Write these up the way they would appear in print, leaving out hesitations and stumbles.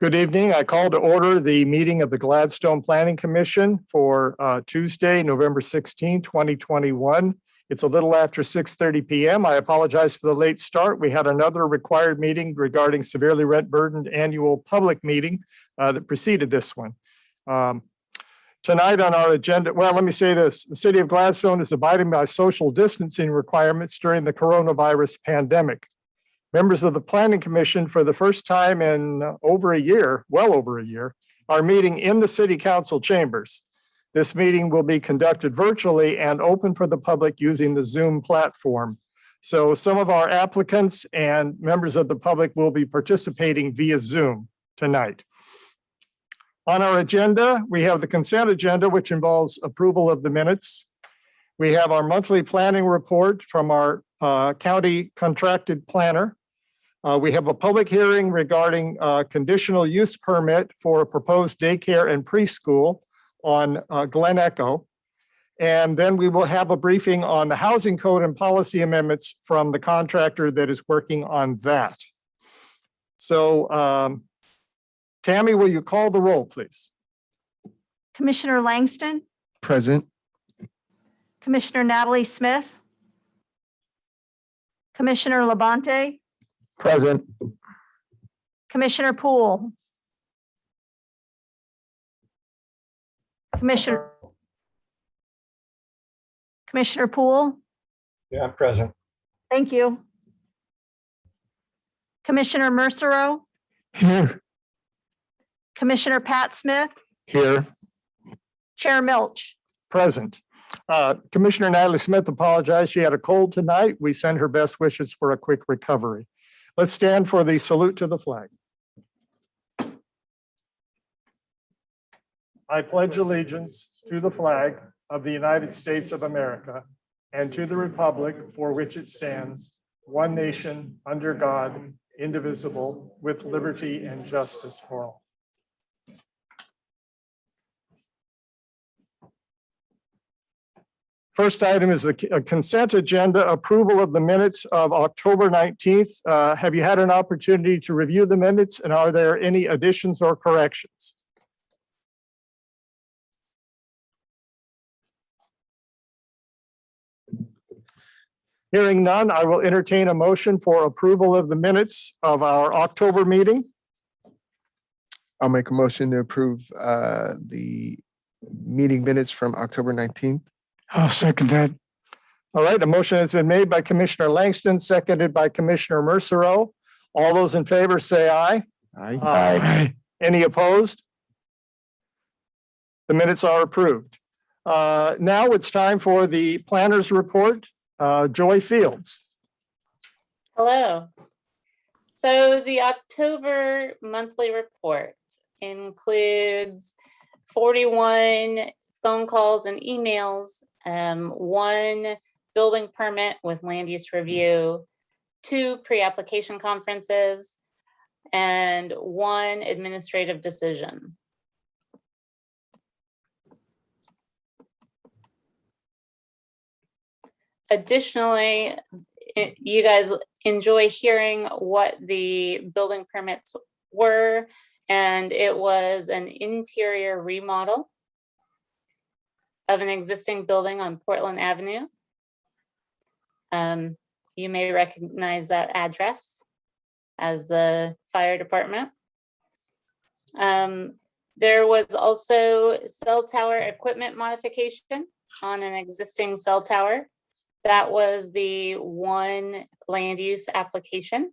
Good evening. I call to order the meeting of the Gladstone Planning Commission for Tuesday, November 16th, 2021. It's a little after 6:30 p.m. I apologize for the late start. We had another required meeting regarding severely rent burdened annual public meeting that preceded this one. Tonight on our agenda, well, let me say this. The city of Gladstone is abiding by social distancing requirements during the coronavirus pandemic. Members of the Planning Commission, for the first time in over a year, well over a year, are meeting in the City Council chambers. This meeting will be conducted virtually and open for the public using the Zoom platform. So some of our applicants and members of the public will be participating via Zoom tonight. On our agenda, we have the consent agenda, which involves approval of the minutes. We have our monthly planning report from our county contracted planner. We have a public hearing regarding conditional use permit for a proposed daycare and preschool on Glen Echo. And then we will have a briefing on the housing code and policy amendments from the contractor that is working on that. So Tammy, will you call the roll, please? Commissioner Langston, Present. Commissioner Natalie Smith, Commissioner Labonte, Present. Commissioner Poole, Commissioner Poole. Yeah, I'm present. Thank you. Commissioner Mercero, Here. Commissioner Pat Smith, Here. Chair Milch. Present. Commissioner Natalie Smith apologized. She had a cold tonight. We send her best wishes for a quick recovery. Let's stand for the salute to the flag. I pledge allegiance to the flag of the United States of America and to the republic for which it stands, one nation, under God, indivisible, with liberty and justice for all. First item is the consent agenda approval of the minutes of October 19th. Have you had an opportunity to review the minutes, and are there any additions or corrections? Hearing none, I will entertain a motion for approval of the minutes of our October meeting. I'll make a motion to approve the meeting minutes from October 19th. I'll second that. All right, a motion has been made by Commissioner Langston, seconded by Commissioner Mercero. All those in favor say aye. Aye. Aye. Any opposed? The minutes are approved. Now it's time for the planner's report. Joy Fields. Hello. So the October monthly report includes 41 phone calls and emails, one building permit with land use review, 2 pre-application conferences, and 1 administrative decision. Additionally, you guys enjoy hearing what the building permits were, and it was an interior remodel of an existing building on Portland Avenue. You may recognize that address as the fire department. There was also cell tower equipment modification on an existing cell tower. That was the 1 land use application.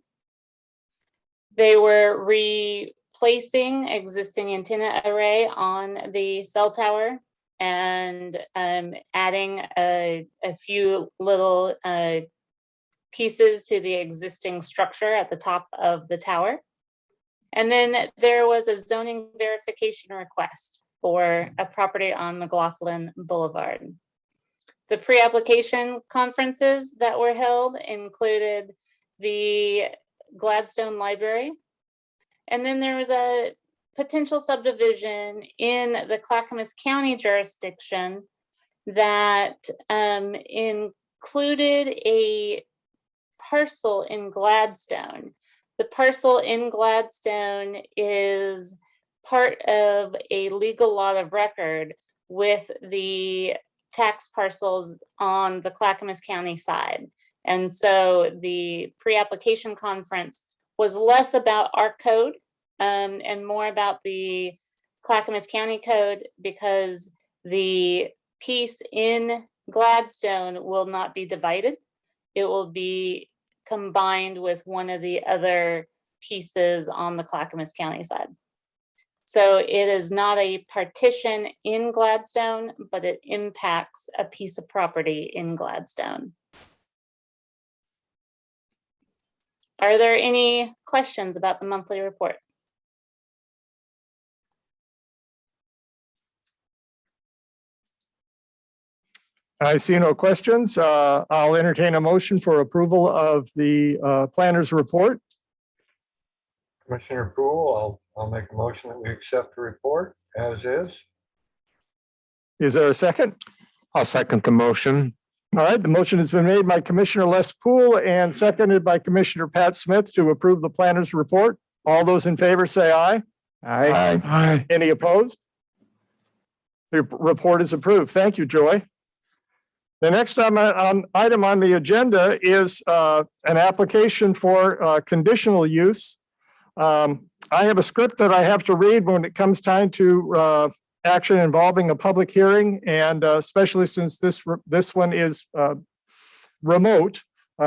They were replacing existing antenna array on the cell tower and adding a few little pieces to the existing structure at the top of the tower. And then there was a zoning verification request for a property on McLaughlin Boulevard. The pre-application conferences that were held included the Gladstone Library. And then there was a potential subdivision in the Clackamas County jurisdiction that included a parcel in Gladstone The parcel in Gladstone is part of a legal lot of record with the tax parcels on the Clackamas County side. And so the pre-application conference was less about our code and more about the Clackamas County code, because the piece in Gladstone will not be divided. It will be combined with one of the other pieces on the Clackamas County side. So it is not a partition in Gladstone, but it impacts a piece of property in Gladstone. Are there any questions about the monthly report? I see no questions. I'll entertain a motion for approval of the planner's report. Commissioner Poole, I'll make a motion that we accept the report as is. Is there a second? I'll second the motion. All right, the motion has been made by Commissioner Les Poole and seconded by Commissioner Pat Smith to approve the planner's report. All those in favor say aye. Aye. Aye. Any opposed? The report is approved. Thank you, Joy. The next item on the agenda is an application for conditional use. I have a script that I have to read when it comes time to action involving a public hearing, and especially since this one is remote,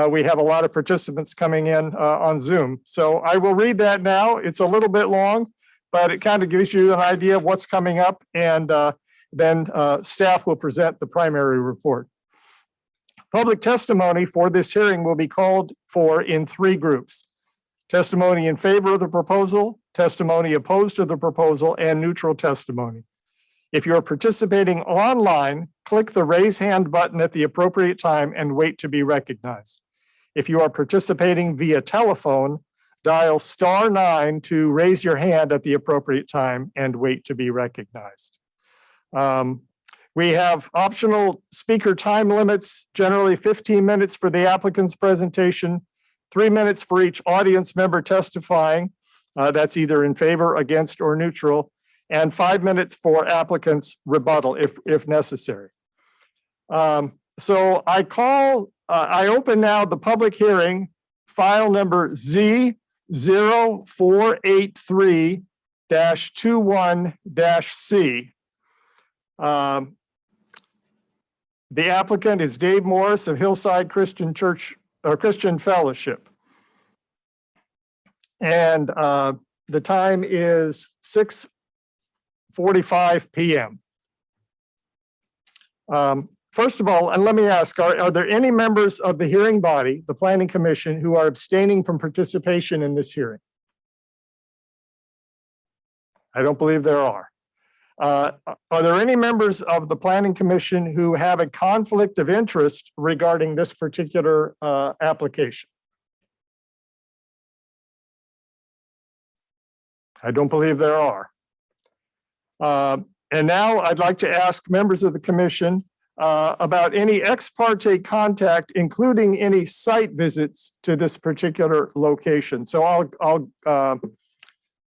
we have a lot of participants coming in on Zoom. So I will read that now. It's a little bit long, but it kind of gives you an idea of what's coming up, and then staff will present the primary report. Public testimony for this hearing will be called for in 3 groups: testimony in favor of the proposal, testimony opposed to the proposal, and neutral testimony. If you are participating online, click the raise hand button at the appropriate time and wait to be recognized. If you are participating via telephone, dial *9 to raise your hand at the appropriate time and wait to be recognized. We have optional speaker time limits, generally 15 minutes for the applicant's presentation, 3 minutes for each audience member testifying. That's either in favor, against, or neutral, and 5 minutes for applicants' rebuttal if necessary. So I open now the public hearing, file number Z0483-21-C. The applicant is Dave Morris of Hillside Christian Church or Christian Fellowship. And the time is 6:45 p.m. First of all, and let me ask, are there any members of the hearing body, the Planning Commission, who are abstaining from participation in this hearing? I don't believe there are. Are there any members of the Planning Commission who have a conflict of interest regarding this particular application? I don't believe there are. And now I'd like to ask members of the commission about any ex parte contact, including any site visits to this particular location. So I'll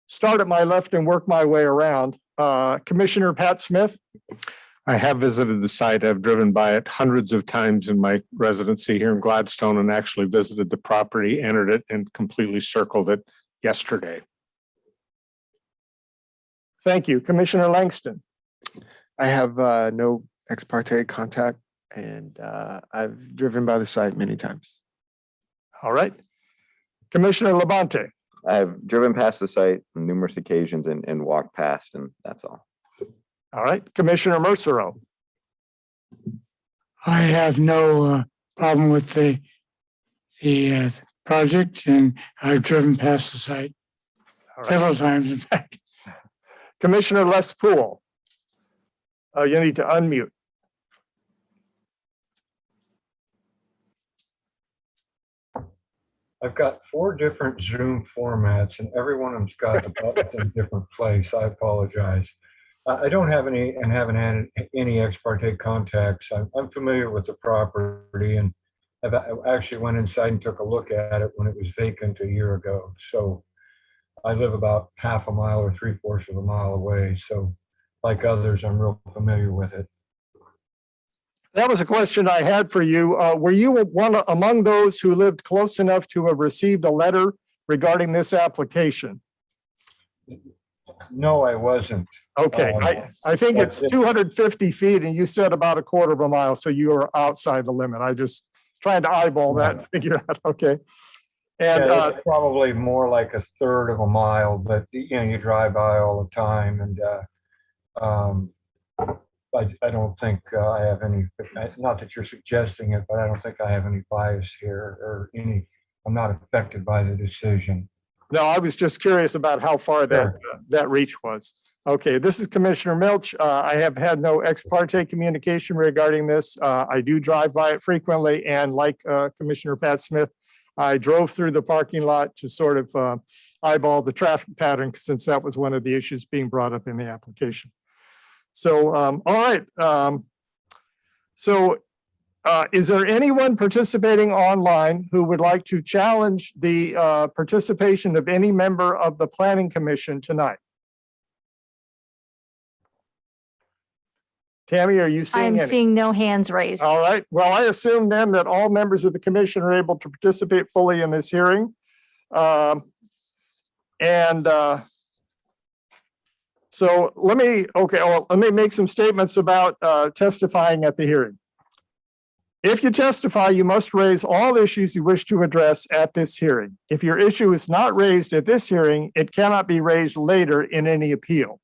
start at my left and work my way around. Commissioner Pat Smith. I have visited the site. I've driven by it hundreds of times in my residency here in Gladstone and actually visited the property, entered it, and completely circled it yesterday. Thank you. Commissioner Langston. I have no ex parte contact, and I've driven by the site many times. All right. Commissioner Labonte. I've driven past the site on numerous occasions and walked past, and that's all. All right. Commissioner Mercero. I have no problem with the project, and I've driven past the site All right. several times, in fact. Commissioner Les Poole. You need to unmute. I've got 4 different Zoom formats and every one of them's got the buttons in a different place. I apologize. I don't have any and haven't had any ex parte contacts. I'm familiar with the property, and I actually went inside and took a look at it when it was vacant a year ago. So I live about half a mile or 3/4 of a mile away. So like others, I'm real familiar with it. That was a question I had for you. Were you one among those who lived close enough to have received a letter regarding this application? No, I wasn't. Okay, I think but it's if- 250 feet and you said about 1/4 mile, so you are outside the limit. I just trying to eyeball that and figure out, okay. And Yeah, it's probably more like 1/3 of a mile, but you drive by all the time, and I don't think I have any. Not that you're suggesting it, but I don't think I have any bias here or any. I'm not affected by the decision. no, I was just curious about how far that reach was. Okay, this is Commissioner Milch. I have had no ex parte communication regarding this. I do drive by it frequently, and like Commissioner Pat Smith, I drove through the parking lot to sort of eyeball the traffic pattern since that was one of the issues being brought up in the application. So, all right. Is there anyone participating online who would like to challenge the participation of any member of the Planning Commission tonight? Tammy, are you seeing I'm any? seeing no hands raised. All right. Well, I assume then that all members of the commission are able to participate fully in this hearing. So let me make some statements about testifying at the hearing. If you testify, you must raise all issues you wish to address at this hearing. If your issue is not raised at this hearing, it cannot be raised later in any appeal.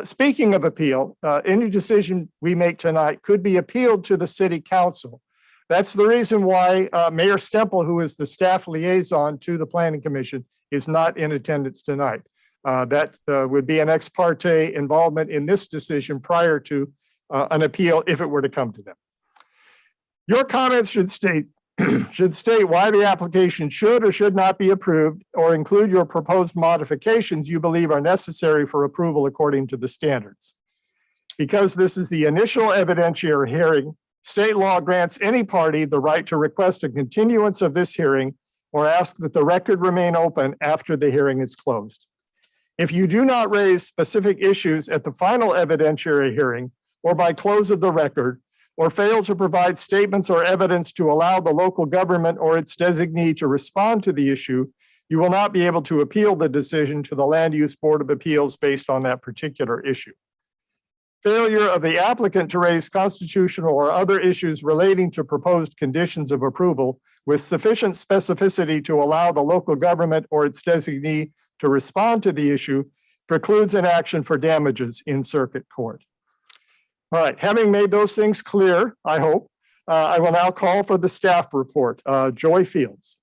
Speaking of appeal, any decision we make tonight could be appealed to the city council. That's the reason why Mayor Stemple, who is the staff liaison to the Planning Commission, is not in attendance tonight. That would be an ex parte involvement in this decision prior to an appeal if it were to come to them. Your comments should state why the application should or should not be approved, or include your proposed modifications you believe are necessary for approval according to the standards. Because this is the initial evidentiary hearing, state law grants any party the right to request a continuance of this hearing or ask that the record remain open after the hearing is closed. If you do not raise specific issues at the final evidentiary hearing or by close of the record, or fail to provide statements or evidence to allow the local government or its designee to respond to the issue, you will not be able to appeal the decision to the Land Use Board of Appeals based on that particular issue. Failure of the applicant to raise constitutional or other issues relating to proposed conditions of approval with sufficient specificity to allow the local government or its designee to respond to the issue precludes an action for damages in circuit court. All right, having made those things clear, I hope, I will now call for the staff report. Joy Fields.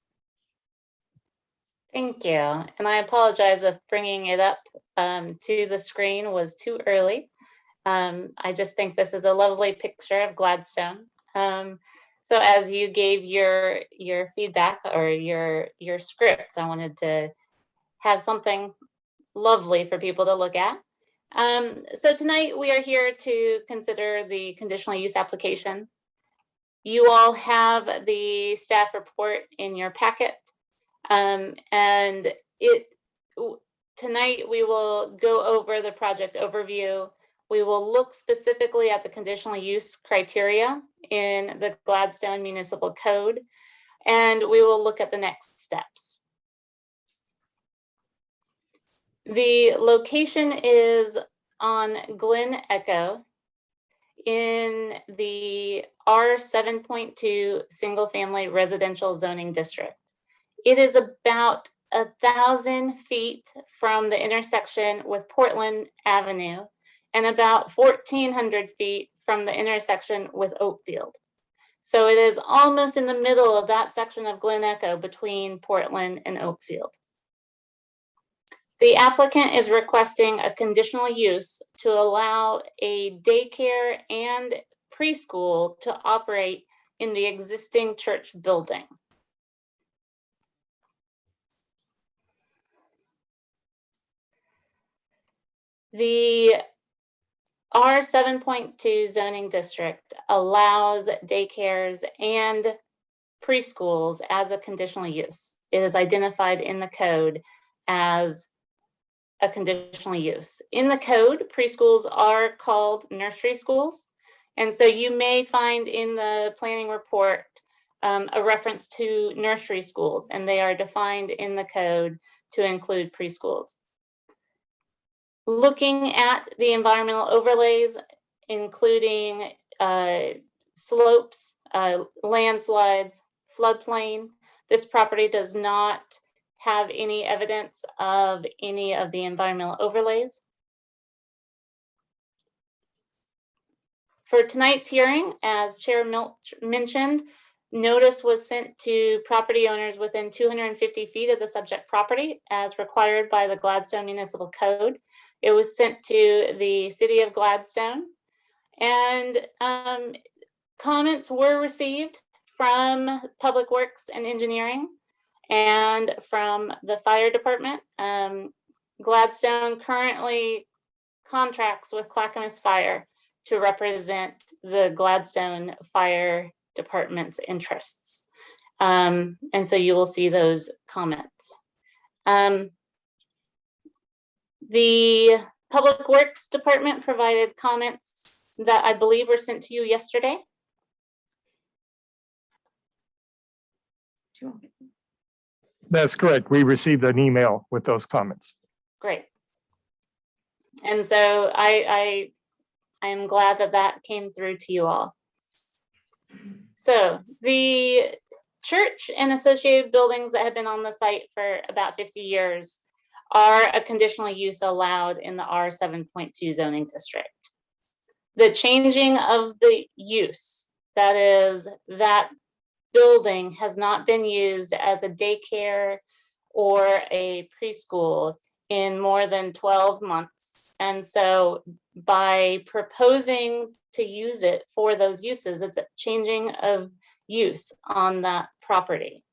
Thank you. And I apologize if bringing it up to the screen was too early. I just think this is a lovely picture of Gladstone. So as you gave your feedback or your script, I wanted to have something lovely for people to look at. So tonight we are here to consider the conditional use application. You all have the staff report in your packet. And tonight we will go over the project overview. We will look specifically at the conditional use criteria in the Gladstone Municipal Code, and we will look at the next steps. The location is on Glen Echo in the R7.2 single family residential zoning district. It is about 1,000 feet from the intersection with Portland Avenue and about 1,400 feet from the intersection with Oakfield. So it is almost in the middle of that section of Glen Echo between Portland and Oakfield. The applicant is requesting a conditional use to allow a daycare and preschool to operate in the existing church building. The R7.2 zoning district allows daycares and preschools as a conditional use. It is identified in the code as a conditional use. In the code, preschools are called nursery schools. And so you may find in the planning report a reference to nursery schools, and they are defined in the code to include preschools. Looking at the environmental overlays, including slopes, landslides, floodplain, this property does not have any evidence of any of the environmental overlays. For tonight's hearing, as Chair Milch mentioned, notice was sent to property owners within 250 feet of the subject property as required by the Gladstone Municipal Code. It was sent to the City of Gladstone, and comments were received from Public Works and Engineering and from the fire department. Gladstone currently contracts with Clackamas Fire to represent the Gladstone Fire Department's interests. And so you will see those comments. The Public Works Department provided comments that I believe were sent to you yesterday. That's correct. We received an email with those comments. Great. And so I am glad that that came through to you all. So the church and associated buildings that have been on the site for about 50 years are a conditional use allowed in the R 7.2 zoning district. The changing of the use, that is, that building has not been used as a daycare or a preschool in more than 12 months. And so by proposing to use it for those uses, it's a changing of use on that property.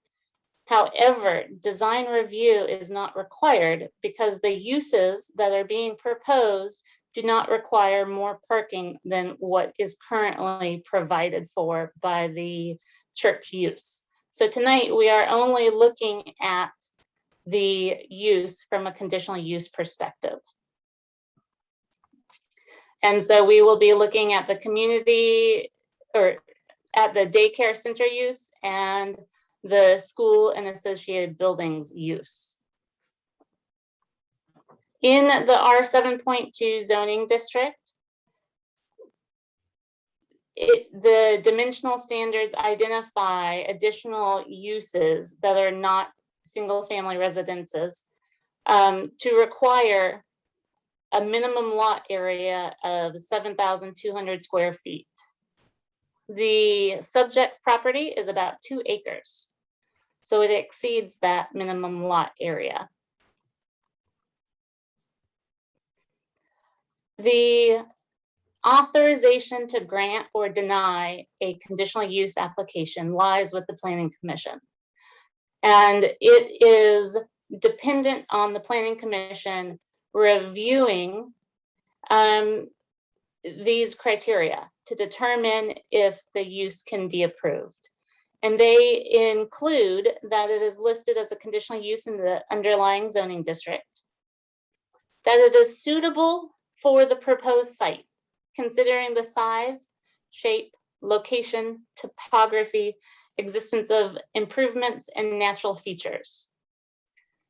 However, design review is not required because the uses that are being proposed do not require more parking than what is currently provided for by the church use. So tonight we are only looking at the use from a conditional use perspective. And so we will be looking at the community or at the daycare center use and the school and associated buildings use. In the R 7.2 zoning district, the dimensional standards identify additional uses that are not single family residences to require a minimum lot area of 7,200 square feet. The subject property is about 2 acres, so it exceeds that minimum lot area. The authorization to grant or deny a conditional use application lies with the Planning Commission. And it is dependent on the Planning Commission reviewing these criteria to determine if the use can be approved. And they include that it is listed as a conditional use in the underlying zoning district, that it is suitable for the proposed site, considering the size, shape, location, topography, existence of improvements, and natural features.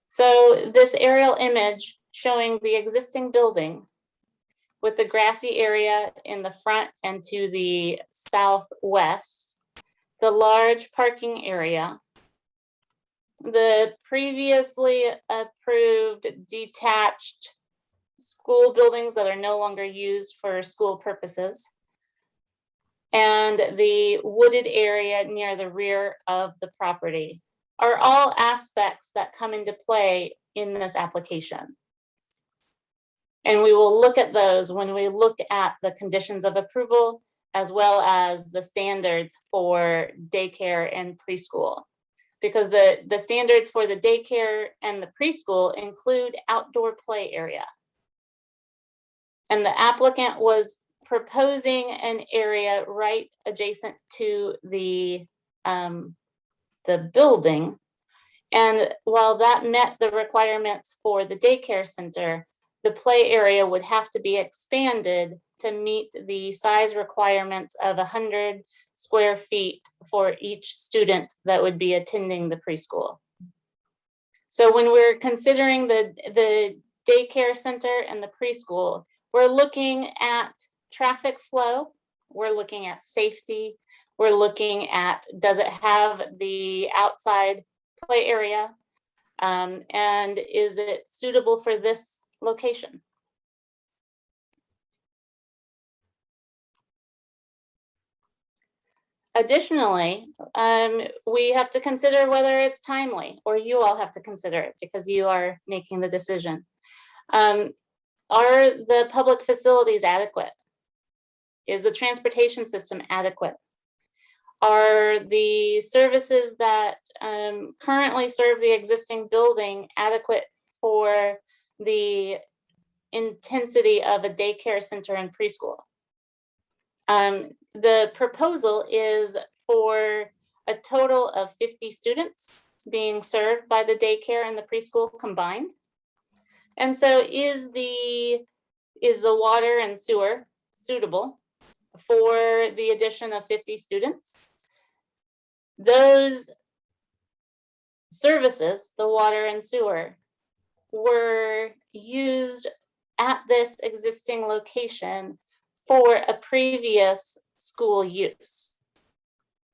So this aerial image showing the existing building with the grassy area in the front and to the southwest, the large parking area, the previously approved detached school buildings that are no longer used for school purposes, and the wooded area near the rear of the property are all aspects that come into play in this application. And we will look at those when we look at the conditions of approval, as well as the standards for daycare and preschool. Because the standards for the daycare and the preschool include outdoor play area. And the applicant was proposing an area right adjacent to the the building. And while that met the requirements for the daycare center, the play area would have to be expanded to meet the size requirements of 100 square feet for each student that would be attending the preschool. So when we're considering the daycare center and the preschool, we're looking at traffic flow, we're looking at safety, we're looking at, does it have the outside play area, and is it suitable for this location? Additionally, we have to consider whether it's timely, or you all have to consider it because you are making the decision. Are the public facilities adequate? Is the transportation system adequate? Are the services that currently serve the existing building adequate for the intensity of a daycare center and preschool? The proposal is for a total of 50 students being served by the daycare and the preschool combined. And so is the water and sewer suitable for the addition of 50 students? Those services, the water and sewer, were used at this existing location for a previous school use.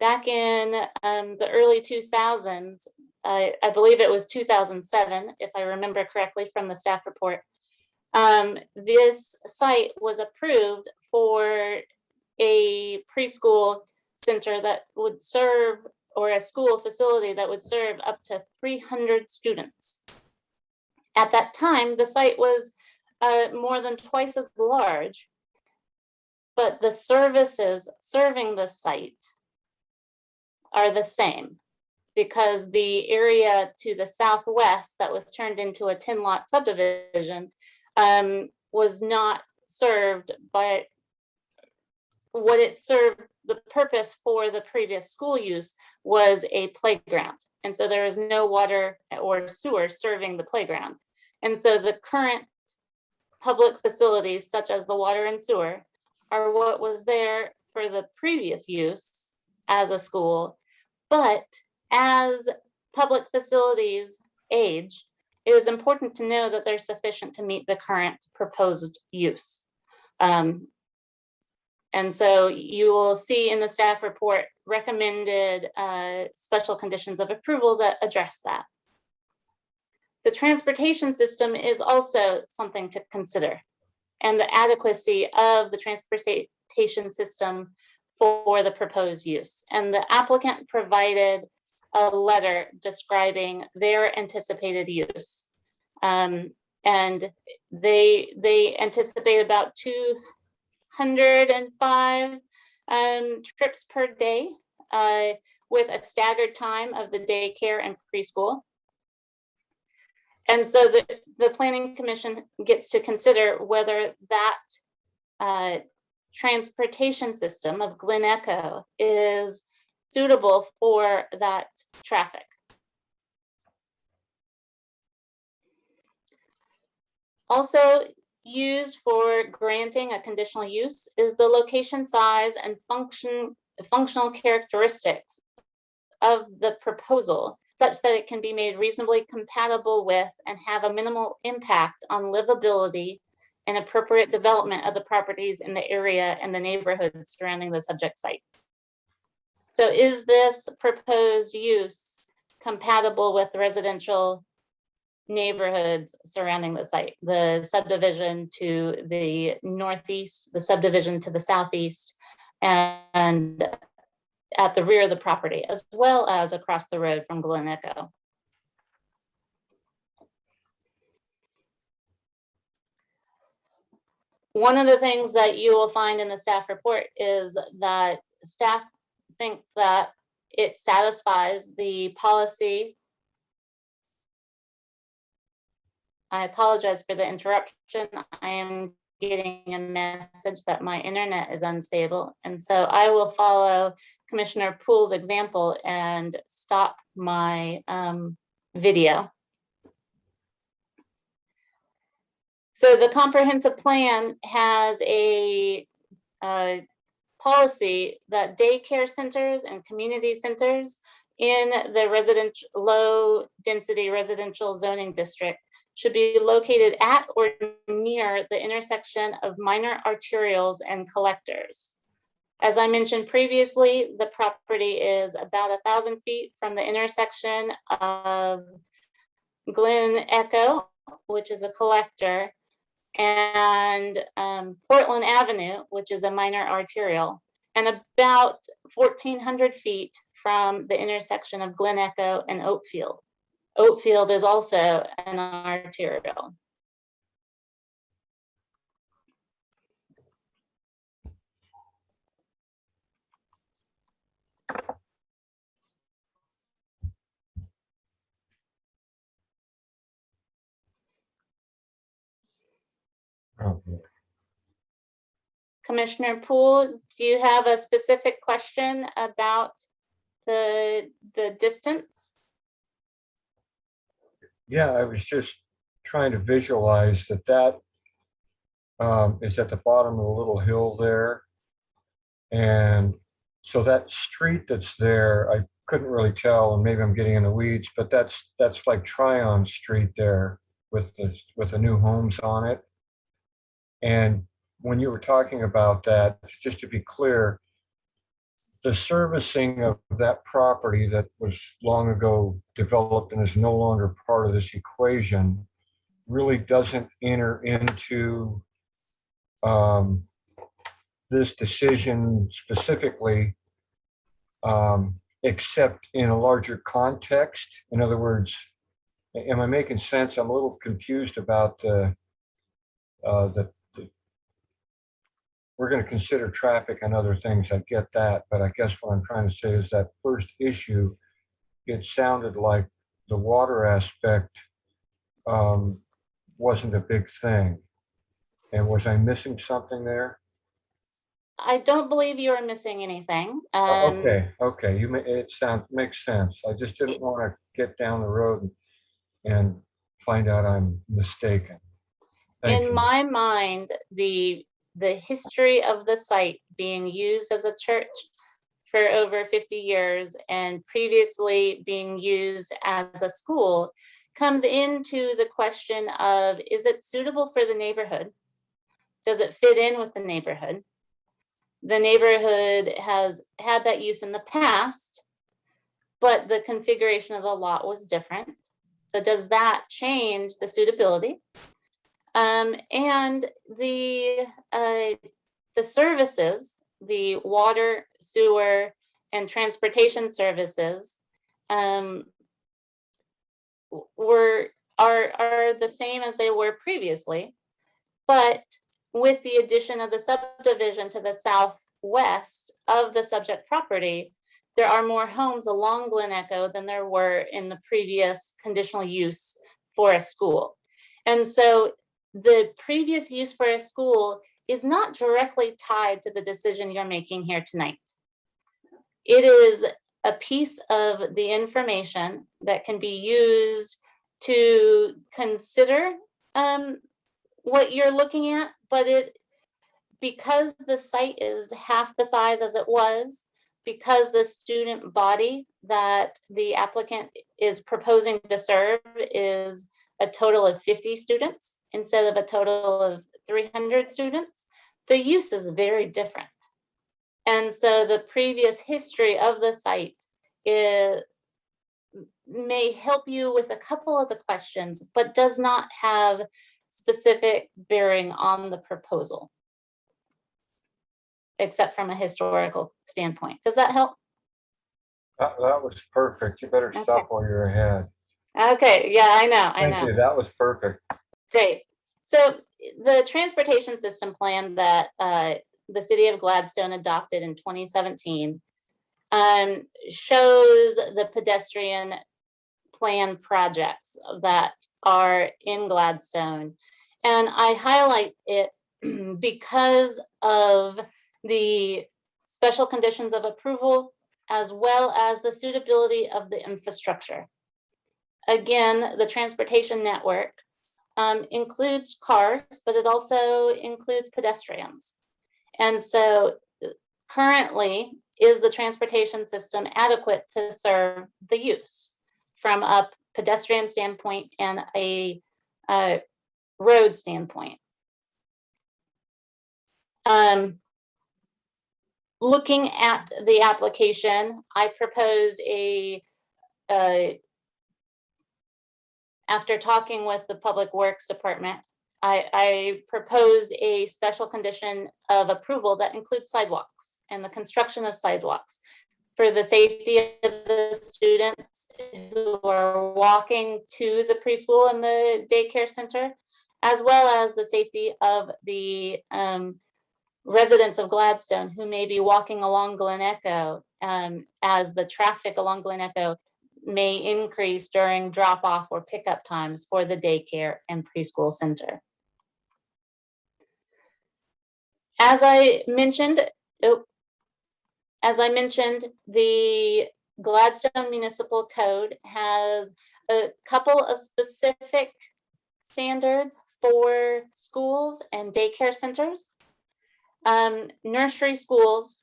Back in the early 2000s, I believe it was 2007, if I remember correctly from the staff report, this site was approved for a preschool center that would serve, or a school facility that would serve up to 300 students. At that time, the site was more than twice as large, but the services serving the site are the same, because the area to the southwest that was turned into a 10-lot subdivision was not served by what it served. The purpose for the previous school use was a playground. And so there is no water or sewer serving the playground. And so the current public facilities, such as the water and sewer, are what was there for the previous use as a school. But as public facilities age, it is important to know that they're sufficient to meet the current proposed use. And so you will see in the staff report recommended special conditions of approval that address that. The transportation system is also something to consider, and the adequacy of the transportation system for the proposed use. And the applicant provided a letter describing their anticipated use. And they anticipate about 205 trips per day with a staggered time of the daycare and preschool. And so the Planning Commission gets to consider whether that transportation system of Glen Echo is suitable for that traffic. Also used for granting a conditional use is the location, size, and functional characteristics of the proposal, such that it can be made reasonably compatible with and have a minimal impact on livability and appropriate development of the properties in the area and the neighborhood surrounding the subject site. So is this proposed use compatible with the residential neighborhoods surrounding the site? The subdivision to the northeast, the subdivision to the southeast, and at the rear of the property, as well as across the road from Glen Echo. One of the things that you will find in the staff report is that staff think that it satisfies the policy. I apologize for the interruption. I am getting a message that my internet is unstable. And so I will follow Commissioner Poole's example and stop my video. So the comprehensive plan has a policy that daycare centers and community centers in the low density residential zoning district should be located at or near the intersection of minor arterials and collectors. As I mentioned previously, the property is about 1,000 feet from the intersection of Glen Echo, which is a collector, and Portland Avenue, which is a minor arterial, and about 1,400 feet from the intersection of Glen Echo and Oakfield. Oakfield is also an arterial. Okay. Commissioner Poole, do you have a specific question about the distance? Yeah, I was just trying to visualize that is at the bottom of the little hill there. And so that street that's there, I couldn't really tell, and maybe I'm getting in the weeds, but that's like Tryon Street there with the new homes on it. And when you were talking about that, just to be clear, the servicing of that property that was long ago developed and is no longer part of this equation really doesn't enter into this decision specifically, except in a larger context. In other words, am I making sense? I'm a little confused about we're going to consider traffic and other things. I get that, but I guess what I'm trying to say is that first issue, it sounded like the water aspect wasn't a big thing. And was I missing something there? I don't believe you are missing anything. Okay, it makes sense. I just didn't want to get down the road and find out I'm mistaken. Thank In you. my mind, the history of the site being used as a church for over 50 years and previously being used as a school comes into the question of, is it suitable for the neighborhood? Does it fit in with the neighborhood? The neighborhood has had that use in the past, but the configuration of the lot was different. So does that change the suitability? And the services, the water, sewer, and transportation services are the same as they were previously, but with the addition of the subdivision to the southwest of the subject property, there are more homes along Glen Echo than there were in the previous conditional use for a school. And so the previous use for a school is not directly tied to the decision you're making here tonight. It is a piece of the information that can be used to consider what you're looking at, but because the site is half the size as it was, because the student body that the applicant is proposing to serve is a total of 50 students instead of a total of 300 students, the use is very different. And so the previous history of the site may help you with a couple of the questions, but does not have specific bearing on the proposal, except from a historical standpoint. Does that help? That was perfect. You better stop while you're ahead. Okay, yeah, I know. Thank you. That was perfect. Great. So the transportation system plan that the city of Gladstone adopted in 2017 shows the pedestrian plan projects that are in Gladstone. And I highlight it because of the special conditions of approval as well as the suitability of the infrastructure. Again, the transportation network includes cars, but it also includes pedestrians. And so currently, is the transportation system adequate to serve the use from a pedestrian standpoint and a road standpoint? Looking at the application, I proposed after talking with the Public Works Department, I propose a special condition of approval that includes sidewalks and the construction of sidewalks for the safety of the students who are walking to the preschool and the daycare center, as well as the safety of the residents of Gladstone who may be walking along Glen Echo as the traffic along Glen Echo may increase during drop-off or pickup times for the daycare and preschool center. As I mentioned, the Gladstone Municipal Code has a couple of specific standards for schools and daycare centers. Nursery schools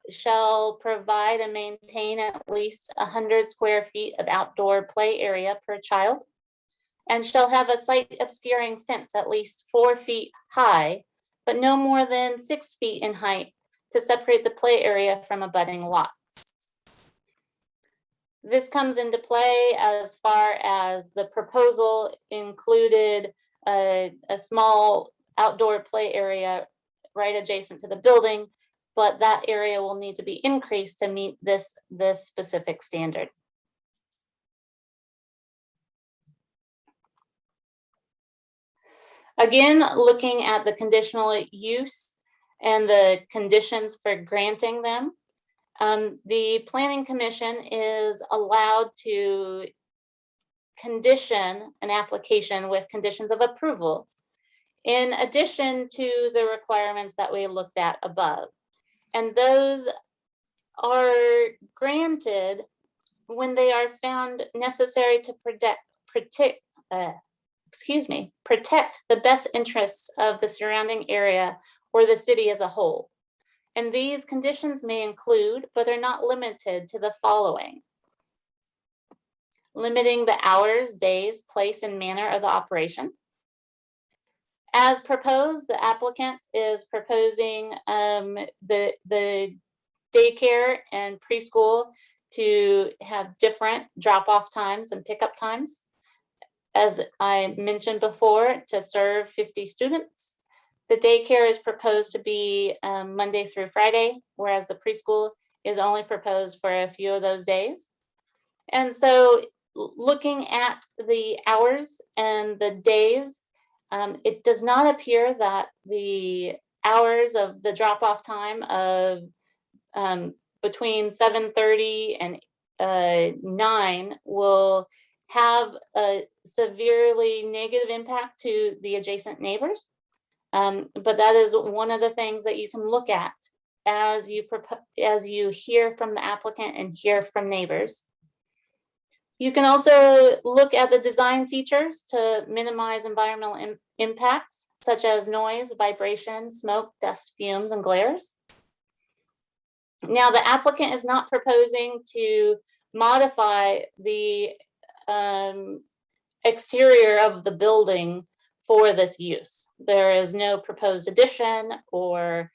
shall provide and maintain at least 100 square feet of outdoor play area per child, and shall have a site obscuring fence at least 4 feet high, but no more than 6 feet in height to separate the play area from abutting lots. This comes into play as far as the proposal included a small outdoor play area right adjacent to the building, but that area will need to be increased to meet this specific standard. Again, looking at the conditional use and the conditions for granting them, the Planning Commission is allowed to condition an application with conditions of approval, in addition to the requirements that we looked at above. And those are granted when they are found necessary to protect the best interests of the surrounding area or the city as a whole. And these conditions may include, but are not limited to, the following: limiting the hours, days, place, and manner of the operation. As proposed, the applicant is proposing the daycare and preschool to have different drop-off times and pickup times. As I mentioned before, to serve 50 students. The daycare is proposed to be Monday through Friday, whereas the preschool is only proposed for a few of those days. And so looking at the hours and the days, it does not appear that the hours of the drop-off time of between 7:30 and 9 will have a severely negative impact to the adjacent neighbors. But that is one of the things that you can look at as you hear from the applicant and hear from neighbors. You can also look at the design features to minimize environmental impacts, such as noise, vibration, smoke, dust, fumes, and glares. Now, the applicant is not proposing to modify the exterior of the building for this use. There is no proposed addition or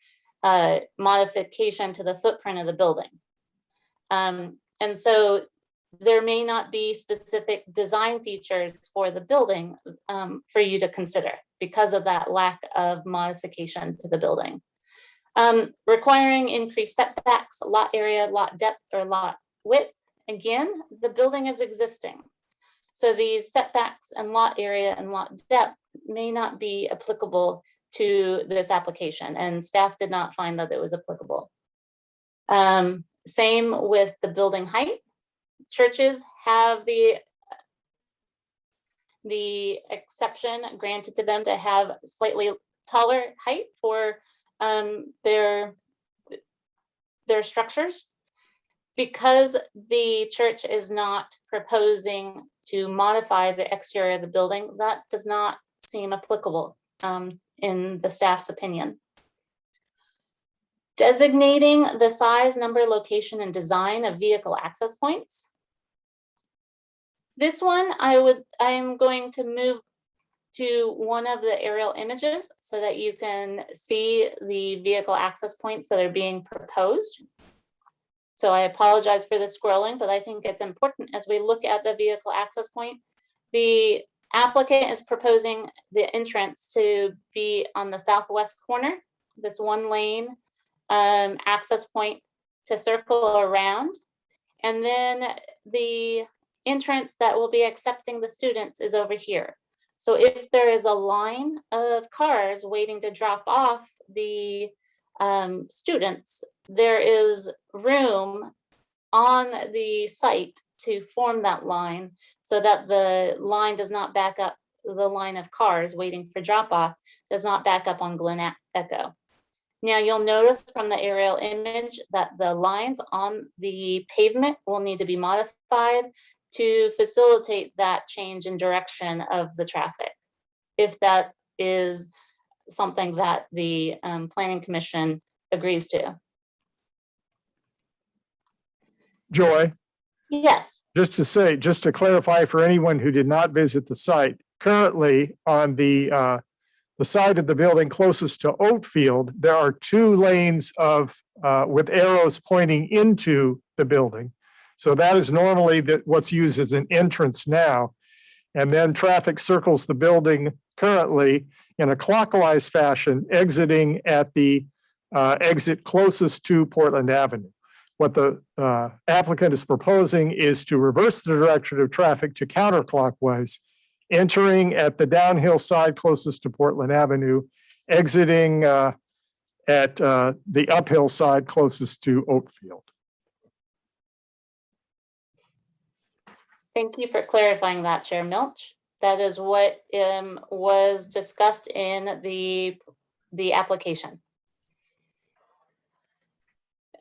modification to the footprint of the building. And so there may not be specific design features for the building for you to consider because of that lack of modification to the building. Requiring increased setbacks, lot area, lot depth, or lot width. Again, the building is existing. So these setbacks and lot area and lot depth may not be applicable to this application, and staff did not find that it was applicable. Same with the building height. Churches have the exception granted to them to have slightly taller height for their structures. Because the church is not proposing to modify the exterior of the building, that does not seem applicable in the staff's opinion. Designating the size, number, location, and design of vehicle access points. This one, I'm going to move to one of the aerial images so that you can see the vehicle access points that are being proposed. So I apologize for the scrolling, but I think it's important as we look at the vehicle access point. The applicant is proposing the entrance to be on the southwest corner, this one lane access point to circle around. And then the entrance that will be accepting the students is over here. So if there is a line of cars waiting to drop off the students, there is room on the site to form that line so that the line does not back up, the line of cars waiting for drop off does not back up on Glen Echo. Now you'll notice from the aerial image that the lines on the pavement will need to be modified to facilitate that change in direction of the traffic, if that is something that the Planning Commission agrees to. Joy, Yes. just to clarify for anyone who did not visit the site, currently on the side of the building closest to Oatfield, there are 2 lanes of with arrows pointing into the building. So that is normally what's used as an entrance now. And then traffic circles the building currently in a clockwise fashion, exiting at the exit closest to Portland Avenue. What the applicant is proposing is to reverse the direction of traffic to counterclockwise, entering at the downhill side closest to Portland Avenue, exiting at the uphill side closest to Oatfield. Thank you for clarifying that, Chair Milch. That is what was discussed in the application.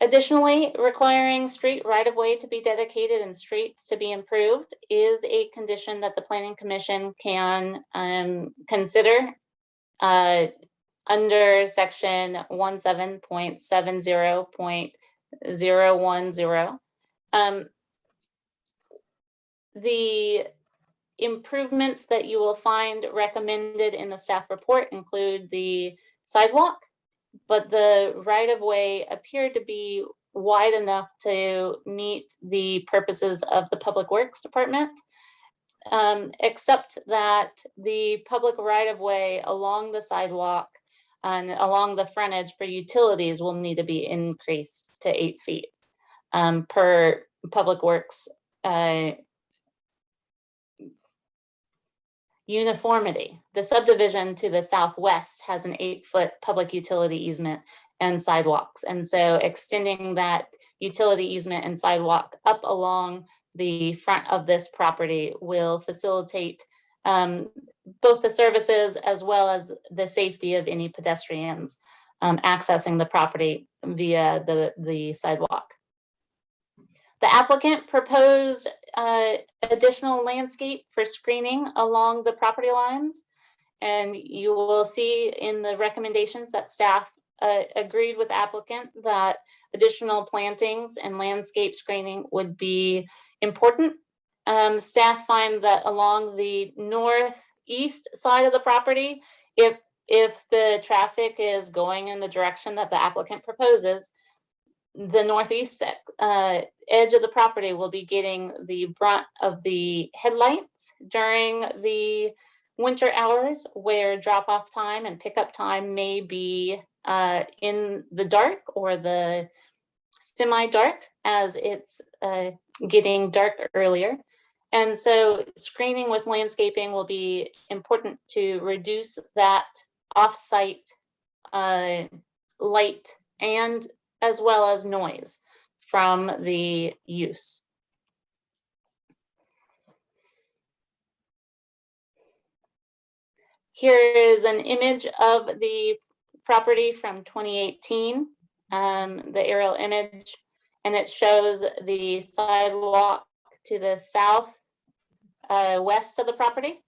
Additionally, requiring street right-of-way to be dedicated and streets to be improved is a condition that the Planning Commission can consider under section 17.70.010. The improvements that you will find recommended in the staff report include the sidewalk, but the right-of-way appeared to be wide enough to meet the purposes of the Public Works Department, except that the public right-of-way along the sidewalk and along the frontage for utilities will need to be increased to 8 feet per Public Works uniformity. The subdivision to the southwest has an 8-foot public utility easement and sidewalks. And so extending that utility easement and sidewalk up along the front of this property will facilitate both the services as well as the safety of any pedestrians accessing the property via the sidewalk. The applicant proposed additional landscape for screening along the property lines. And you will see in the recommendations that staff agreed with applicant that additional plantings and landscape screening would be important. Staff find that along the northeast side of the property, if the traffic is going in the direction that the applicant proposes, the northeast edge of the property will be getting the brunt of the headlights during the winter hours, where drop-off time and pickup time may be in the dark or the semi-dark, as it's getting dark earlier. And so screening with landscaping will be important to reduce that off-site light and as well as noise from the use. Here is an image of the property from 2018, the aerial image, and it shows the sidewalk to the south west of the property.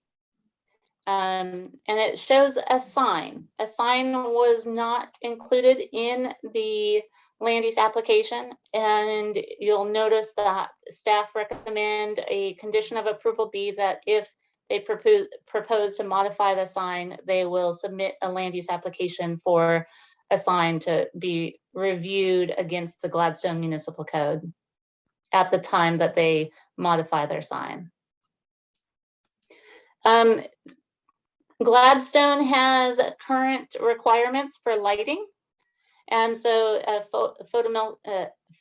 And it shows a sign. A sign was not included in the land use application, and you'll notice that staff recommend a condition of approval be that if they propose to modify the sign, they will submit a land use application for a sign to be reviewed against the Gladstone Municipal Code at the time that they modify their sign. Gladstone has current requirements for lighting. And so a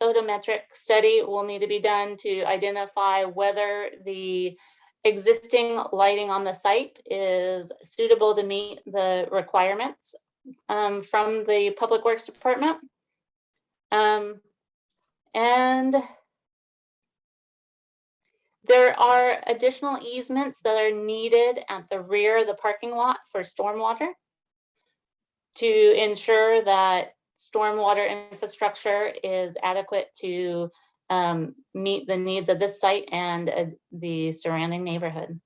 photometric study will need to be done to identify whether the existing lighting on the site is suitable to meet the requirements from the Public Works Department. And there are additional easements that are needed at the rear of the parking lot for stormwater to ensure that stormwater infrastructure is adequate to meet the needs of this site and the surrounding neighborhood.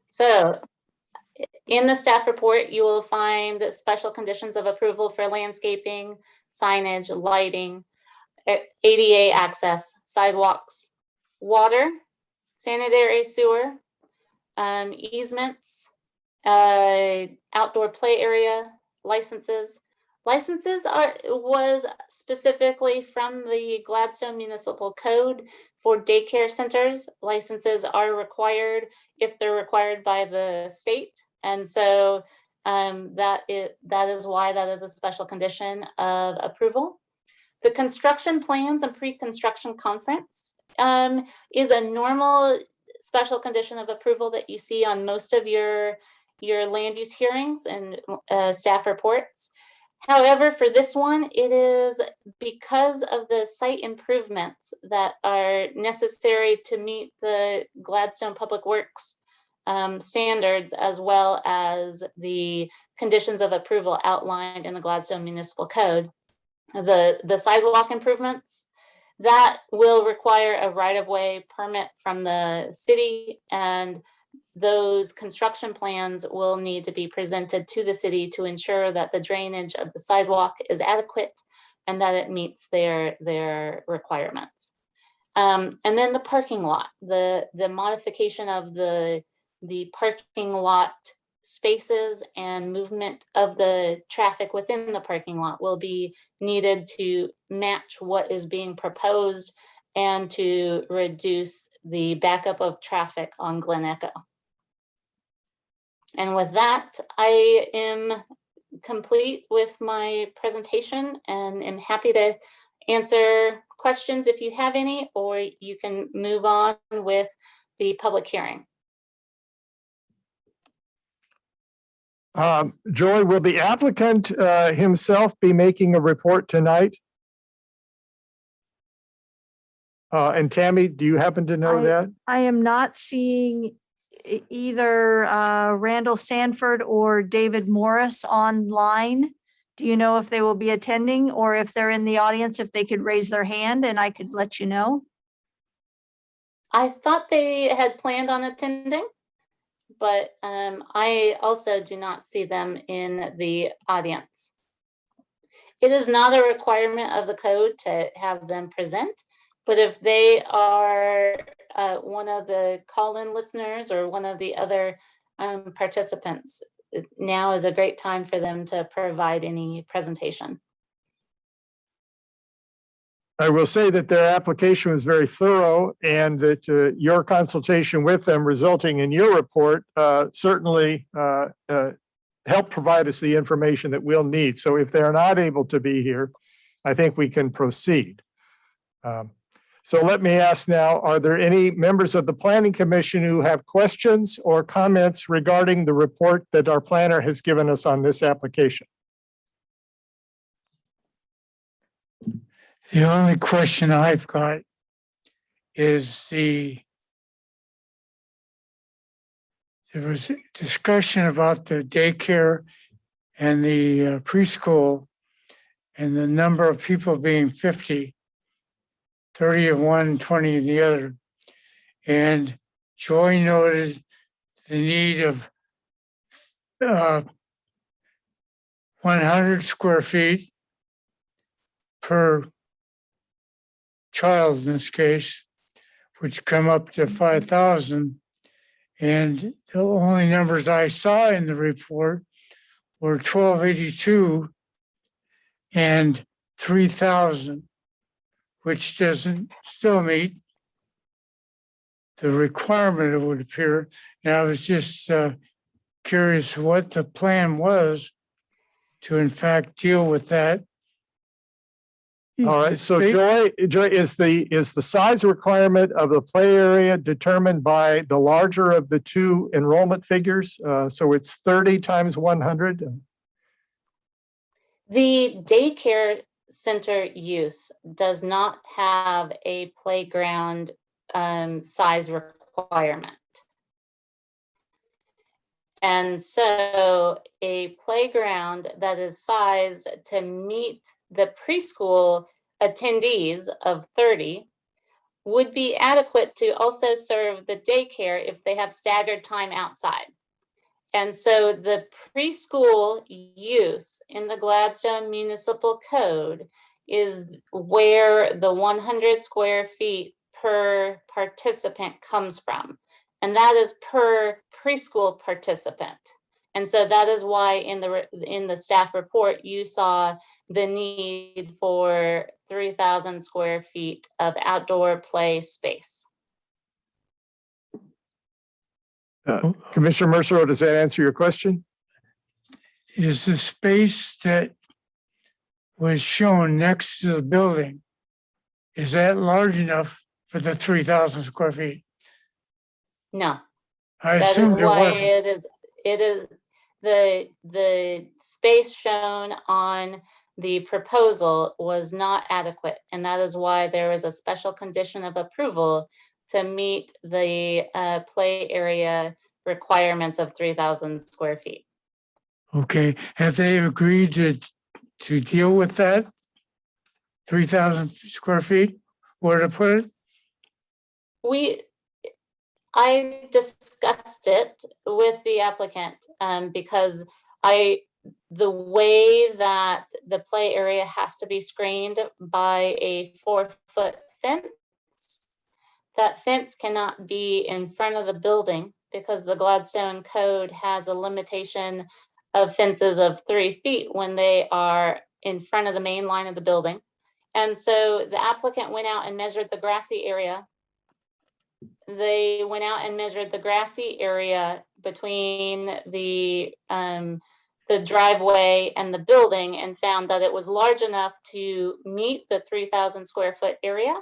So in the staff report, you will find special conditions of approval for landscaping, signage, lighting, ADA access, sidewalks, water, sanitary sewer, easements, outdoor play area, licenses. Licenses was specifically from the Gladstone Municipal Code for daycare centers. Licenses are required if they're required by the state. And so that is why that is a special condition of approval. The construction plans and pre-construction conference is a normal special condition of approval that you see on most of your land use hearings and staff reports. However, for this one, it is because of the site improvements that are necessary to meet the Gladstone Public Works standards, as well as the conditions of approval outlined in the Gladstone Municipal Code. The sidewalk improvements, that will require a right-of-way permit from the city, and those construction plans will need to be presented to the city to ensure that the drainage of the sidewalk is adequate and that it meets their requirements. And then the parking lot, the modification of the parking lot spaces and movement of the traffic within the parking lot will be needed to match what is being proposed and to reduce the backup of traffic on Glen Echo. And with that, I am complete with my presentation and am happy to answer questions if you have any, or you can move on with the public hearing. Joy, will the applicant himself be making a report tonight? And Tammy, do you happen to know that? I am not seeing either Randall Sanford or David Morris online. Do you know if they will be attending, or if they're in the audience, if they could raise their hand and I could let you know? I thought they had planned on attending, but I also do not see them in the audience. It is not a requirement of the code to have them present, but if they are one of the call-in listeners or one of the other participants, now is a great time for them to provide any presentation. I will say that their application was very thorough, and that your consultation with them resulting in your report certainly helped provide us the information that we'll need. So if they're not able to be here, I think we can proceed. So let me ask now, are there any members of the Planning Commission who have questions or comments regarding the report that our planner has given us on this application? The only question I've got is there was discussion about the daycare and the preschool and the number of people being 50, 30 of one, 20 of the other. And Joy noted the need of 100 square feet per child in this case, which come up to 5,000. And the only numbers I saw in the report were 1282 and 3,000, which doesn't still meet the requirement, it would appear. And I was just curious what the plan was to in fact deal with that. All right, so Space- Joy, is the size requirement of the play area determined by the larger of the two enrollment figures? So it's 30 times 100? The daycare center use does not have a playground size requirement. And so a playground that is sized to meet the preschool attendees of 30 would be adequate to also serve the daycare if they have staggered time outside. And so the preschool use in the Gladstone Municipal Code is where the 100 square feet per participant comes from. And that is per preschool participant. And so that is why in the staff report, you saw the need for 3,000 square feet of outdoor play space. Commissioner Mercer, does that answer your question? Is the space that was shown next to the building, is that large enough for the 3,000 square feet? No, I that is assumed it why wasn't. it is the space shown on the proposal was not adequate. And that is why there is a special condition of approval to meet the play area requirements of 3,000 square feet. Okay, have they agreed to deal with that? 3,000 square feet, where to put it? I discussed it with the applicant because the way that the play area has to be screened by a 4-foot fence, that fence cannot be in front of the building because the Gladstone Code has a limitation of fences of 3 feet when they are in front of the main line of the building. And so the applicant went out and measured the grassy area. They went out and measured the grassy area between the driveway and the building and found that it was large enough to meet the 3,000 square foot area.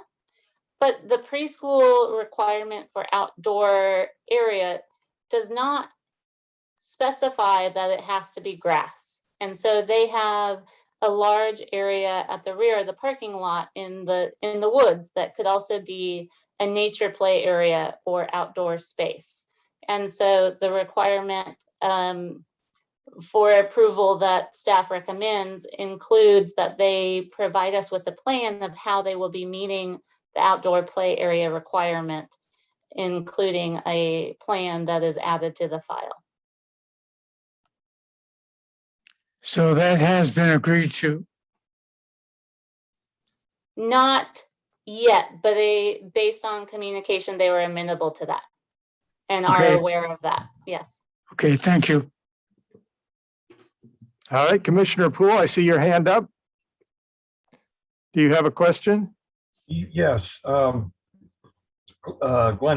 But the preschool requirement for outdoor area does not specify that it has to be grass. And so they have a large area at the rear of the parking lot in the woods that could also be a nature play area or outdoor space. And so the requirement for approval that staff recommends includes that they provide us with a plan of how they will be meeting the outdoor play area requirement, including a plan that is added to the file. So that has been agreed to. Not yet, but based on communication, they were amenable to that and are Okay. aware of that. Yes. Okay, thank you. All right, Commissioner Poole, I see your hand up. Do you have a question? Yes. Glen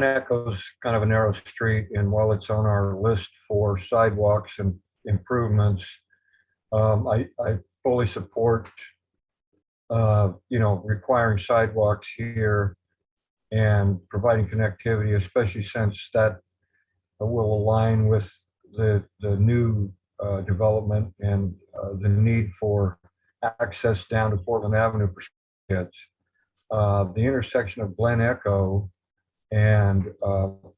Echo's kind of a narrow street, and while it's on our list for sidewalks and improvements, I fully support requiring sidewalks here and providing connectivity, especially since that will align with the new development and the need for access down to Portland Avenue for kids. The intersection of Glen Echo and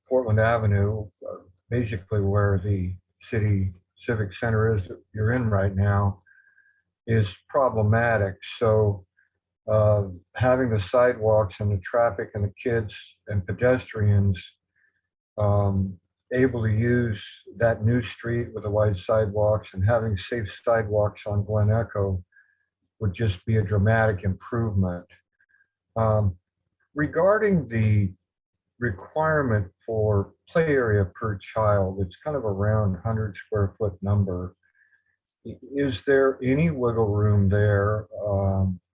Portland Avenue, basically where the city civic center is that you're in right now, is problematic. So having the sidewalks and the traffic and the kids and pedestrians able to use that new street with the wide sidewalks and having safe sidewalks on Glen Echo would just be a dramatic improvement. Regarding the requirement for play area per child, it's kind of around 100 square foot number. Is there any wiggle room there,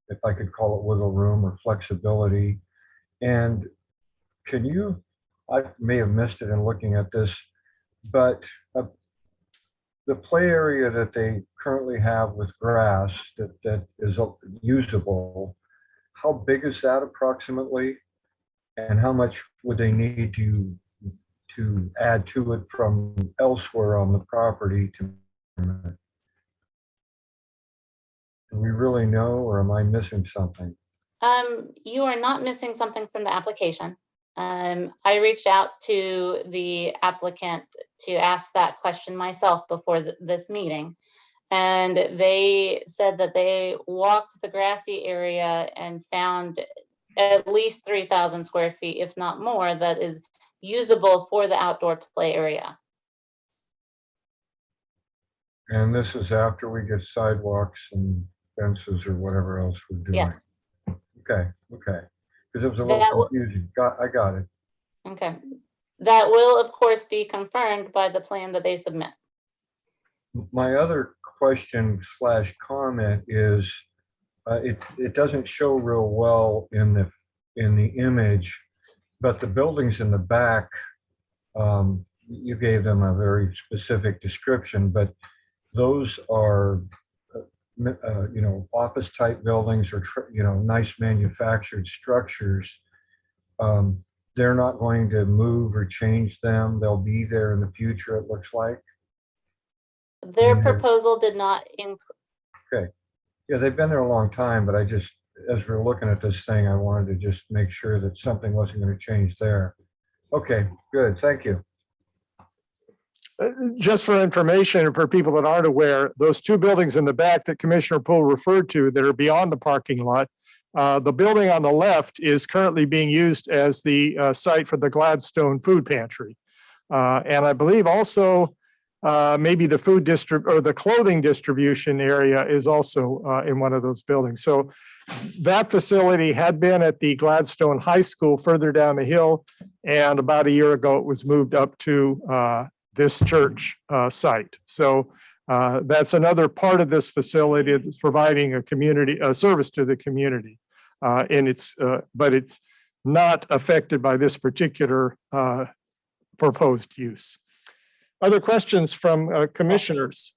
if I could call it wiggle room or flexibility? And can you, I may have missed it in looking at this, but the play area that they currently have with grass that is usable, how big is that approximately? And how much would they need to add to it from elsewhere on the property to? Do we really know, or am I missing something? You are not missing something from the application. I reached out to the applicant to ask that question myself before this meeting. And they said that they walked the grassy area and found at least 3,000 square feet, if not more, that is usable for the outdoor play area. And this is after we get sidewalks and fences or whatever else we're doing? Yes. Okay, okay. Because it was a little confusing. I got it. Okay. That will, of course, be confirmed by the plan that they submit. My other question slash comment is, it doesn't show real well in the image, but the buildings in the back, you gave them a very specific description, but those are office type buildings or nice manufactured structures. They're not going to move or change them. They'll be there in the future, it looks like. Their proposal did not include. Okay. Yeah, they've been there a long time, but I just, as we're looking at this thing, I wanted to just make sure that something wasn't going to change there. Okay, good. Thank you. Just for information and for people that aren't aware, those two buildings in the back that Commissioner Poole referred to that are beyond the parking lot, the building on the left is currently being used as the site for the Gladstone food pantry. And I believe also maybe the food or the clothing distribution area is also in one of those buildings. So that facility had been at the Gladstone High School further down the hill. And about a year ago, it was moved up to this church site. So that's another part of this facility that's providing a service to the community. But it's not affected by this particular proposed use. Other questions from commissioners?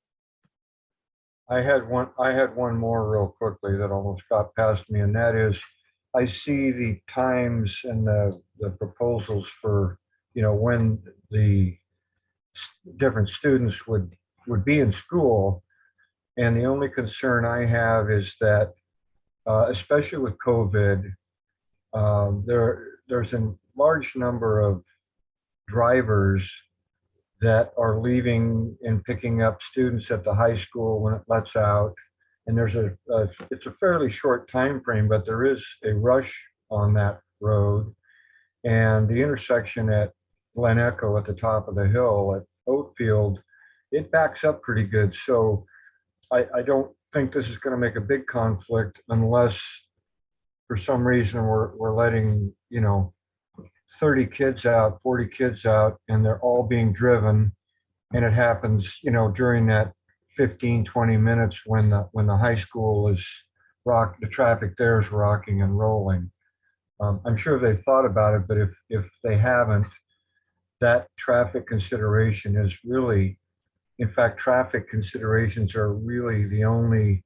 I had one more real quickly that almost got past me, and that is, I see the times and the proposals for, when the different students would be in school. And the only concern I have is that, especially with COVID, there's a large number of drivers that are leaving and picking up students at the high school when it lets out. And there's it's a fairly short time frame, but there is a rush on that road. And the intersection at Glen Echo at the top of the hill at Oatfield, it backs up pretty good. So I don't think this is going to make a big conflict unless for some reason we're letting, 30 kids out, 40 kids out, and they're all being driven. And it happens, during that 15, 20 minutes when the high school is the traffic there is rocking and rolling. I'm sure they've thought about it, but if they haven't, that traffic consideration is really, in fact, traffic considerations are really the only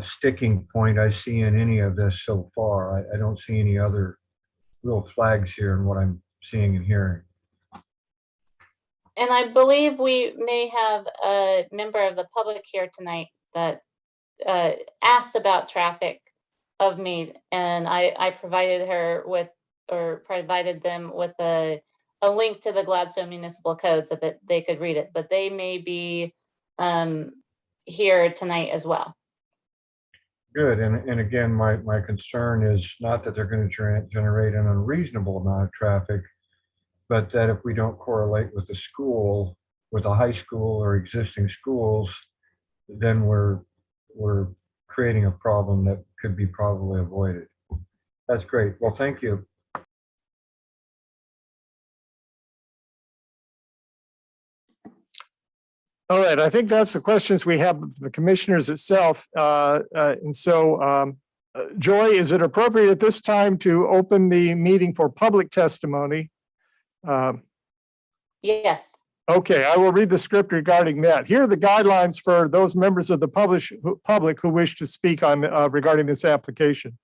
sticking point I see in any of this so far. I don't see any other real flags here in what I'm seeing and hearing. And I believe we may have a member of the public here tonight that asked about traffic of me, and I provided her with, or provided them with a link to the Gladstone Municipal Code so that they could read it, but they may be here tonight as well. Good. And again, my concern is not that they're going to generate an unreasonable amount of traffic, but that if we don't correlate with the school, with the high school or existing schools, then we're creating a problem that could be probably avoided. That's great. Well, thank you. All right, I think that's the questions we have of the commissioners itself. And so, Joy, is it appropriate at this time to open the meeting for public testimony? Yes. Okay, I will read the script regarding that. Here are the guidelines for those members of the public who wish to speak on regarding this application.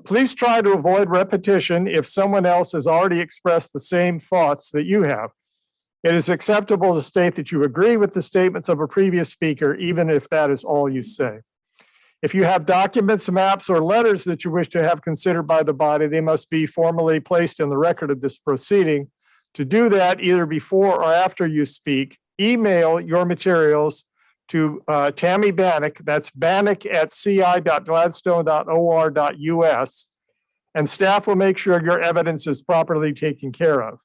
Please try to avoid repetition if someone else has already expressed the same thoughts that you have. It is acceptable to state that you agree with the statements of a previous speaker, even if that is all you say. If you have documents, maps, or letters that you wish to have considered by the body, they must be formally placed in the record of this proceeding. To do that, either before or after you speak, email your materials to Tammy Bannock, that's bannock@ci.gladstone.or.us, and staff will make sure your evidence is properly taken care of.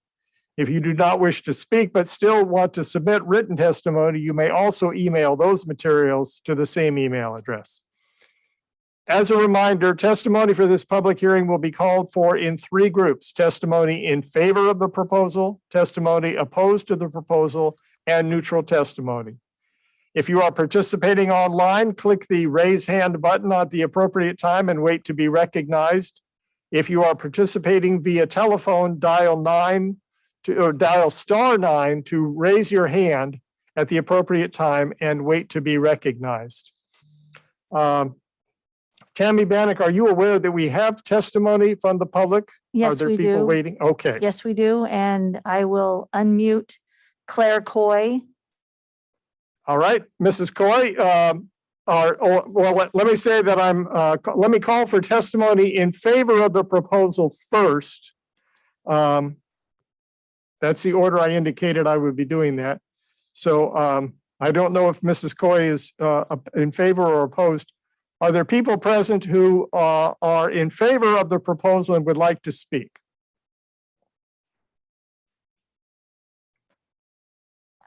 If you do not wish to speak but still want to submit written testimony, you may also email those materials to the same email address. As a reminder, testimony for this public hearing will be called for in 3 groups: testimony in favor of the proposal, testimony opposed to the proposal, and neutral testimony. If you are participating online, click the raise hand button at the appropriate time and wait to be recognized. If you are participating via telephone, dial *9 to raise your hand at the appropriate time and wait to be recognized. Tammy Bannock, are you aware that we have testimony from the public? Yes, Are we there people do. waiting? Okay. Yes, we do. And I will unmute Claire Coy. All right, Mrs. Coy, let me say that let me call for testimony in favor of the proposal first. That's the order I indicated I would be doing that. So I don't know if Mrs. Coy is in favor or opposed. Are there people present who are in favor of the proposal and would like to speak?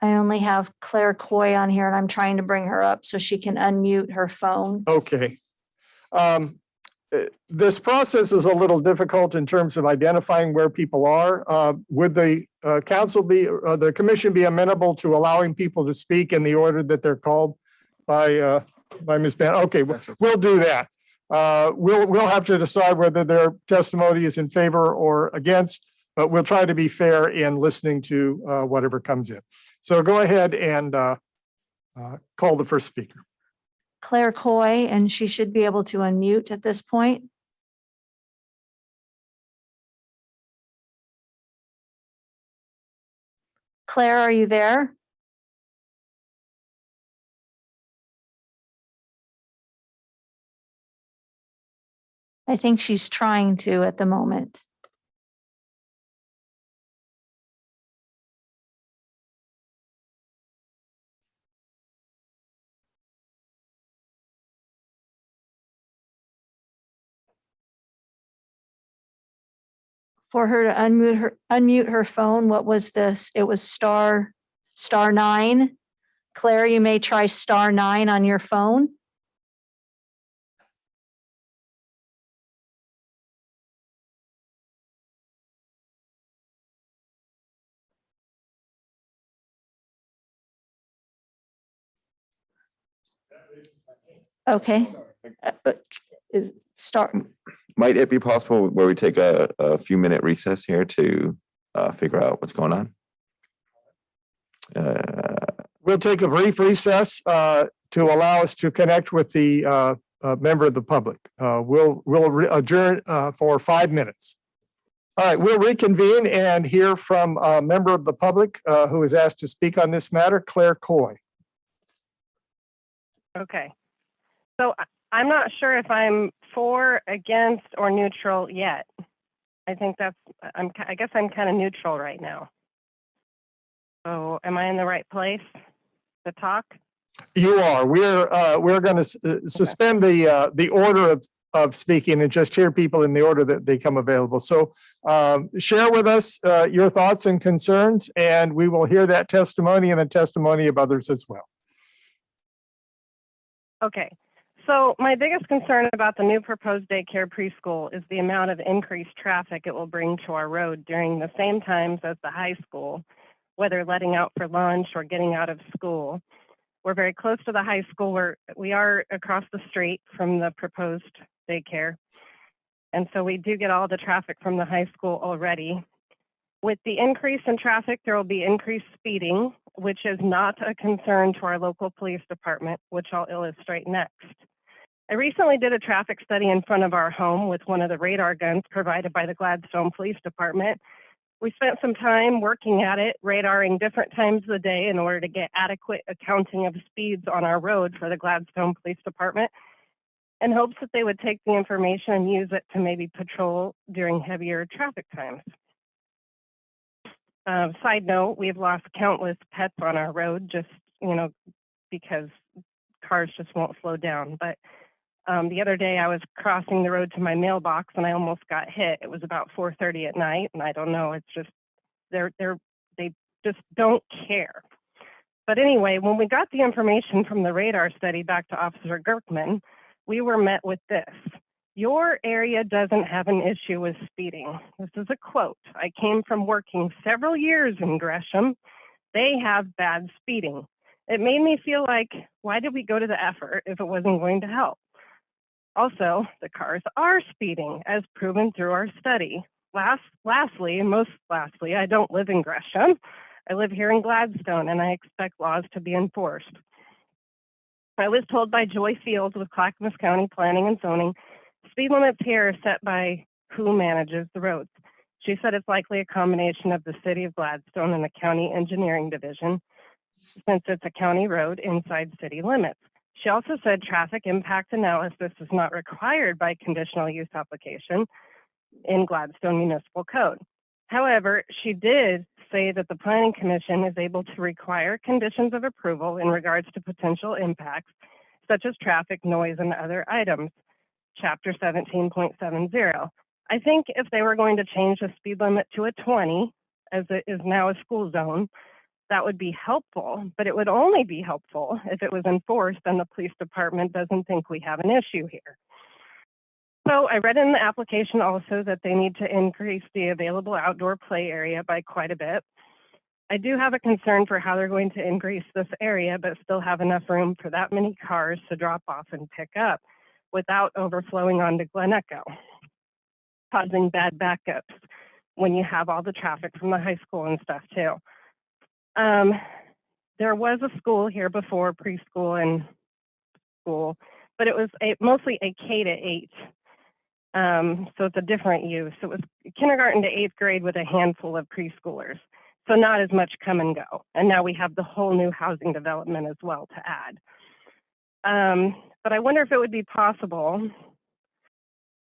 I only have Claire Coy on here and I'm trying to bring her up so she can unmute her phone. Okay. This process is a little difficult in terms of identifying where people are. Would the the commission be amenable to allowing people to speak in the order that they're called by Ms. Ban? Okay, we'll do that. We'll have to decide whether their testimony is in favor or against, but we'll try to be fair in listening to whatever comes in. So go ahead and call the first speaker. Claire Coy, and she should be able to unmute at this point. Claire, are you there? I think she's trying to at the moment. For her to unmute her phone, what was this? It was *9. Claire, you may try *9 on your phone. Okay. Is start. Might it be possible where we take a few minute recess here to figure out what's going on? We'll take a brief recess to allow us to connect with the member of the public. We'll adjourn for 5 minutes. All right, we'll reconvene and hear from a member of the public who is asked to speak on this matter, Claire Coy. Okay. So I'm not sure if I'm for, against, or neutral yet. I think I guess I'm kind of neutral right now. So am I in the right place to talk? You are. We're going to suspend the order of speaking and just hear people in the order that they come available. So share with us your thoughts and concerns, and we will hear that testimony and the testimony of others as well. Okay. So my biggest concern about the new proposed daycare preschool is the amount of increased traffic it will bring to our road during the same times as the high school, whether letting out for lunch or getting out of school. We're very close to the high school. We are across the street from the proposed daycare. And so we do get all the traffic from the high school already. With the increase in traffic, there will be increased speeding, which is not a concern to our local police department, which I'll illustrate next. I recently did a traffic study in front of our home with one of the radar guns provided by the Gladstone Police Department. We spent some time working at it, radaring different times of the day in order to get adequate accounting of speeds on our road for the Gladstone Police Department, in hopes that they would take the information and use it to maybe patrol during heavier traffic times. Side note, we've lost countless pets on our road just, because cars just won't slow down. But the other day I was crossing the road to my mailbox and I almost got hit. It was about 4:30 at night, and I don't know, it's just, they just don't care. But anyway, when we got the information from the radar study back to Officer Gerkman, we were met with this: your area doesn't have an issue with speeding. This is a quote. I came from working several years in Gresham. They have bad speeding. It made me feel like, why did we go to the effort if it wasn't going to help? Also, the cars are speeding, as proven through our study. Lastly, I don't live in Gresham. I live here in Gladstone, and I expect laws to be enforced. I was told by Joy Fields with Clackamas County Planning and Zoning, speed limits here are set by who manages the roads. She said it's likely a combination of the city of Gladstone and the county engineering division, since it's a county road inside city limits. She also said traffic impact analysis is not required by conditional use application in Gladstone Municipal Code. However, she did say that the Planning Commission is able to require conditions of approval in regards to potential impacts, such as traffic, noise, and other items, Chapter 17.70. I think if they were going to change the speed limit to a 20, as it is now a school zone, that would be helpful, but it would only be helpful if it was enforced and the police department doesn't think we have an issue here. So I read in the application also that they need to increase the available outdoor play area by quite a bit. I do have a concern for how they're going to increase this area, but still have enough room for that many cars to drop off and pick up without overflowing onto Glen Echo, causing bad backups when you have all the traffic from the high school and stuff too. There was a school here before, preschool and school, but it was mostly a K to 8. So it's a different use. It was kindergarten to 8th grade with a handful of preschoolers. So not as much come and go. And now we have the whole new housing development as well to add. But I wonder if it would be possible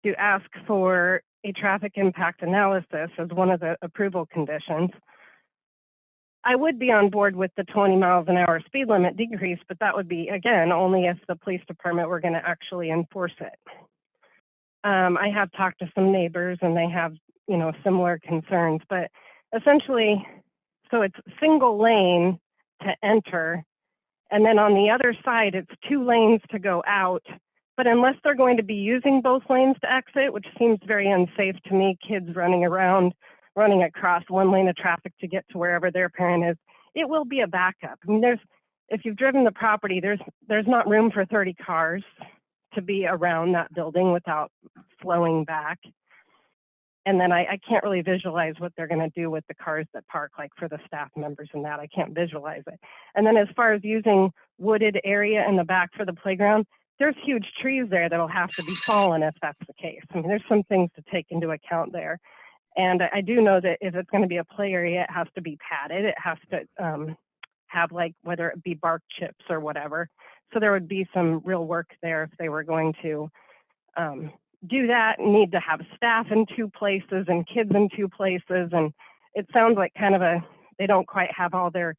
to ask for a traffic impact analysis as one of the approval conditions. I would be on board with the 20 miles an hour speed limit decrease, but that would be, again, only if the police department were going to actually enforce it. I have talked to some neighbors and they have, similar concerns, but essentially, so it's single lane to enter. And then on the other side, it's 2 lanes to go out. But unless they're going to be using both lanes to exit, which seems very unsafe to me, kids running around, running across one lane of traffic to get to wherever their parent is, it will be a backup. I mean, if you've driven the property, there's not room for 30 cars to be around that building without flowing back. And then I can't really visualize what they're going to do with the cars that park, like for the staff members and that. I can't visualize it. And then as far as using wooded area in the back for the playground, there's huge trees there that'll have to be fallen if that's the case. I mean, there's some things to take into account there. And I do know that if it's going to be a play area, it has to be padded. It has to have, like, whether it be bark chips or whatever. So there would be some real work there if they were going to do that, need to have staff in 2 places and kids in 2 places. And it sounds like kind of they don't quite have all their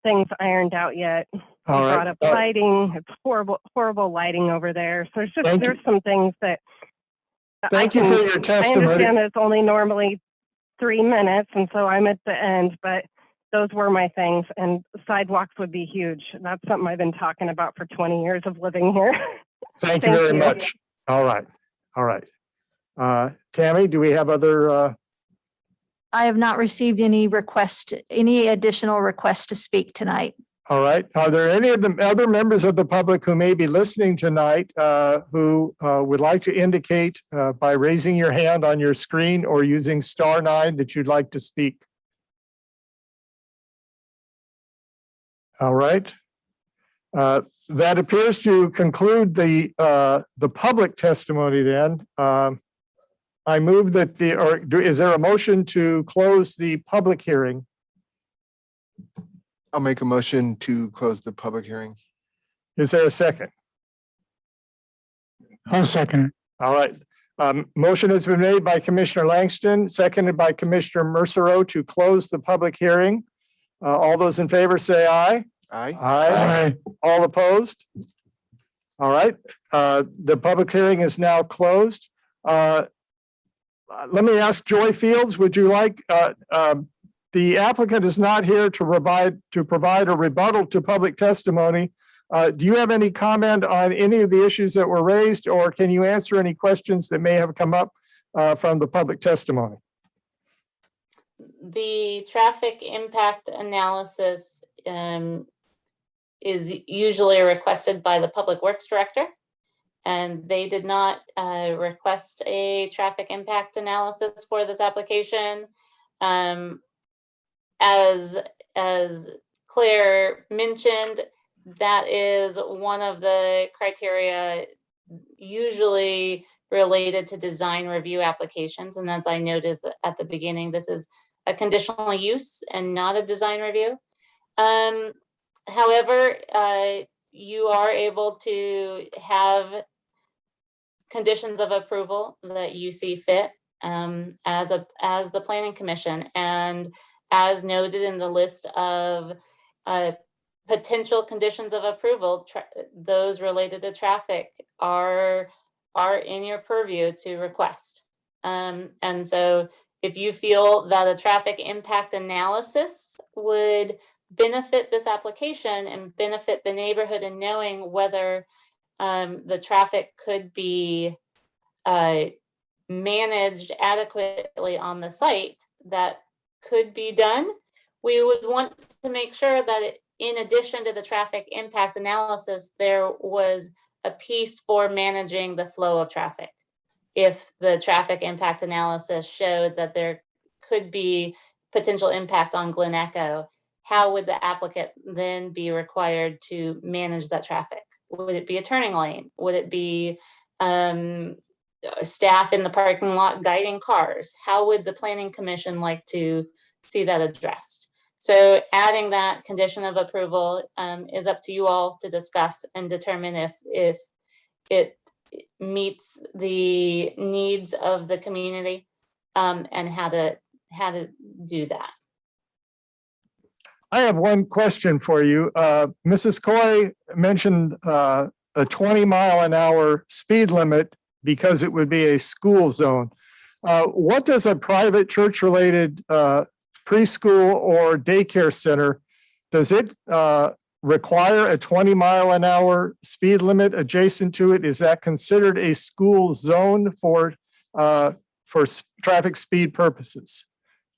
things ironed out yet. You All right. brought up lighting. It's horrible lighting over there. So there's some things that Thank you for your I testimony. understand that it's only normally 3 minutes, and so I'm at the end, but those were my things, and sidewalks would be huge. That's something I've been talking about for 20 years of living here. Thank you very much. All right. All right. Tammy, do we have other, I have not received any additional requests to speak tonight. all right. Are there any of the other members of the public who may be listening tonight who would like to indicate by raising your hand on your screen or using *9 that you'd like to speak? All right. That appears to conclude the public testimony then. I move that is there a motion to close the public hearing? I'll make a motion to close the public hearing. Is there a second? I'll second it. All right. Motion has been made by Commissioner Langston, seconded by Commissioner Mercero to close the public hearing. All those in favor say aye. Aye. Aye. All opposed? All right. The public hearing is now closed. Let me ask Joy Fields, would you like, the applicant is not here to provide a rebuttal to public testimony. Do you have any comment on any of the issues that were raised, or can you answer any questions that may have come up from the public testimony? The traffic impact analysis is usually requested by the Public Works Director, and they did not request a traffic impact analysis for this application. As Claire mentioned, that is one of the criteria usually related to design review applications. And as I noted at the beginning, this is a conditional use and not a design review. However, you are able to have conditions of approval that you see fit as the Planning Commission. And as noted in the list of potential conditions of approval, those related to traffic are in your purview to request. And so if you feel that a traffic impact analysis would benefit this application and benefit the neighborhood in knowing whether the traffic could be managed adequately on the site, that could be done. We would want to make sure that in addition to the traffic impact analysis, there was a piece for managing the flow of traffic. If the traffic impact analysis showed that there could be potential impact on Glen Echo, how would the applicant then be required to manage that traffic? Would it be a turning lane? Would it be staff in the parking lot guiding cars? How would the Planning Commission like to see that addressed? So adding that condition of approval is up to you all to discuss and determine if it meets the needs of the community and how to do that. I have one question for you. Mrs. Coy mentioned a 20-mile-an-hour speed limit because it would be a school zone. What does a private church-related preschool or daycare center, does it require a 20-mile-an-hour speed limit adjacent to it? Is that considered a school zone for traffic speed purposes?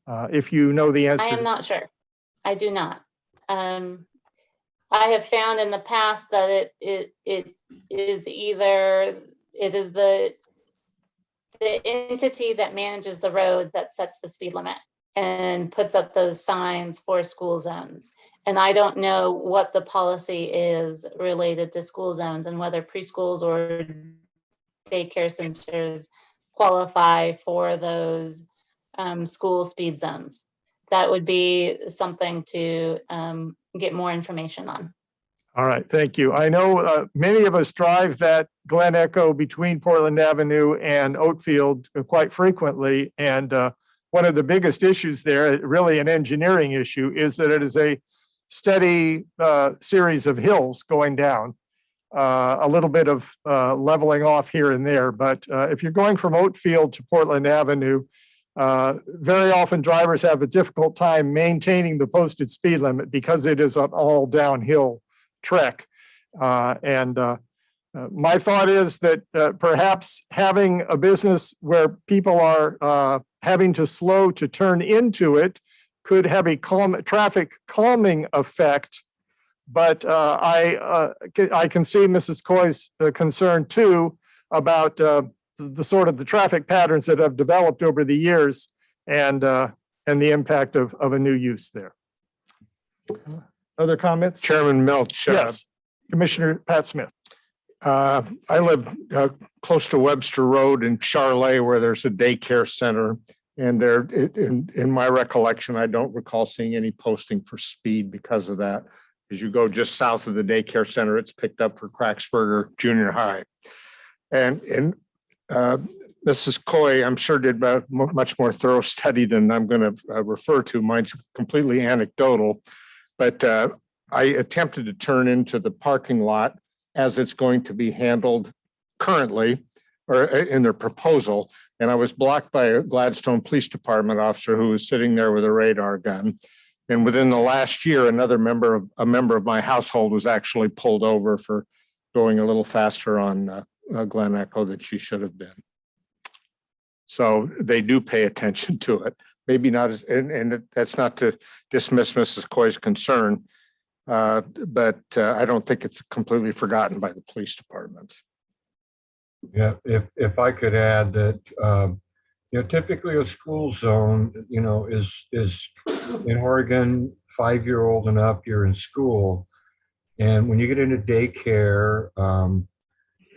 If you know the answer. I am not sure. I do not. I have found in the past that it is the entity that manages the road that sets the speed limit and puts up those signs for school zones. And I don't know what the policy is related to school zones and whether preschools or daycare centers qualify for those school speed zones. that would be something to get more information on. All right, thank you. I know many of us drive that Glen Echo between Portland Avenue and Oatfield quite frequently. And one of the biggest issues there, really an engineering issue, is that it is a steady series of hills going down. A little bit of leveling off here and there. But if you're going from Oatfield to Portland Avenue, very often drivers have a difficult time maintaining the posted speed limit because it is an all downhill trek. My thought is that perhaps having a business where people are having to slow to turn into it could have a traffic calming effect. But I can see Mrs. Coy's concern too about the sort of the traffic patterns that have developed over the years and the impact of a new use there. Other comments? Chairman Milch. Yes, Commissioner Pat Smith. I live close to Webster Road in Charlotte, where there's a daycare center. And there, in my recollection, I don't recall seeing any posting for speed because of that. As you go just south of the daycare center, it's picked up for Cracksburger Junior High. And Mrs. Coy, I'm sure, did a much more thorough study than I'm going to refer to. Mine's completely anecdotal. But I attempted to turn into the parking lot as it's going to be handled currently, or in their proposal. And I was blocked by a Gladstone Police Department officer who was sitting there with a radar gun. And within the last year, a member of my household was actually pulled over for going a little faster on Glen Echo than she should have been. So they do pay attention to it. Maybe not as, and that's not to dismiss Mrs. Coy's concern, but I don't think it's completely forgotten by the police department. Yeah, if I could add that, typically a school zone, is in Oregon, 5-year-old and up, you're in school. And when you get into daycare,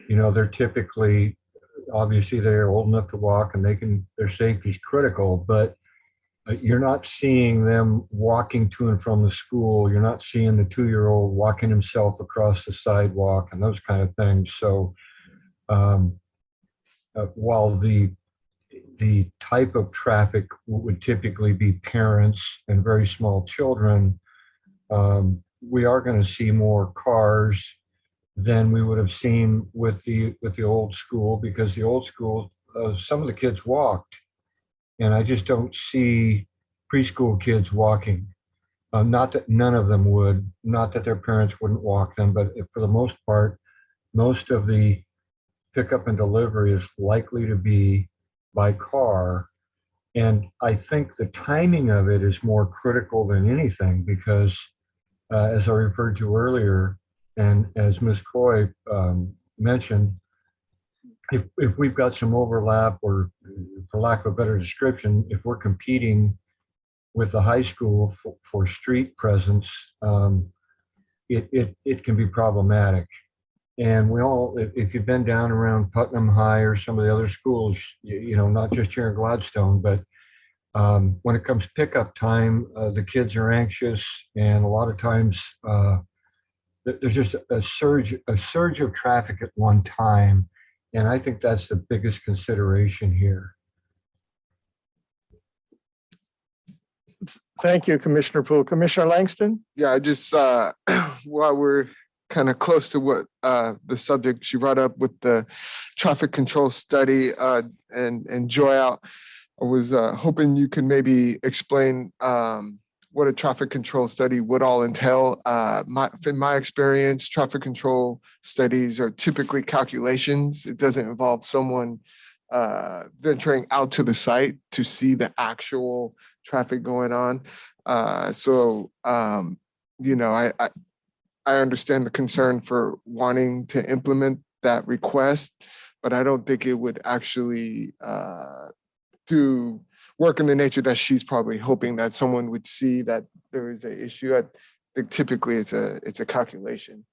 they're typically, obviously they're old enough to walk and their safety is critical, but you're not seeing them walking to and from the school. You're not seeing the 2-year-old walking himself across the sidewalk and those kind of things. So while the type of traffic would typically be parents and very small children, we are going to see more cars than we would have seen with the old school, because the old school, some of the kids walked, and I just don't see preschool kids walking. Not that none of them would, not that their parents wouldn't walk them, but for the most part, most of the pickup and delivery is likely to be by car. And I think the timing of it is more critical than anything, because as I referred to earlier, and as Ms. Coy mentioned, if we've got some overlap, or for lack of a better description, if we're competing with the high school for street presence, it can be problematic. And we all, if you've been down around Putnam High or some of the other schools, not just here in Gladstone, but when it comes pickup time, the kids are anxious, and a lot of times there's just a surge of traffic at one time. And I think that's the biggest consideration here. Thank you, Commissioner Poole. Commissioner Langston? Yeah, I just, while we're kind of close to what the subject she brought up with the traffic control study and Joy out, I was hoping you could maybe explain what a traffic control study would all entail. In my experience, traffic control studies are typically calculations. It doesn't involve someone venturing out to the site to see the actual traffic going on. I understand the concern for wanting to implement that request, but I don't think it would actually do work in the nature that she's probably hoping that someone would see that there is an issue. I think typically it's a calculation.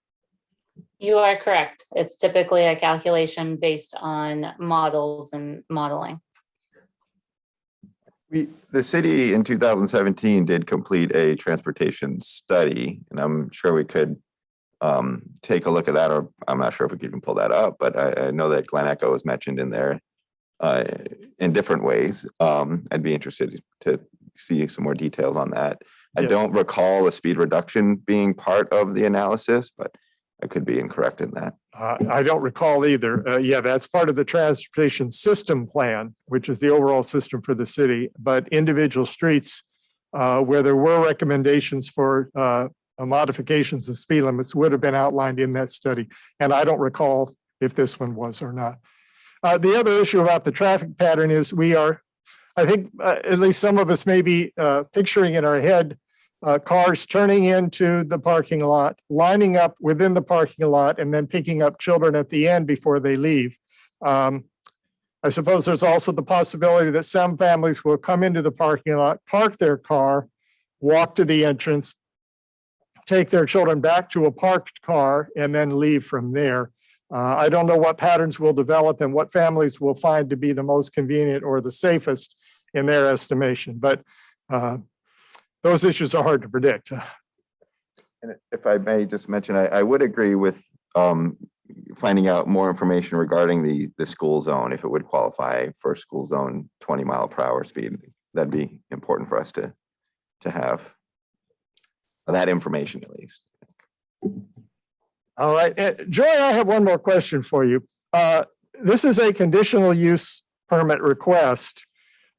You are correct. It's typically a calculation based on models and modeling. The city in 2017 did complete a transportation study, and I'm sure we could take a look at that, or I'm not sure if we could even pull that up, but I know that Glen Echo was mentioned in there in different ways. I'd be interested to see some more details on that. I Yes. don't recall a speed reduction being part of the analysis, but I could be incorrect in that. I don't recall either. Yeah, that's part of the transportation system plan, which is the overall system for the city. But individual streets where there were recommendations for modifications of speed limits would have been outlined in that study. And I don't recall if this one was or not. The other issue about the traffic pattern is I think at least some of us may be picturing in our head cars turning into the parking lot, lining up within the parking lot, and then picking up children at the end before they leave. I suppose there's also the possibility that some families will come into the parking lot, park their car, walk to the entrance, take their children back to a parked car, and then leave from there. I don't know what patterns will develop and what families will find to be the most convenient or the safest in their estimation, but those issues are hard to predict. And if I may just mention, I would agree with finding out more information regarding the school zone, if it would qualify for school zone 20-mile-per-hour speed. That'd be important for us to have that information at least. All right, Joy, I have one more question for you. This is a conditional use permit request.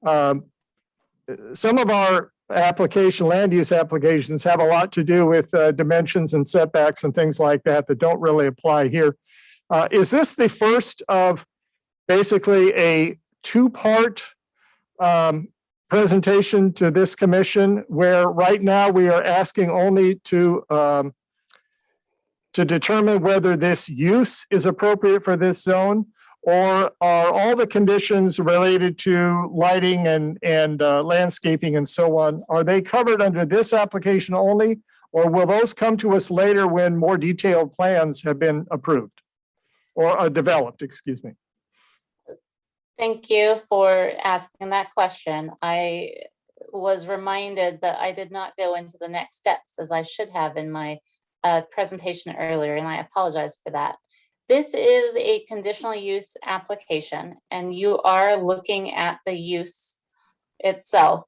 Some of our land use applications have a lot to do with dimensions and setbacks and things like that don't really apply here. Is this the first of basically a two-part presentation to this commission, where right now we are asking only to determine whether this use is appropriate for this zone, or are all the conditions related to lighting and landscaping and so on, are they covered under this application only, or will those come to us later when more detailed plans have been approved or developed, excuse me? Thank you for asking that question. I was reminded that I did not go into the next steps as I should have in my presentation earlier, and I apologize for that. This is a conditional use application, and you are looking at the use itself.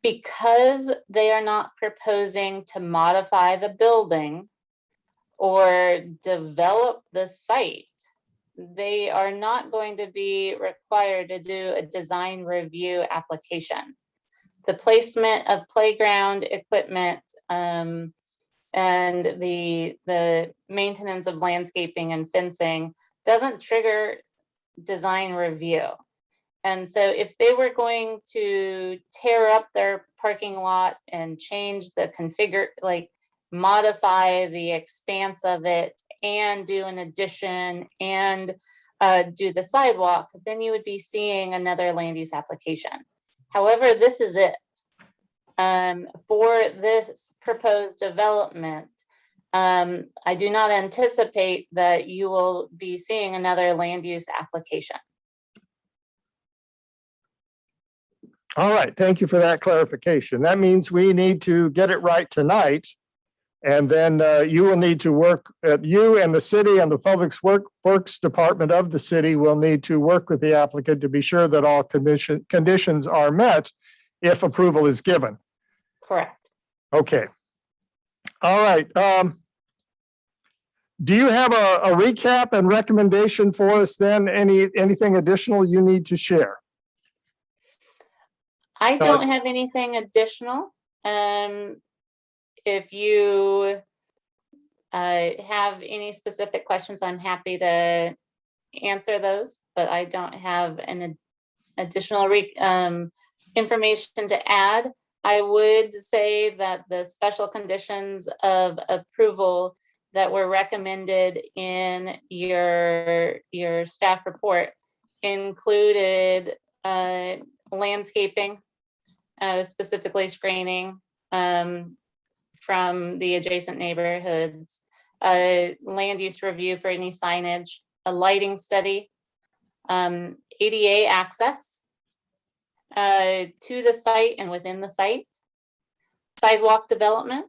Because they are not proposing to modify the building or develop the site, they are not going to be required to do a design review application. The placement of playground equipment and the maintenance of landscaping and fencing doesn't trigger design review. And so if they were going to tear up their parking lot and change the modify the expanse of it and do an addition and do the sidewalk, then you would be seeing another land use application. However, this is it. For this proposed development, I do not anticipate that you will be seeing another land use application. All right, thank you for that clarification. That means we need to get it right tonight. And then you will need to work, you and the city and the Public Works Department of the city will need to work with the applicant to be sure that all conditions are met if approval is given. Correct. Okay. All right. Do you have a recap and recommendation for us then? Anything additional you need to share? I don't have anything additional. If you have any specific questions, I'm happy to answer those, but I don't have an additional information to add. I would say that the special conditions of approval that were recommended in your staff report included landscaping, specifically screening from the adjacent neighborhoods, land use review for any signage, a lighting study, ADA access, to the site and within the site, sidewalk development,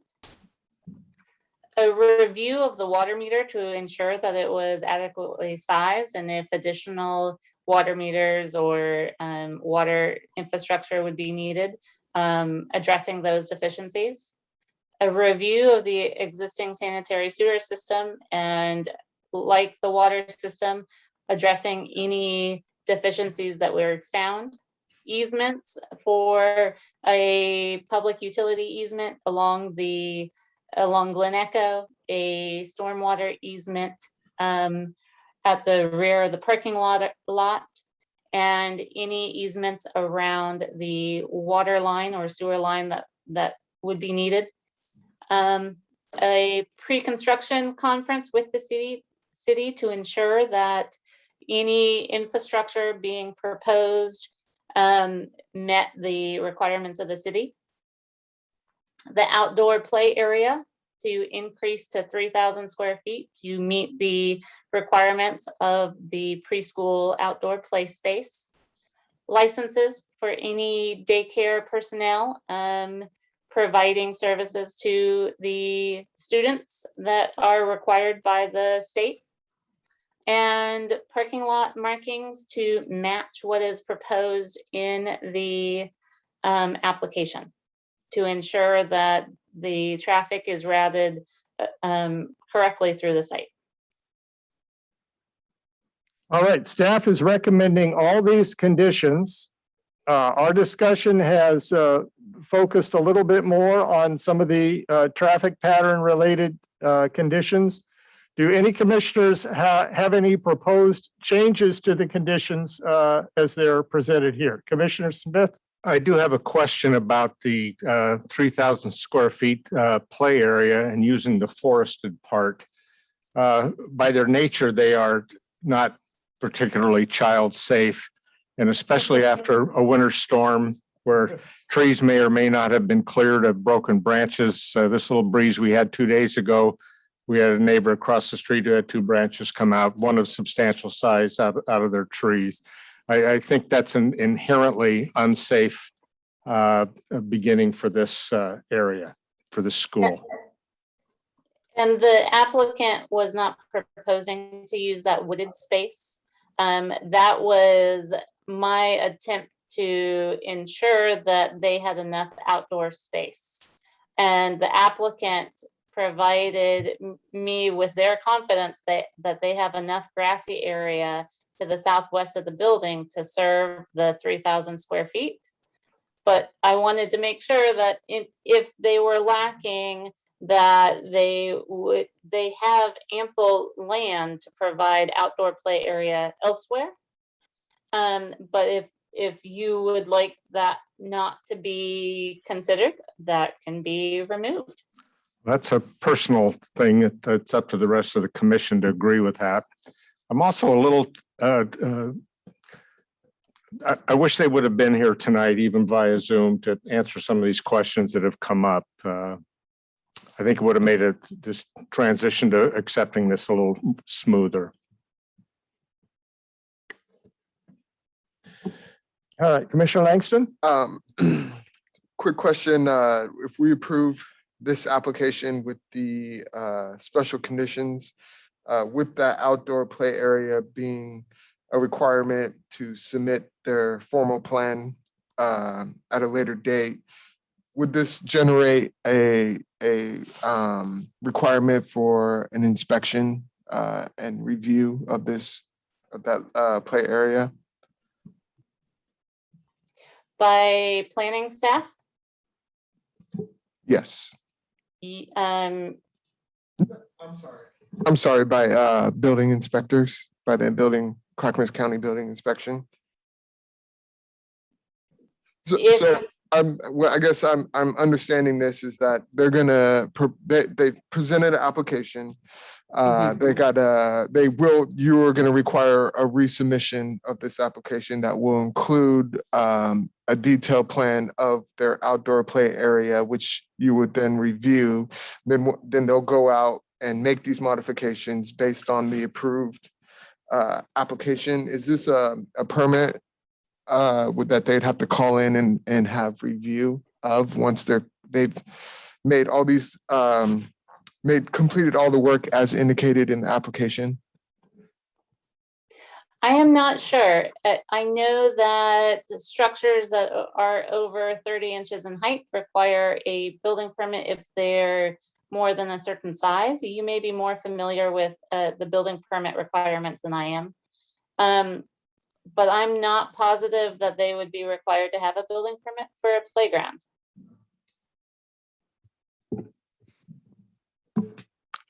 a review of the water meter to ensure that it was adequately sized, and if additional water meters or water infrastructure would be needed, addressing those deficiencies. A review of the existing sanitary sewer system, and like the water system, addressing any deficiencies that were found. Easements for a public utility easement along Glen Echo, a stormwater easement at the rear of the parking lot, and any easements around the water line or sewer line that would be needed. A pre-construction conference with the city to ensure that any infrastructure being proposed met the requirements of the city. The outdoor play area to increase to 3,000 square feet to meet the requirements of the preschool outdoor play space. Licenses for any daycare personnel, providing services to the students that are required by the state. And parking lot markings to match what is proposed in the application to ensure that the traffic is routed correctly through the site. All right, staff is recommending all these conditions. Our discussion has focused a little bit more on some of the traffic pattern related conditions. Do any commissioners have any proposed changes to the conditions as they're presented here? Commissioner Smith? I do have a question about the 3,000 square feet play area and using the forested part. By their nature, they are not particularly child safe, and especially after a winter storm where trees may or may not have been cleared of broken branches. This little breeze we had 2 days ago, we had a neighbor across the street who had 2 branches come out, one of substantial size out of their trees. I think that's an inherently unsafe beginning for this area, for the school. And the applicant was not proposing to use that wooded space. That was my attempt to ensure that they had enough outdoor space. And the applicant provided me with their confidence that they have enough grassy area to the southwest of the building to serve the 3,000 square feet. But I wanted to make sure that if they were lacking, that they have ample land to provide outdoor play area elsewhere. But if you would like that not to be considered, that can be removed. That's a personal thing. It's up to the rest of the commission to agree with that. I'm also a little, I wish they would have been here tonight, even via Zoom, to answer some of these questions that have come up. I think it would have made this transition to accepting this a little smoother. All right, Commissioner Langston? Quick question, if we approve this application with the special conditions, with that outdoor play area being a requirement to submit their formal plan at a later date, would this generate a requirement for an inspection and review of that play area? By planning staff? Yes. I'm sorry, by building inspectors, by the Clackamas County Building Inspection. So I guess I'm understanding this is that they're gonna they presented an application. You are gonna require a resubmission of this application that will include a detailed plan of their outdoor play area, which you would then review. Then they'll go out and make these modifications based on the approved application. Is this a permanent that they'd have to call in and have review of once they've made all these, completed all the work as indicated in the application? I am not sure. I know that the structures that are over 30 inches in height require a building permit if they're more than a certain size. You may be more familiar with the building permit requirements than I am. But I'm not positive that they would be required to have a building permit for a playground.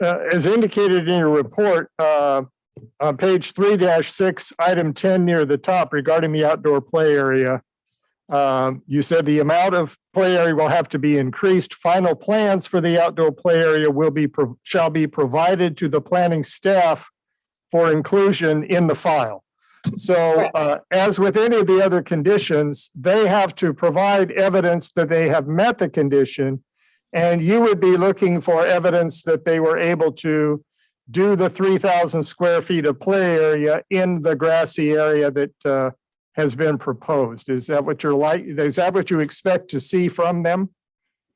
As indicated in your report, on page 3-6, item 10 near the top regarding the outdoor play area, you said the amount of play area will have to be increased. Final plans for the outdoor play area shall be provided to the planning staff for inclusion in the file. So as with any of the other conditions, they have to provide evidence that they have met the condition, and you would be looking for evidence that they were able to do the 3,000 square feet of play area in the grassy area that has been proposed. Is that what is that what you expect to see from them?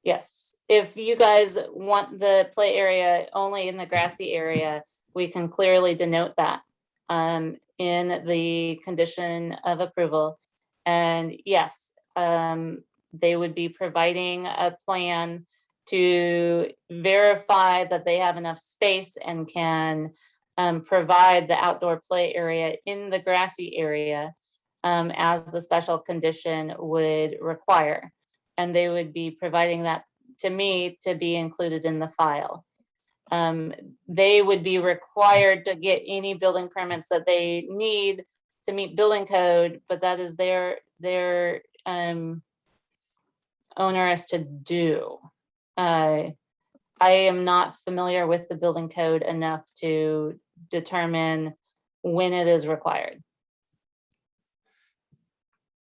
Yes, if you guys want the play area only in the grassy area, we can clearly denote that in the condition of approval. And yes, they would be providing a plan to verify that they have enough space and can provide the outdoor play area in the grassy area as the special condition would require. And they would be providing that to me to be included in the file. They would be required to get any building permits that they need to meet building code, but that is their onerous to do. I am not familiar with the building code enough to determine when it is required.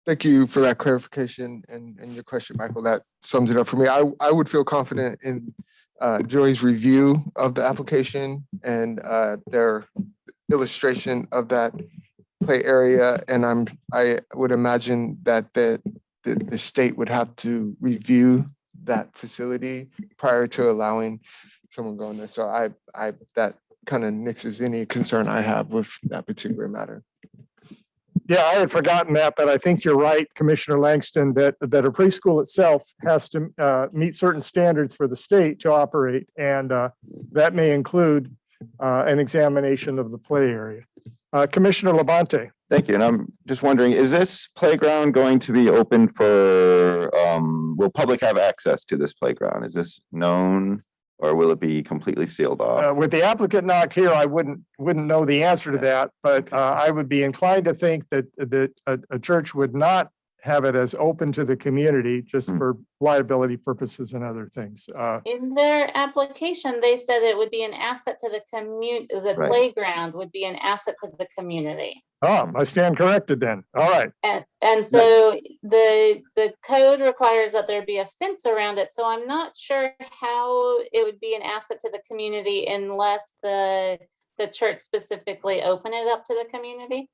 Thank you for that clarification and your question, Michael. That sums it up for me. I would feel confident in Joy's review of the application and their illustration of that play area. And I would imagine that the state would have to review that facility prior to allowing someone going there. So I that kind of nixes any concern I have with that particular matter. Yeah, I had forgotten that, but I think you're right, Commissioner Langston, that a preschool itself has to meet certain standards for the state to operate, and that may include an examination of the play area. Commissioner Labonte. Thank you. And I'm just wondering, is this playground going to be open for, will public have access to this playground? Is this known, or will it be completely sealed off? With the applicant not here, I wouldn't know the answer to that, but I would be inclined to think that a church would not have it as open to the community just for liability purposes and other things. In their application, they said it would be an asset to the community. The Right. Playground would be an asset to the community. Oh, I stand corrected then. All right. And so the code requires that there be a fence around it. So I'm not sure how it would be an asset to the community unless the church specifically open it up to the community.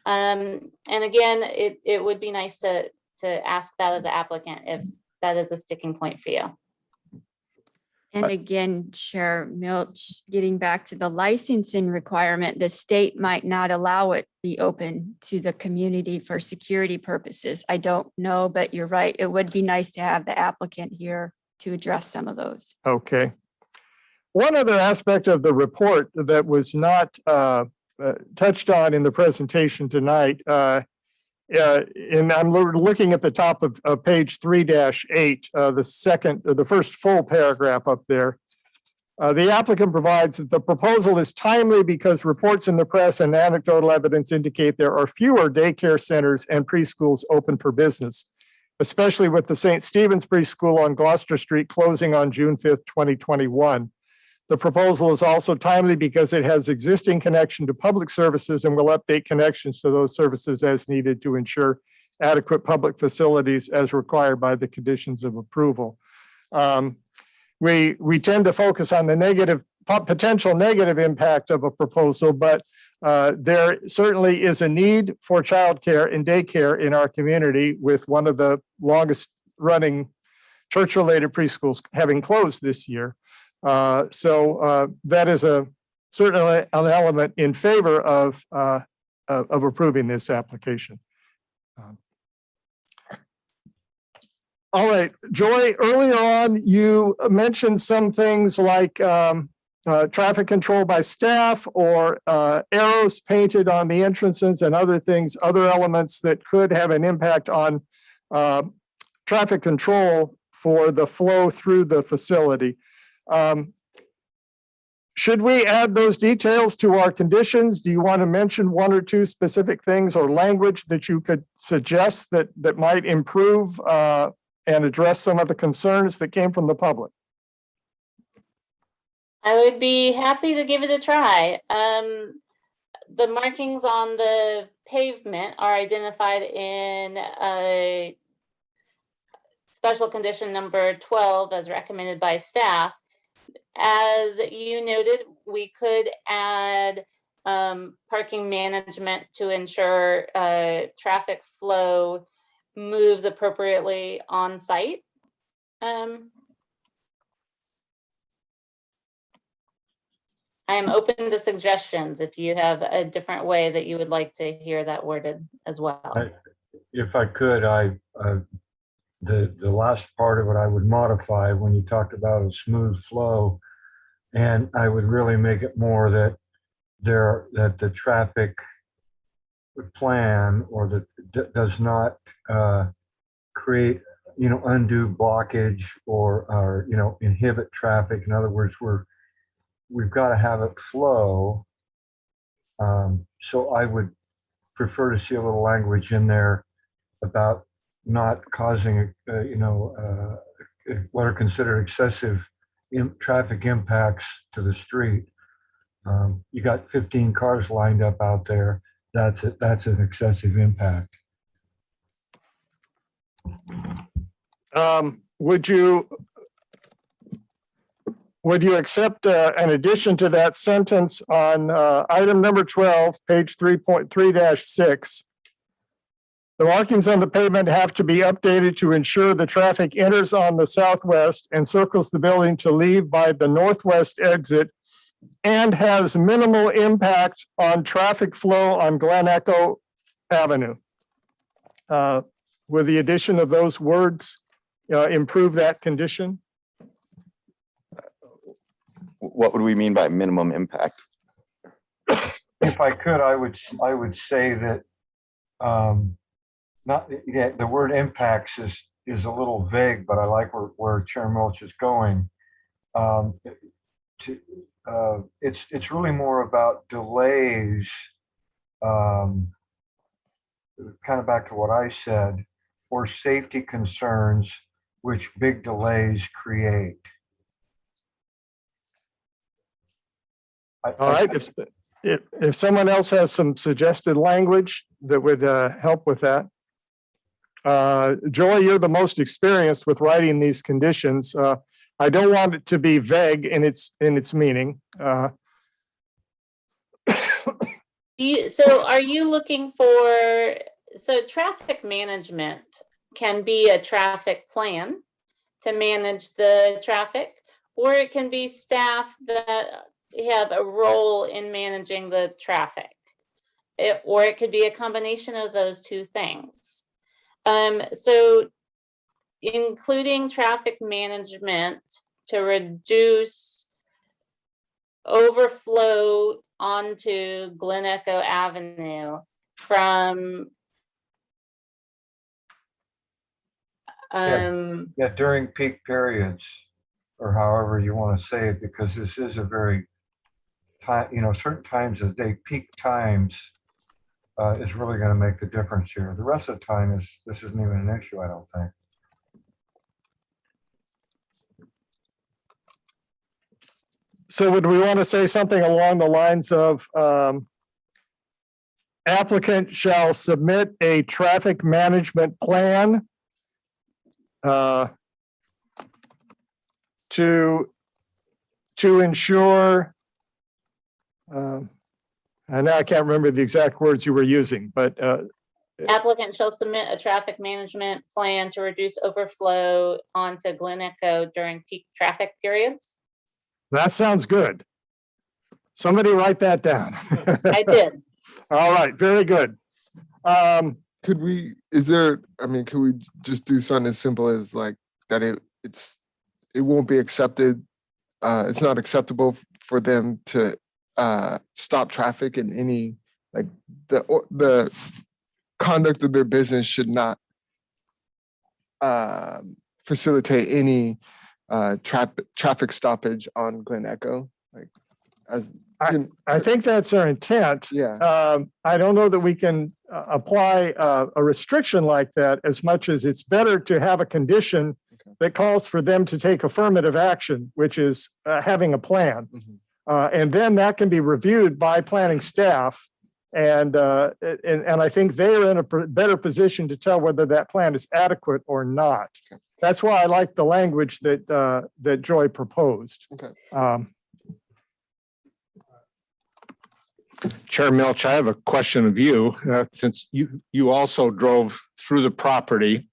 And again, it would be nice to ask that of the applicant if that is a sticking point for you. And again, Chair Milch, getting back to the licensing requirement, the state might not allow it be open to the community for security purposes. I don't know, but you're right. It would be nice to have the applicant here to address some of those. Okay. One other aspect of the report that was not touched on in the presentation tonight, and I'm looking at the top of page 3-8, the first full paragraph up there. The applicant provides that the proposal is timely because reports in the press and anecdotal evidence indicate there are fewer daycare centers and preschools open for business, especially with the St. Stephen's Preschool on Gloucester Street closing on June 5th, 2021. The proposal is also timely because it has existing connection to public services and will update connections to those services as needed to ensure adequate public facilities as required by the conditions of approval. We tend to focus on the negative potential negative impact of a proposal, but there certainly is a need for childcare and daycare in our community, with one of the longest running church-related preschools having closed this year. So that is certainly an element in favor of approving this application. All right, Joy, earlier on, you mentioned some things like traffic control by staff, or arrows painted on the entrances, and other things, other elements that could have an impact on traffic control for the flow through the facility. Should we add those details to our conditions? Do you want to mention one or two specific things or language that you could suggest that might improve and address some of the concerns that came from the public? I would be happy to give it a try. The markings on the pavement are identified in a special condition number 12 as recommended by staff. As you noted, we could add parking management to ensure traffic flow moves appropriately on site. I am open to suggestions if you have a different way that you would like to hear that worded as well. If I could, the last part of it I would modify when you talked about a smooth flow, and I would really make it more that the traffic plan, or that does not create undue blockage or inhibit traffic. In other words, we've got to have it flow. So I would prefer to see a little language in there about not causing, what are considered excessive traffic impacts to the street. You got 15 cars lined up out there. That's an excessive impact. Would you accept an addition to that sentence on item number 12, page 3.3-6? The markings on the pavement have to be updated to ensure the traffic enters on the southwest and circles the building to leave by the northwest exit, and has minimal impact on traffic flow on Glen Echo Avenue. With the addition of those words, improve that condition? What would we mean by minimum impact? If I could, I would say that the word impacts is a little vague, but I like where Chair Milch is going. It's really more about delays, kind of back to what I said, or safety concerns which big delays create. All right, if someone else has some suggested language that would help with that. Joy, you're the most experienced with writing these conditions. I don't want it to be vague in its meaning. So are you looking for, so traffic management can be a traffic plan to manage the traffic, or it can be staff that have a role in managing the traffic, or it could be a combination of those two things. So including traffic management to reduce overflow onto Glen Echo Avenue from during peak periods, or however you want to say it, because this is a very certain times of the day, peak times is really going to make the difference here. The rest of the time this isn't even an issue, I don't think. So would we want to say something along the lines of applicant shall submit a traffic management plan to to ensure, and now I can't remember the exact words you were using, but Applicant shall submit a traffic management plan to reduce overflow onto Glen Echo during peak traffic periods. that sounds good. Somebody write that down. I did. All right, very good. Could we, could we just do something as simple as like that it won't be accepted, it's not acceptable for them to stop traffic in any, like the conduct of their business should not facilitate any traffic stoppage on Glen Echo, like as. I think that's our intent. Yeah. I don't know that we can apply a restriction like that as much as it's better to have a condition that calls for them to take affirmative action, which is having a plan. And then that can be reviewed by planning staff. And I think they're in a better position to tell whether that plan is adequate or not. Okay. That's why I like the language that Joy proposed. Okay. Chair Milch, I have a question of you, since you also drove through the property.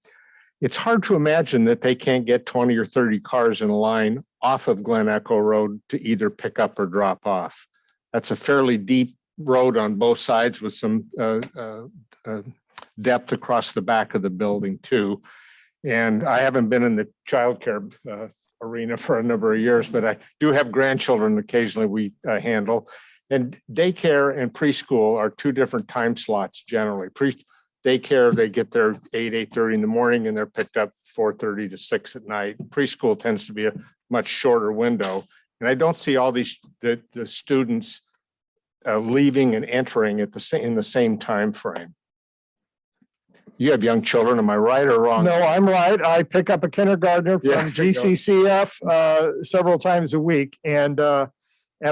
It's hard to imagine that they can't get 20 or 30 cars in a line off of Glen Echo Road to either pick up or drop off. That's a fairly deep road on both sides with some depth across the back of the building too. And I haven't been in the childcare arena for a number of years, but I do have grandchildren occasionally we handle. And daycare and preschool are two different time slots generally. Daycare, they get there 8:30 in the morning and they're picked up 4:30 to 6 at night. Preschool tends to be a much shorter window. And I don't see all the students leaving and entering at in the same time frame. You have young children, am I right or wrong? No, I'm right. I pick up a kindergartner from Yeah, there you go. GCCF several times a week. And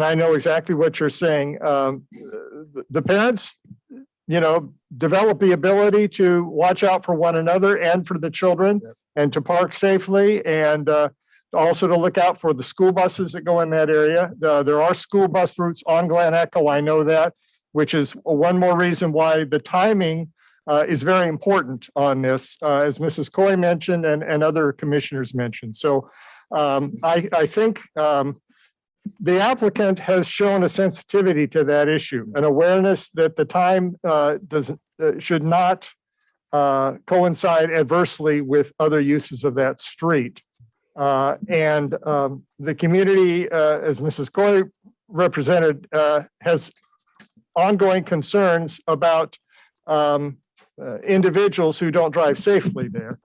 I know exactly what you're saying. The parents, develop the ability to watch out for one another and for the children and to park safely and also to look out for the school buses that go in that area. There are school bus routes on Glen Echo. I know that, which is one more reason why the timing is very important on this, as Mrs. Coy mentioned and other commissioners mentioned. So I think the applicant has shown a sensitivity to that issue, an awareness that the time should not coincide adversely with other uses of that street. And the community, as Mrs. Coy represented, has ongoing concerns about individuals who don't drive safely there.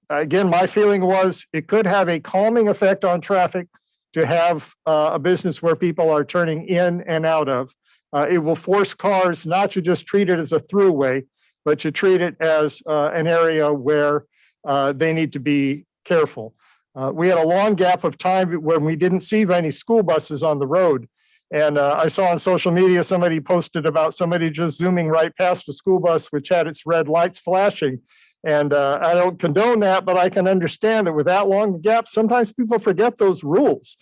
Again, my feeling was it could have a calming effect on traffic to have a business where people are turning in and out of. It will force cars not to just treat it as a throughway, but to treat it as an area where they need to be careful. We had a long gap of time when we didn't see any school buses on the road. And I saw on social media, somebody posted about somebody just zooming right past a school bus, which had its red lights flashing. And I don't condone that, but I can understand that with that long gap, sometimes people forget those rules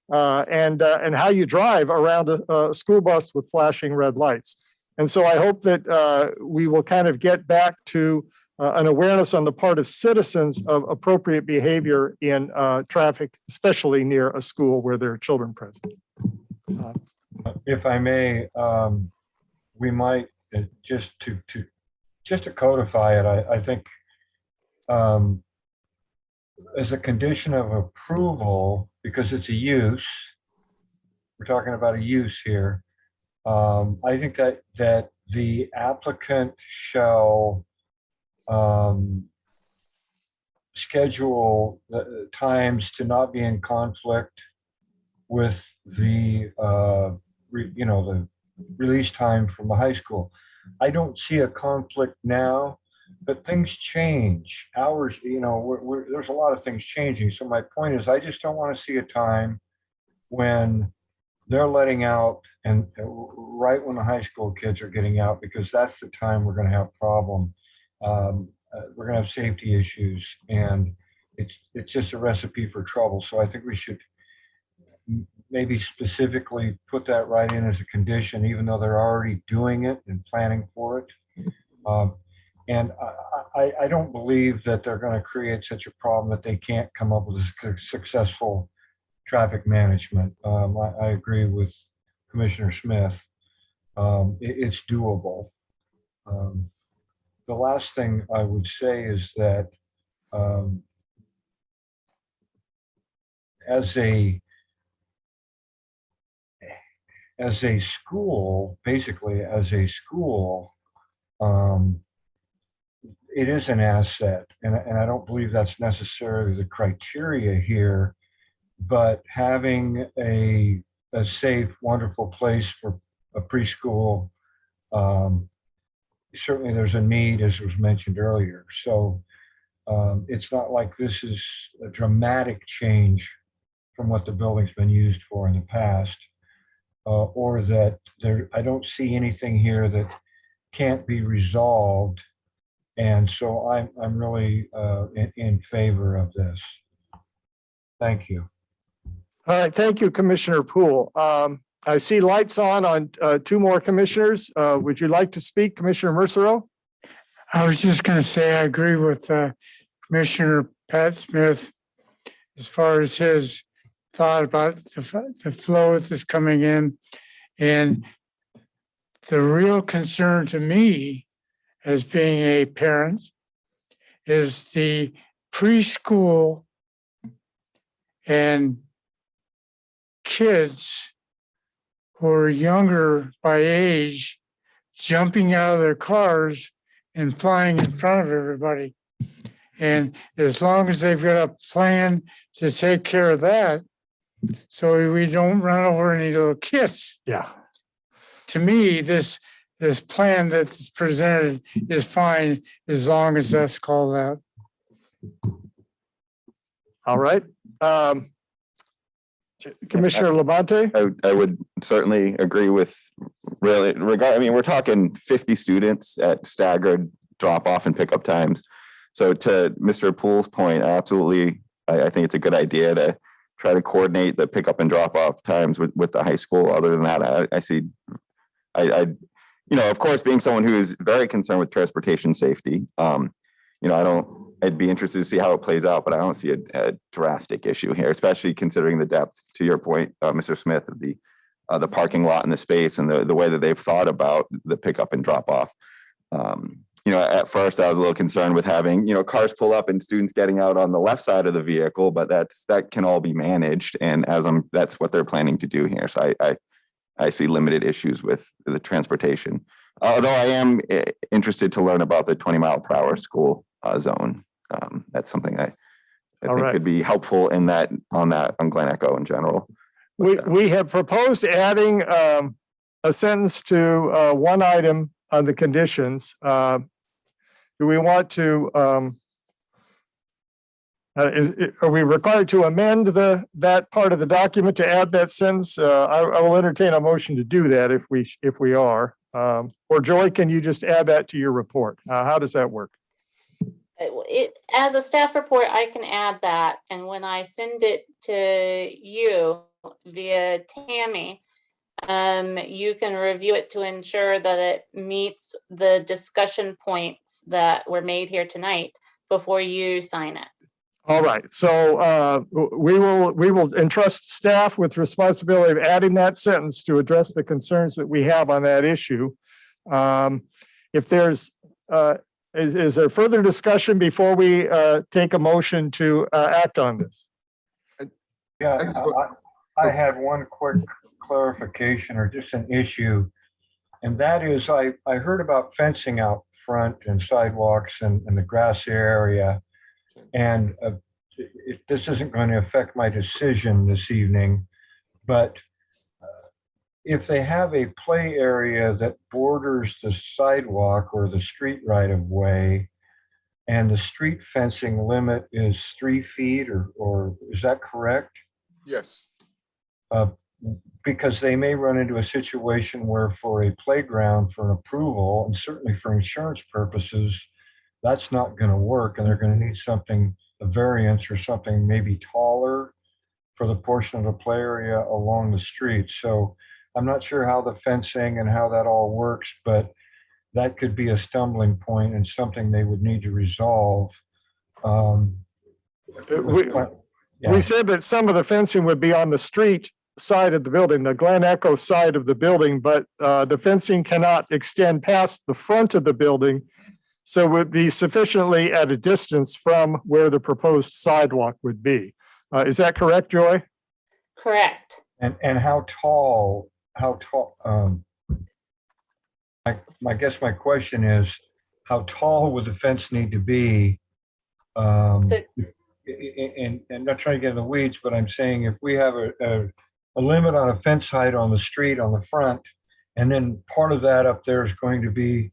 and how you drive around a school bus with flashing red lights. And so I hope that we will kind of get back to an awareness on the part of citizens of appropriate behavior in traffic, especially near a school where there are children present. If I may, we might just to codify it, I think as a condition of approval, because it's a use, we're talking about a use here. I think that the applicant shall schedule the times to not be in conflict with the the release time from the high school. I don't see a conflict now, but things change. Hours, there's a lot of things changing. So my point is, I just don't want to see a time when they're letting out and right when the high school kids are getting out, because that's the time we're going to have problem. We're going to have safety issues, and it's just a recipe for trouble. So I think we should maybe specifically put that right in as a condition, even though they're already doing it and planning for it. And I don't believe that they're going to create such a problem that they can't come up with a successful traffic management. I agree with Commissioner Smith. It's doable. The last thing I would say is that as a school, basically as a school, it is an asset, and I don't believe that's necessarily the criteria here, but having a safe, wonderful place for a preschool, certainly there's a need, as was mentioned earlier. So it's not like this is a dramatic change from what the building's been used for in the past, or that I don't see anything here that can't be resolved. And so I'm really in favor of this. Thank you. All right, thank you, Commissioner Poole. I see lights on two more commissioners. Would you like to speak, Commissioner Mercero? I was just going to say, I agree with Commissioner Pat Smith as far as his thought about the flow that's coming in. And the real concern to me as being a parent is the preschool and kids who are younger by age jumping out of their cars and flying in front of everybody. And as long as they've got a plan to take care of that, so we don't run over any little kids. Yeah. To me, this plan that's presented is fine as long as that's called out. All right. Commissioner Labonte? I would certainly agree with we're talking 50 students at staggered drop off and pickup times. So to Mr. Poole's point, absolutely, I think it's a good idea to try to coordinate the pickup and drop off times with the high school. Other than that, of course, being someone who is very concerned with transportation safety, I'd be interested to see how it plays out, but I don't see a drastic issue here, especially considering the depth, to your point, Mr. Smith, of the parking lot and the space and the way that they've thought about the pickup and drop off. At first I was a little concerned with having, cars pull up and students getting out on the left side of the vehicle, but that can all be managed. And that's what they're planning to do here. So I see limited issues with the transportation. Although I am interested to learn about the 20-mile-per-hour school zone. That's something I think could be helpful on Glen Echo in general. We have proposed adding a sentence to one item on the conditions. Do we want to, are we required to amend that part of the document to add that sentence? I will entertain a motion to do that if we are. Or Joy, can you just add that to your report? How does that work? As a staff report, I can add that. And when I send it to you via Tammy, you can review it to ensure that it meets the discussion points that were made here tonight before you sign it. All right, so we will entrust staff with responsibility of adding that sentence to address the concerns that we have on that issue. If there's, is there further discussion before we take a motion to act on this? Yeah, I had one quick clarification or just an issue, and that is I heard about fencing out front and sidewalks and the grassy area, and this isn't going to affect my decision this evening, but if they have a play area that borders the sidewalk or the street right of way, and the street fencing limit is 3 feet, or is that correct? Yes. Because they may run into a situation where for a playground for an approval, and certainly for insurance purposes, that's not going to work, and they're going to need something, a variance or something maybe taller for the portion of the play area along the street. So I'm not sure how the fencing and how that all works, but that could be a stumbling point and something they would need to resolve. Yeah. We said that some of the fencing would be on the street side of the building, the Glen Echo side of the building, but the fencing cannot extend past the front of the building. So it would be sufficiently at a distance from where the proposed sidewalk would be. Is that correct, Joy? Correct. And how tall, I guess my question is, how tall would the fence need to be? And not trying to get in the weeds, but I'm saying if we have a limit on a fence height on the street on the front, and then part of that up there is going to be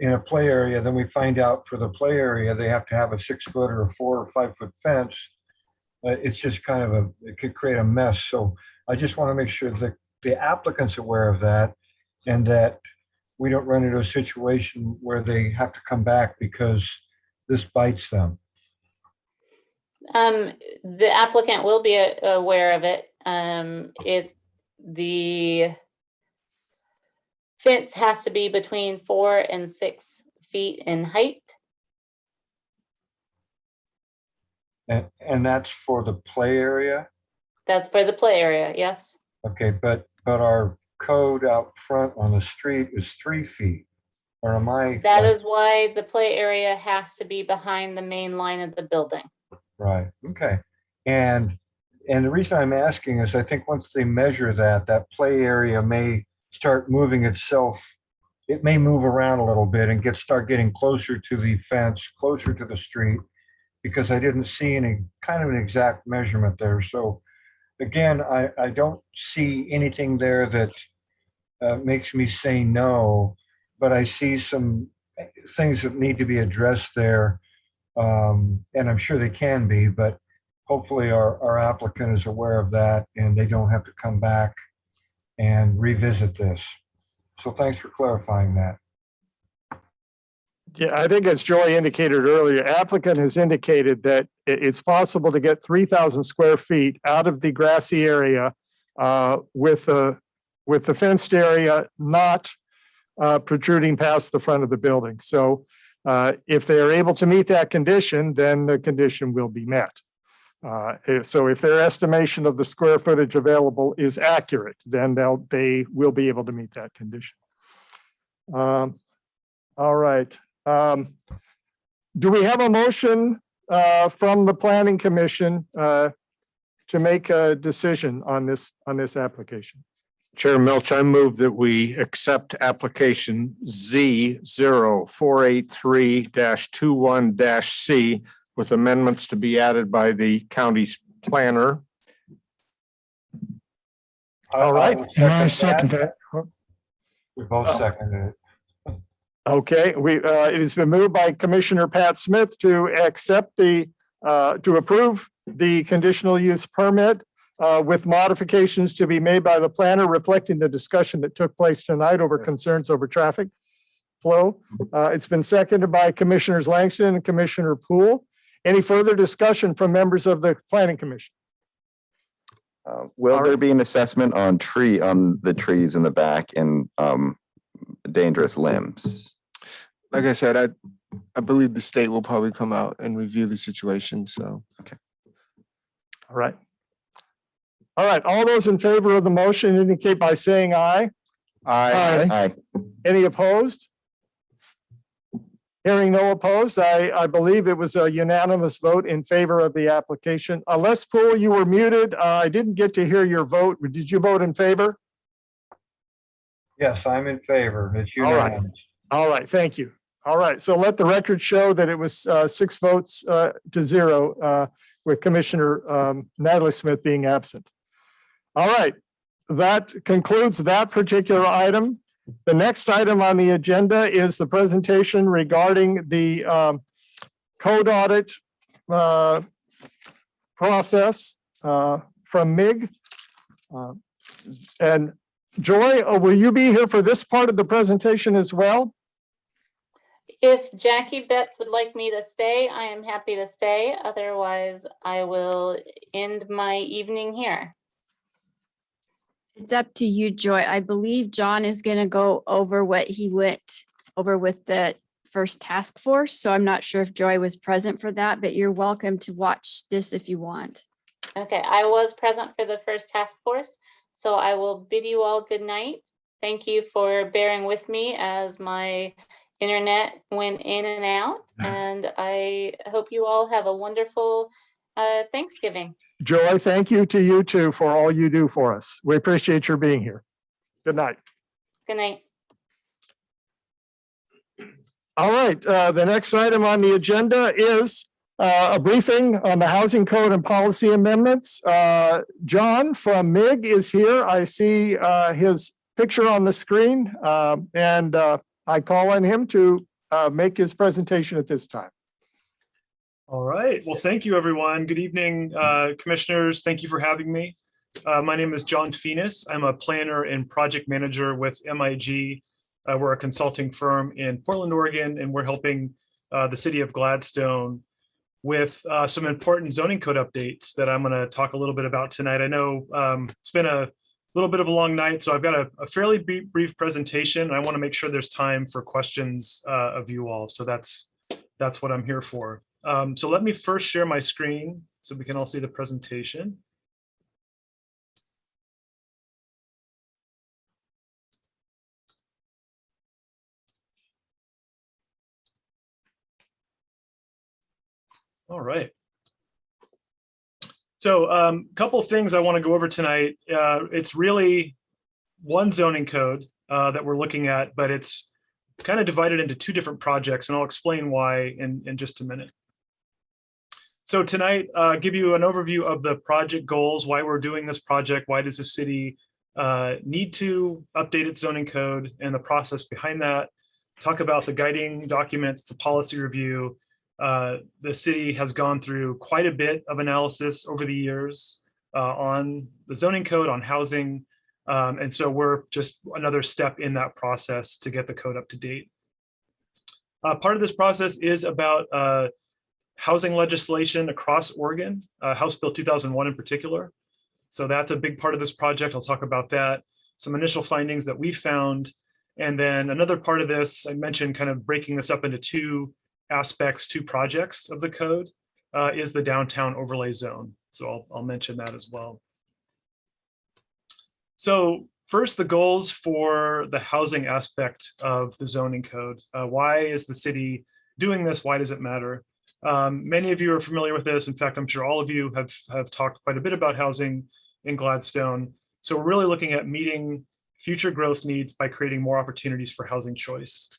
in a play area, then we find out for the play area, they have to have a 6 foot or a 4 or 5 foot fence. It's just kind of it could create a mess. So I just want to make sure that the applicant's aware of that and that we don't run into a situation where they have to come back because this bites them. The applicant will be aware of it. The fence has to be between 4 and 6 feet in height. And that's for the play area? That's for the play area, yes. Okay, but our code out front on the street is 3 feet. Or am I? That is why the play area has to be behind the main line of the building. Right, okay. And the reason I'm asking is I think once they measure that play area may start moving itself. It may move around a little bit and start getting closer to the fence, closer to the street, because I didn't see any kind of an exact measurement there. So again, I don't see anything there that makes me say no, but I see some things that need to be addressed there. And I'm sure they can be, but hopefully our applicant is aware of that and they don't have to come back and revisit this. So thanks for clarifying that. Yeah, I think as Joy indicated earlier, applicant has indicated that it's possible to get 3,000 square feet out of the grassy area with the fenced area not protruding past the front of the building. So if they are able to meet that condition, then the condition will be met. So if their estimation of the square footage available is accurate, then they will be able to meet that condition. All right. Do we have a motion from the Planning Commission to make a decision on this application? Chair Milch, I move that we accept application Z 0483-21-C with amendments to be added by the county's planner. All right. And I second that. We both seconded it. Okay, it has been moved by Commissioner Pat Smith to accept to approve the conditional use permit with modifications to be made by the planner reflecting the discussion that took place tonight over concerns over traffic flow. It's been seconded by Commissioners Langston and Commissioner Poole. Any further discussion from members of the Planning Commission? Will there be an assessment on the trees in the back and dangerous limbs? Like I said, I believe the state will probably come out and review the situation, so. All right. All right, all those in favor of the motion indicate by saying aye. Aye. Any opposed? Hearing no opposed, I believe it was a unanimous vote in favor of the application. Les Poole, you were muted. I didn't get to hear your vote. Did you vote in favor? Yes, I'm in favor. It's All right. unanimous. All right, thank you. All right, so let the record show that it was 6 votes to 0 with Commissioner Natalie Smith being absent. All right, that concludes that particular item. The next item on the agenda is the presentation regarding the code audit process from MIG. And Joy, will you be here for this part of the presentation as well? If Jackie Betts would like me to stay, I am happy to stay. Otherwise, I will end my evening here. It's up to you, Joy. I believe John is going to go over what he went over with the first task force. So I'm not sure if Joy was present for that, but you're welcome to watch this if you want. Okay, I was present for the first task force, so I will bid you all good night. Thank you for bearing with me as my internet went in and out, and I hope you all have a wonderful Thanksgiving. Joy, thank you to you too for all you do for us. We appreciate your being here. Good night. Good night. All right, the next item on the agenda is a briefing on the housing code and policy amendments. John from MIG is here. I see his picture on the screen, and I call on him to make his presentation at this time. All right. Well, thank you, everyone. Good evening, commissioners. Thank you for having me. My name is John Phoenix. I'm a planner and project manager with MIG. We're a consulting firm in Portland, Oregon, and we're helping the city of Gladstone with some important zoning code updates that I'm going to talk a little bit about tonight. I know it's been a little bit of a long night, so I've got a fairly brief presentation. I want to make sure there's time for questions of you all. So that's what I'm here for. So let me first share my screen so we can all see the presentation. All right. So a couple of things I want to go over tonight. It's really one zoning code that we're looking at, but it's kind of divided into two different projects, and I'll explain why in just a minute. So tonight, give you an overview of the project goals, why we're doing this project, why does the city need to update its zoning code and the process behind that, talk about the guiding documents, the policy review. The city has gone through quite a bit of analysis over the years on the zoning code, on housing, and so we're just another step in that process to get the code up to date. Part of this process is about housing legislation across Oregon, House Bill 2001 in particular. So that's a big part of this project. I'll talk about that, some initial findings that we found. And then another part of this, I mentioned kind of breaking this up into two aspects, two projects of the code, is the downtown overlay zone. So I'll mention that as well. So first, the goals for the housing aspect of the zoning code. Why is the city doing this? Why does it matter? Many of you are familiar with this. In fact, I'm sure all of you have talked quite a bit about housing in Gladstone. So we're really looking at meeting future growth needs by creating more opportunities for housing choice.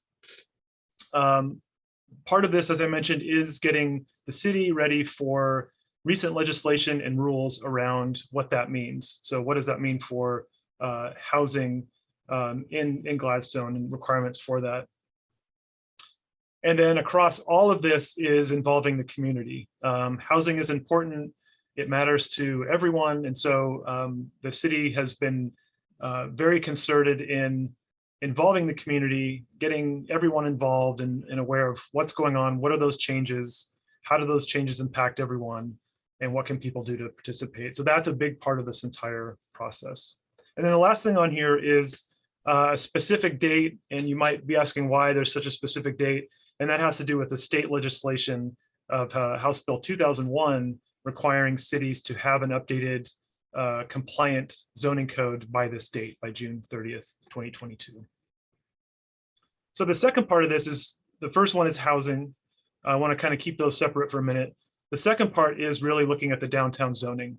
Part of this, as I mentioned, is getting the city ready for recent legislation and rules around what that means. So what does that mean for housing in Gladstone and requirements for that? And then across all of this is involving the community. Housing is important. It matters to everyone. And so the city has been very concerted in involving the community, getting everyone involved and aware of what's going on. What are those changes? How do those changes impact everyone? And what can people do to participate? So that's a big part of this entire process. And then the last thing on here is a specific date. And you might be asking why there's such a specific date. And that has to do with the state legislation of House Bill 2001 requiring cities to have an updated compliant zoning code by this date, by June 30th, 2022. So the second part of this is, the first one is housing. I want to kind of keep those separate for a minute. The second part is really looking at the downtown zoning.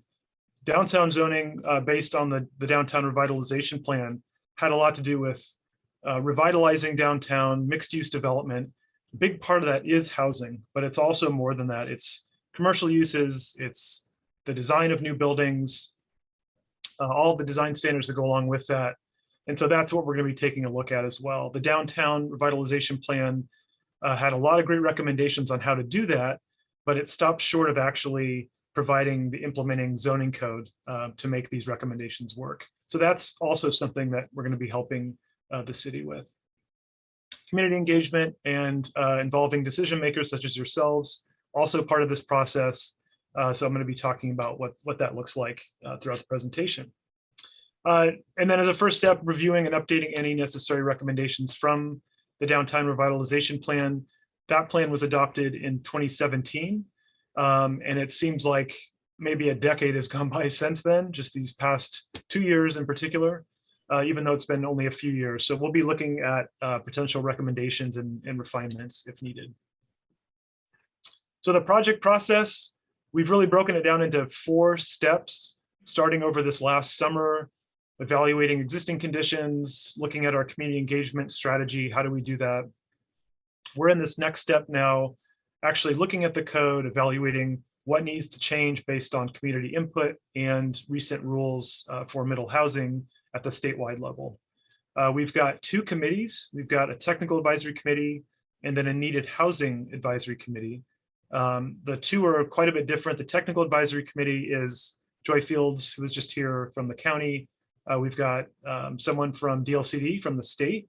Downtown zoning, based on the downtown revitalization plan, had a lot to do with revitalizing downtown, mixed use development. A big part of that is housing, but it's also more than that. It's commercial uses, it's the design of new buildings, all the design standards that go along with that. And so that's what we're going to be taking a look at as well. The downtown revitalization plan had a lot of great recommendations on how to do that, but it stopped short of actually providing the implementing zoning code to make these recommendations work. So that's also something that we're going to be helping the city with. community engagement and involving decision makers such as yourselves, also part of this process. So I'm going to be talking about what that looks like throughout the presentation. And then as a first step, reviewing and updating any necessary recommendations from the Downtown Revitalization Plan. That plan was adopted in 2017. And it seems like maybe a decade has gone by since then, just these past 2 years in particular, even though it's been only a few years. So we'll be looking at potential recommendations and refinements if needed. So the project process, we've really broken it down into 4 steps, starting over this last summer, evaluating existing conditions, looking at our community engagement strategy. How do we do that? We're in this next step now, actually looking at the code, evaluating what needs to change based on community input and recent rules for middle housing at the statewide level. We've got 2 committees. We've got a technical advisory committee and then a needed housing advisory committee. The 2 are quite a bit different. The technical advisory committee is Joy Fields, who was just here from the county. We've got someone from DLCD from the state,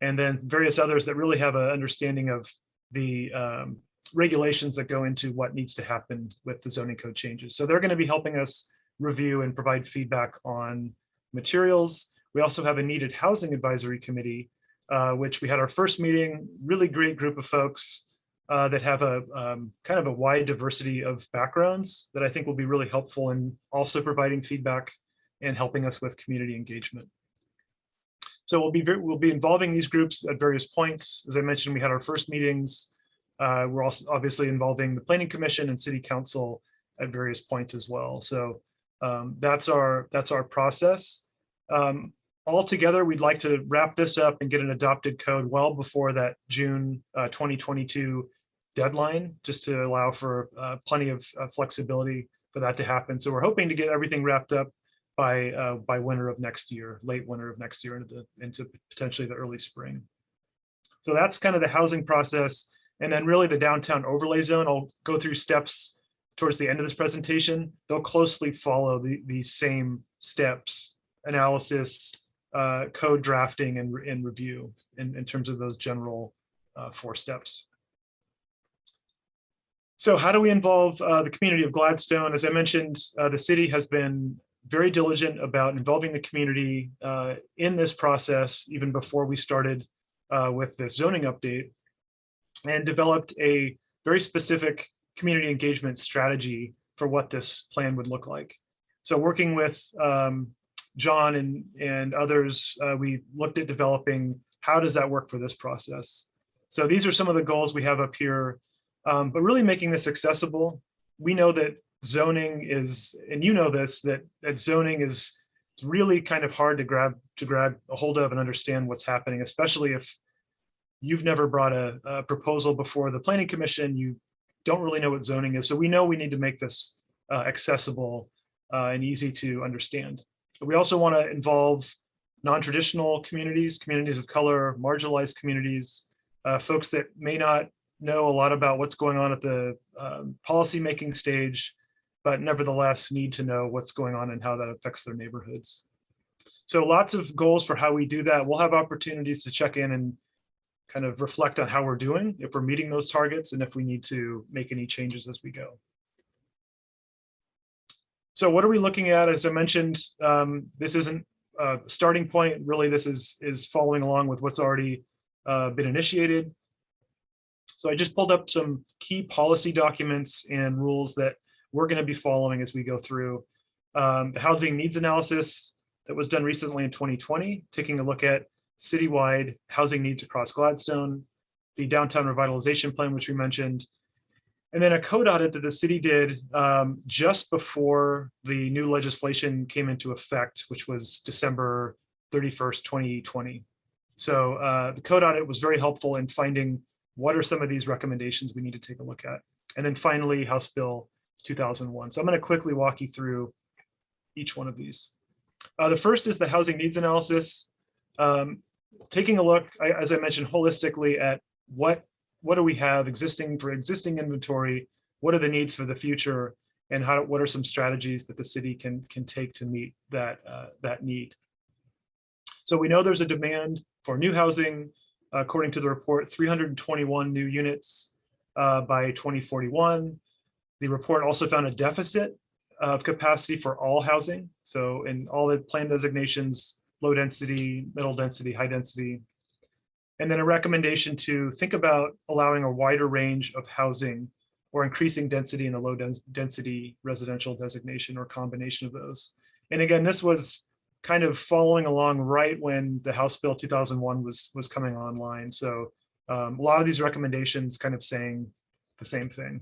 and then various others that really have an understanding of the regulations that go into what needs to happen with the zoning code changes. So they're going to be helping us review and provide feedback on materials. We also have a needed housing advisory committee, which we had our first meeting, really great group of folks that have a kind of a wide diversity of backgrounds that I think will be really helpful in also providing feedback and helping us with community engagement. So we'll be involving these groups at various points. As I mentioned, we had our first meetings. We're also obviously involving the Planning Commission and City Council at various points as well. So that's our process. Altogether, we'd like to wrap this up and get an adopted code well before that June 2022 deadline, just to allow for plenty of flexibility for that to happen. So we're hoping to get everything wrapped up by winter of next year, late winter of next year into potentially the early spring. So that's kind of the housing process. And then really the downtown overlay zone, I'll go through steps towards the end of this presentation. They'll closely follow these same steps: analysis, code drafting, and review in terms of those general 4 steps. So how do we involve the community of Gladstone? As I mentioned, the city has been very diligent about involving the community in this process, even before we started with the zoning update, and developed a very specific community engagement strategy for what this plan would look like. So working with John and others, we looked at developing how does that work for this process. So these are some of the goals we have up here, but really making this accessible. We know that zoning is, and you know this, that zoning is really kind of hard to grab a hold of and understand what's happening, especially if you've never brought a proposal before the Planning Commission. You don't really know what zoning is. So we know we need to make this accessible and easy to understand. But we also want to involve non-traditional communities, communities of color, marginalized communities, folks that may not know a lot about what's going on at the policymaking stage, but nevertheless need to know what's going on and how that affects their neighborhoods. So lots of goals for how we do that. We'll have opportunities to check in and kind of reflect on how we're doing, if we're meeting those targets, and if we need to make any changes as we go. So what are we looking at? As I mentioned, this isn't a starting point. Really, this is following along with what's already been initiated. So I just pulled up some key policy documents and rules that we're going to be following as we go through. The housing needs analysis that was done recently in 2020, taking a look at citywide housing needs across Gladstone, the downtown revitalization plan, which we mentioned, and then a code audit that the city did just before the new legislation came into effect, which was December 31st, 2020. So the code audit was very helpful in finding what are some of these recommendations we need to take a look at. And then finally, House Bill 2001. So I'm going to quickly walk you through each one of these. The first is the housing needs analysis. Taking a look, as I mentioned, holistically at what do we have existing inventory, what are the needs for the future, and what are some strategies that the city can take to meet that need. So we know there's a demand for new housing, according to the report, 321 new units by 2041. The report also found a deficit of capacity for all housing. So in all the plan designations, low density, middle density, high density. And then a recommendation to think about allowing a wider range of housing or increasing density in the low density residential designation or combination of those. And again, this was kind of following along right when the House Bill 2001 was coming online. So a lot of these recommendations kind of saying the same thing.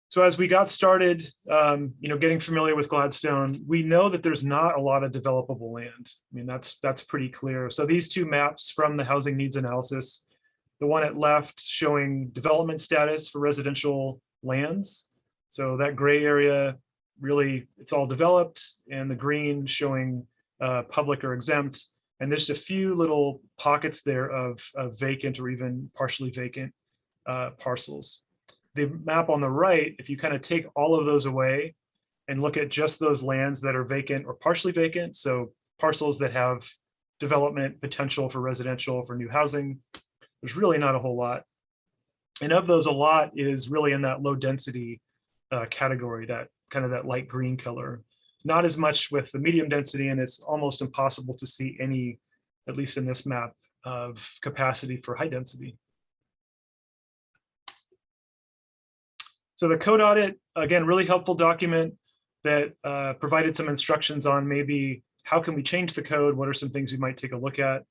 So as we got started, getting familiar with Gladstone, we know that there's not a lot of developable land. I mean, that's pretty clear. So these two maps from the housing needs analysis, the one at left showing development status for residential lands. So that gray area, really, it's all developed, and the green showing public or exempt. And there's a few little pockets there of vacant or even partially vacant parcels. The map on the right, if you kind of take all of those away and look at just those lands that are vacant or partially vacant, so parcels that have development potential for residential, for new housing, there's really not a whole lot. And of those, a lot is really in that low density category, that kind of that light green color. Not as much with the medium density, and it's almost impossible to see any, at least in this map, of capacity for high density. So the Code Audit, again, really helpful document that provided some instructions on maybe how can we change the code? What are some things we might take a look at?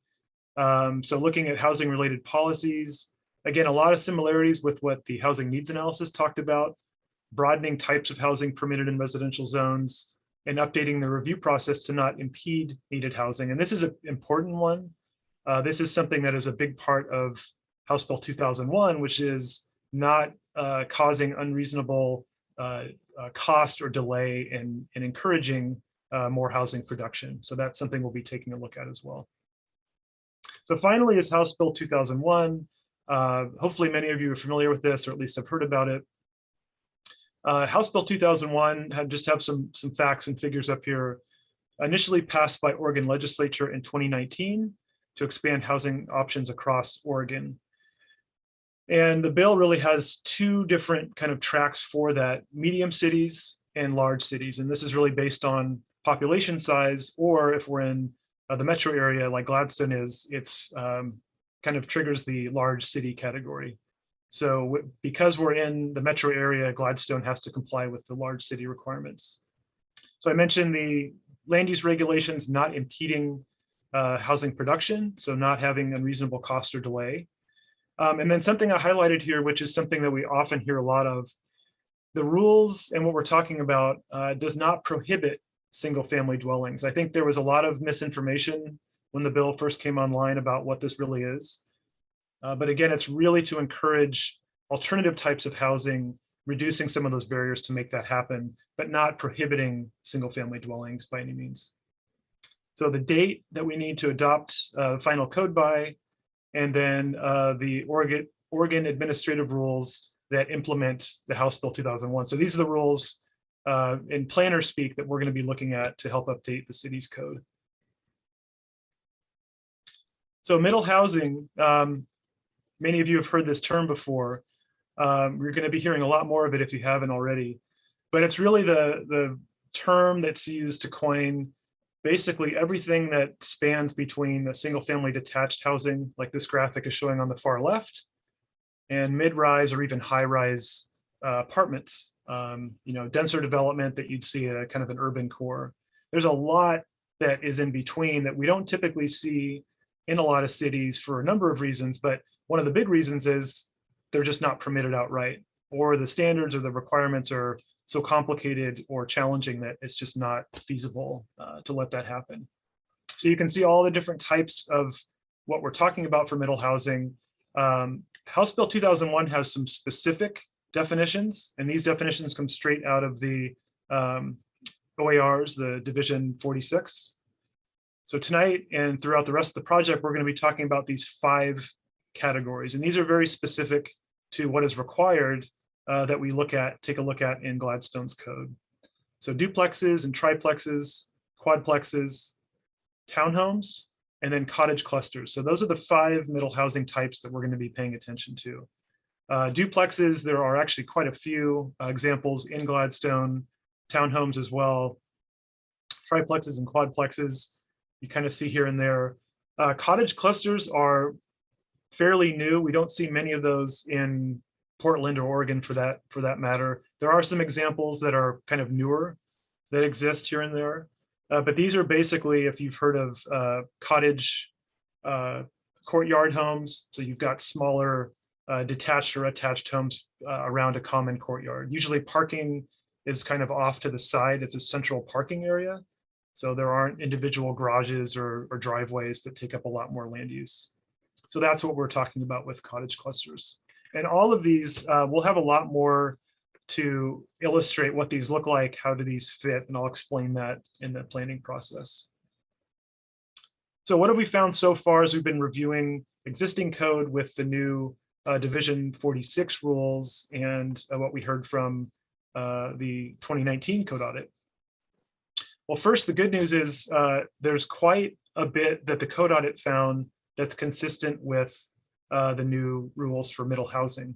So looking at housing related policies, again, a lot of similarities with what the housing needs analysis talked about, broadening types of housing permitted in residential zones, and updating the review process to not impede needed housing. And this is an important one. This is something that is a big part of House Bill 2001, which is not causing unreasonable cost or delay in encouraging more housing production. So that's something we'll be taking a look at as well. So finally is House Bill 2001. Hopefully many of you are familiar with this, or at least have heard about it. House Bill 2001 just have some facts and figures up here. Initially passed by Oregon legislature in 2019 to expand housing options across Oregon. And the bill really has two different kind of tracks for that: medium cities and large cities. And this is really based on population size, or if we're in the metro area like Gladstone is, it's kind of triggers the large city category. So because we're in the metro area, Gladstone has to comply with the large city requirements. So I mentioned the land use regulations not impeding housing production, so not having unreasonable cost or delay. And then something I highlighted here, which is something that we often hear a lot of, the rules and what we're talking about does not prohibit single family dwellings. I think there was a lot of misinformation when the bill first came online about what this really is. But again, it's really to encourage alternative types of housing, reducing some of those barriers to make that happen, but not prohibiting single family dwellings by any means. So the date that we need to adopt final code by, and then the Oregon administrative rules that implement the House Bill 2001. So these are the rules in planner speak that we're going to be looking at to help update the city's code. So middle housing, many of you have heard this term before. We're going to be hearing a lot more of it if you haven't already, but it's really the term that's used to coin basically everything that spans between a single family detached housing, like this graphic is showing on the far left, and mid-rise or even high-rise apartments, denser development that you'd see at a kind of an urban core. There's a lot that is in between that we don't typically see in a lot of cities for a number of reasons, but one of the big reasons is they're just not permitted outright, or the standards or the requirements are so complicated or challenging that it's just not feasible to let that happen. So you can see all the different types of what we're talking about for middle housing. House Bill 2001 has some specific definitions, and these definitions come straight out of the OARs, the Division 46. So tonight and throughout the rest of the project, we're going to be talking about these 5 categories, and these are very specific to what is required that we take a look at in Gladstone's code. So duplexes and triplexes, quadplexes, townhomes, and then cottage clusters. So those are the 5 middle housing types that we're going to be paying attention to. Duplexes, there are actually quite a few examples in Gladstone, townhomes as well, triplexes and quadplexes, you kind of see here and there. Cottage clusters are fairly new. We don't see many of those in Portland or Oregon for that matter. There are some examples that are kind of newer that exist here and there. But these are basically, if you've heard of cottage courtyard homes, so you've got smaller detached or attached homes around a common courtyard. Usually parking is kind of off to the side. It's a central parking area. So there aren't individual garages or driveways that take up a lot more land use. So that's what we're talking about with cottage clusters. And all of these, we'll have a lot more to illustrate what these look like, how do these fit, and I'll explain that in the planning process. So what have we found so far as we've been reviewing existing code with the new Division 46 rules and what we heard from the 2019 Code Audit? Well, first, the good news is there's quite a bit that the Code Audit found that's consistent with the new rules for middle housing.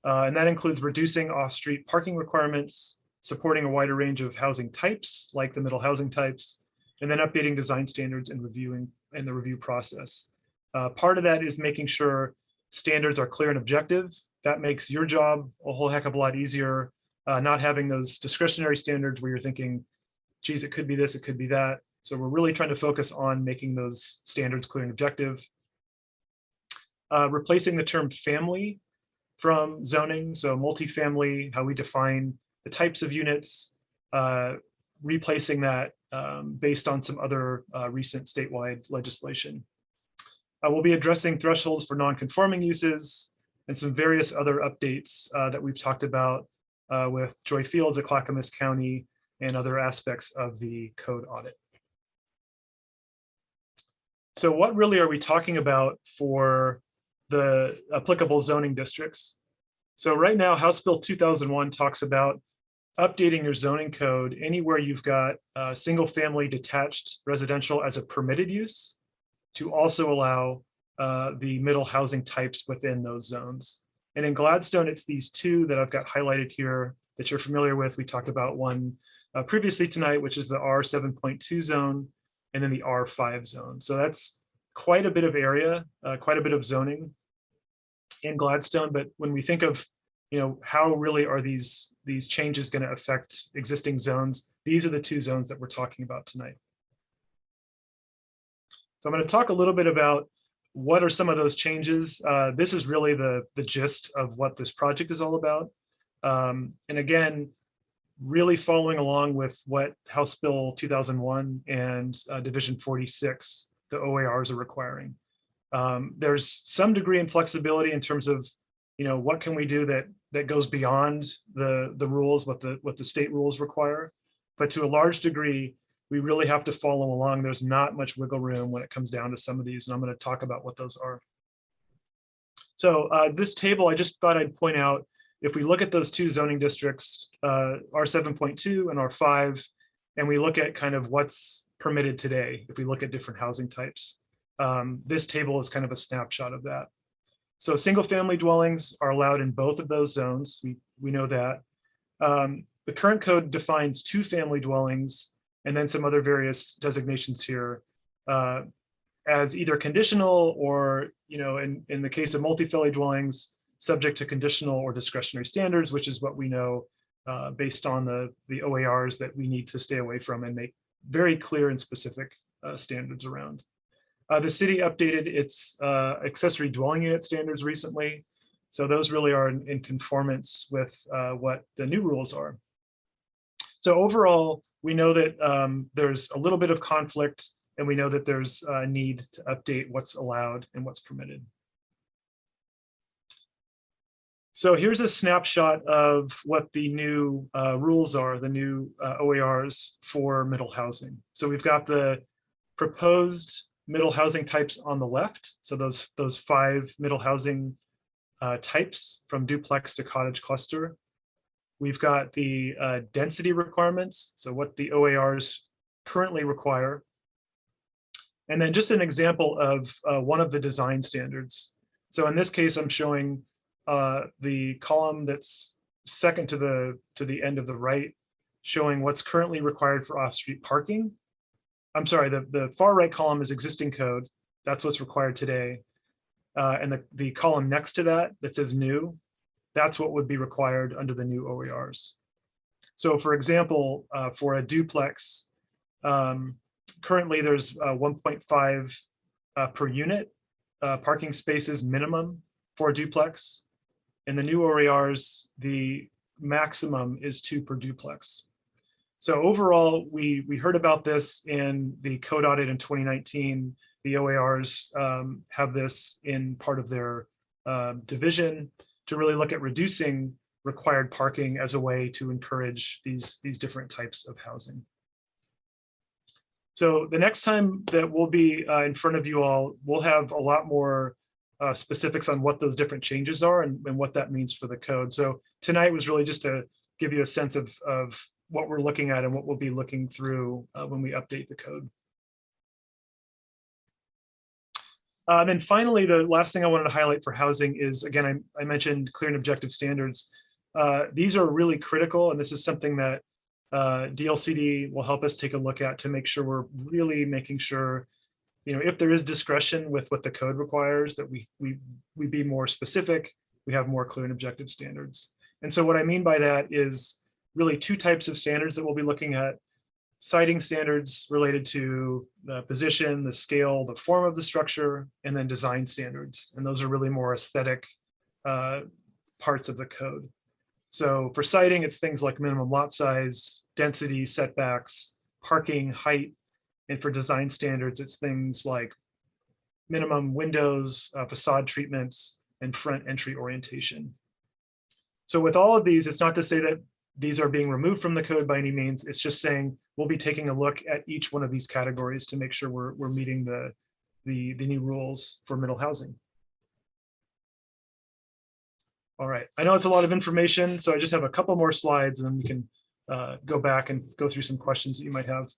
And that includes reducing off-street parking requirements, supporting a wider range of housing types, like the middle housing types, and then updating design standards and reviewing in the review process. Part of that is making sure standards are clear and objective. That makes your job a whole heck of a lot easier, not having those discretionary standards where you're thinking, geez, it could be this, it could be that. So we're really trying to focus on making those standards clear and objective. Replacing the term family from zoning, so multifamily, how we define the types of units, replacing that based on some other recent statewide legislation. We'll be addressing thresholds for non-conforming uses and some various other updates that we've talked about with Joy Fields at Clackamas County and other aspects of the Code Audit. So what really are we talking about for the applicable zoning districts? So right now, House Bill 2001 talks about updating your zoning code anywhere you've got single family detached residential as a permitted use to also allow the middle housing types within those zones. And in Gladstone, it's these 2 that I've got highlighted here that you're familiar with. We talked about one previously tonight, which is the R7.2 zone, and then the R5 zone. So that's quite a bit of area, quite a bit of zoning in Gladstone. But when we think of, how really are these changes going to affect existing zones, these are the 2 zones that we're talking about tonight. So I'm going to talk a little bit about what are some of those changes. This is really the gist of what this project is all about. And again, really following along with what House Bill 2001 and Division 46, the OARs are requiring. There's some degree in flexibility in terms of, what can we do that goes beyond the rules, what the state rules require. But to a large degree, we really have to follow along. There's not much wiggle room when it comes down to some of these, and I'm going to talk about what those are. So this table, I just thought I'd point out, if we look at those 2 zoning districts, R7.2 and R5, and we look at kind of what's permitted today, if we look at different housing types, this table is kind of a snapshot of that. So single family dwellings are allowed in both of those zones. We know that. The current code defines 2 family dwellings and then some other various designations here as either conditional or, in the case of multifamily dwellings, subject to conditional or discretionary standards, which is what we know based on the OARs that we need to stay away from and make very clear and specific standards around. The city updated its accessory dwelling unit standards recently. So those really are in conformance with what the new rules are. So overall, we know that there's a little bit of conflict, and we know that there's a need to update what's allowed and what's permitted. So here's a snapshot of what the new rules are, the new OARs for middle housing. So we've got the proposed middle housing types on the left. So those 5 middle housing types from duplex to cottage cluster. We've got the density requirements, so what the OARs currently require. And then just an example of one of the design standards. So in this case, I'm showing the column that's second to the end of the right, showing what's currently required for off-street parking. I'm sorry, the far right column is existing code. That's what's required today. And the column next to that says new, that's what would be required under the new OERs. So for example, for a duplex, currently there's 1.5 per unit parking spaces minimum for a duplex. In the new OERs, the maximum is 2 per duplex. So overall, we heard about this in the Code Audit in 2019. The OERs have this in part of their division to really look at reducing required parking as a way to encourage these different types of housing. So the next time that we'll be in front of you all, we'll have a lot more specifics on what those different changes are and what that means for the code. So tonight was really just to give you a sense of what we're looking at and what we'll be looking through when we update the code. Then finally, the last thing I wanted to highlight for housing is, again, I mentioned clear and objective standards. These are really critical, and this is something that DLCD will help us take a look at to make sure we're really making sure, if there is discretion with what the code requires, that we be more specific, we have more clear and objective standards. And so what I mean by that is really 2 types of standards that we'll be looking at: siting standards related to the position, the scale, the form of the structure, and then design standards. And those are really more aesthetic parts of the code. So for siting, it's things like minimum lot size, density, setbacks, parking, height. And for design standards, it's things like minimum windows, facade treatments, and front entry orientation. So with all of these, it's not to say that these are being removed from the code by any means. It's just saying we'll be taking a look at each one of these categories to make sure we're meeting the new rules for middle housing. All right, I know it's a lot of information, so I just have a couple more slides and then we can go back and go through some questions that you might have.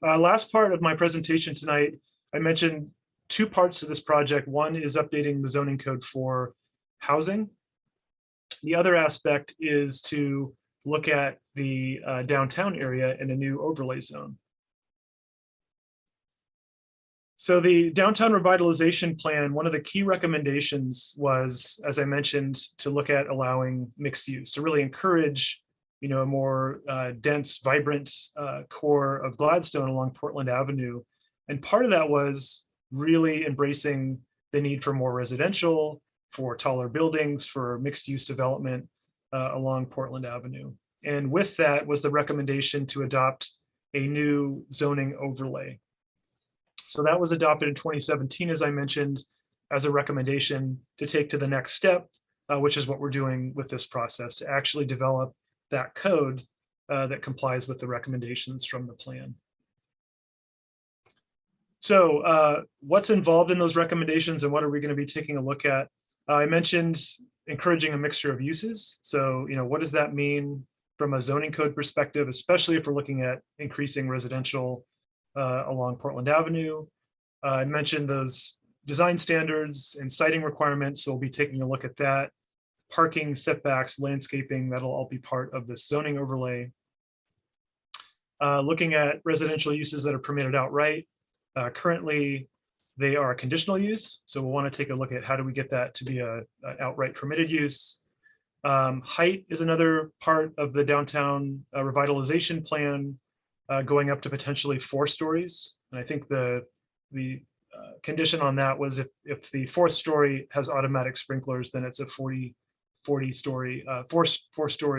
Last part of my presentation tonight, I mentioned 2 parts to this project. One is updating the zoning code for housing. The other aspect is to look at the downtown area in a new overlay zone. So the downtown revitalization plan, one of the key recommendations was, as I mentioned, to look at allowing mixed use, to really encourage, a more dense, vibrant core of Gladstone along Portland Avenue. And part of that was really embracing the need for more residential, for taller buildings, for mixed use development along Portland Avenue. And with that was the recommendation to adopt a new zoning overlay. So that was adopted in 2017, as I mentioned, as a recommendation to take to the next step, which is what we're doing with this process, to actually develop that code that complies with the recommendations from the plan. So what's involved in those recommendations and what are we going to be taking a look at? I mentioned encouraging a mixture of uses. So, what does that mean from a zoning code perspective, especially if we're looking at increasing residential along Portland Avenue? I mentioned those design standards and siting requirements, so we'll be taking a look at that. Parking, setbacks, landscaping, that'll all be part of this zoning overlay. Looking at residential uses that are permitted outright. Currently, they are a conditional use, so we'll want to take a look at how do we get that to be an outright permitted use. Height is another part of the downtown revitalization plan, going up to potentially 4 stories. And I think the condition on that was if the 4th story has automatic sprinklers, then it's a 4-story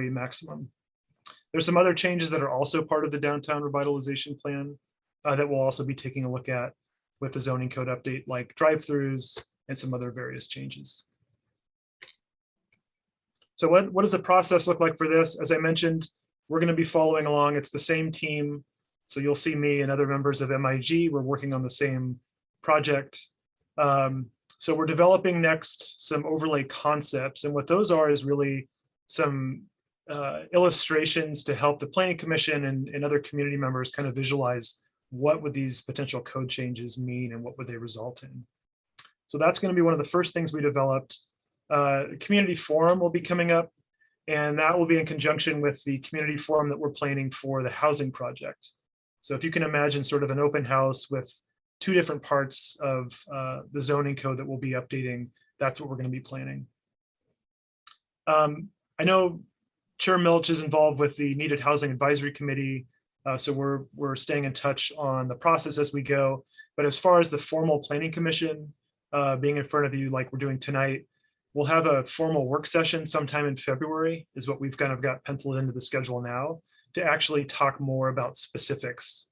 maximum. There's some other changes that are also part of the downtown revitalization plan that we'll also be taking a look at with the zoning code update, like drive-throughs and some other various changes. So what does the process look like for this? As I mentioned, we're going to be following along. It's the same team. So you'll see me and other members of MIG. We're working on the same project. So we're developing next some overlay concepts. And what those are is really some illustrations to help the Planning Commission and other community members kind of visualize what would these potential code changes mean and what would they result in. So that's going to be one of the first things we developed. Community forum will be coming up, and that will be in conjunction with the community forum that we're planning for the housing project. So if you can imagine sort of an open house with two different parts of the zoning code that we'll be updating, that's what we're going to be planning. I know Chair Milch is involved with the Needed Housing Advisory Committee, so we're staying in touch on the process as we go. But as far as the formal planning commission being in front of you like we're doing tonight, we'll have a formal work session sometime in February is what we've kind of got penciled into the schedule now, to actually talk more about specifics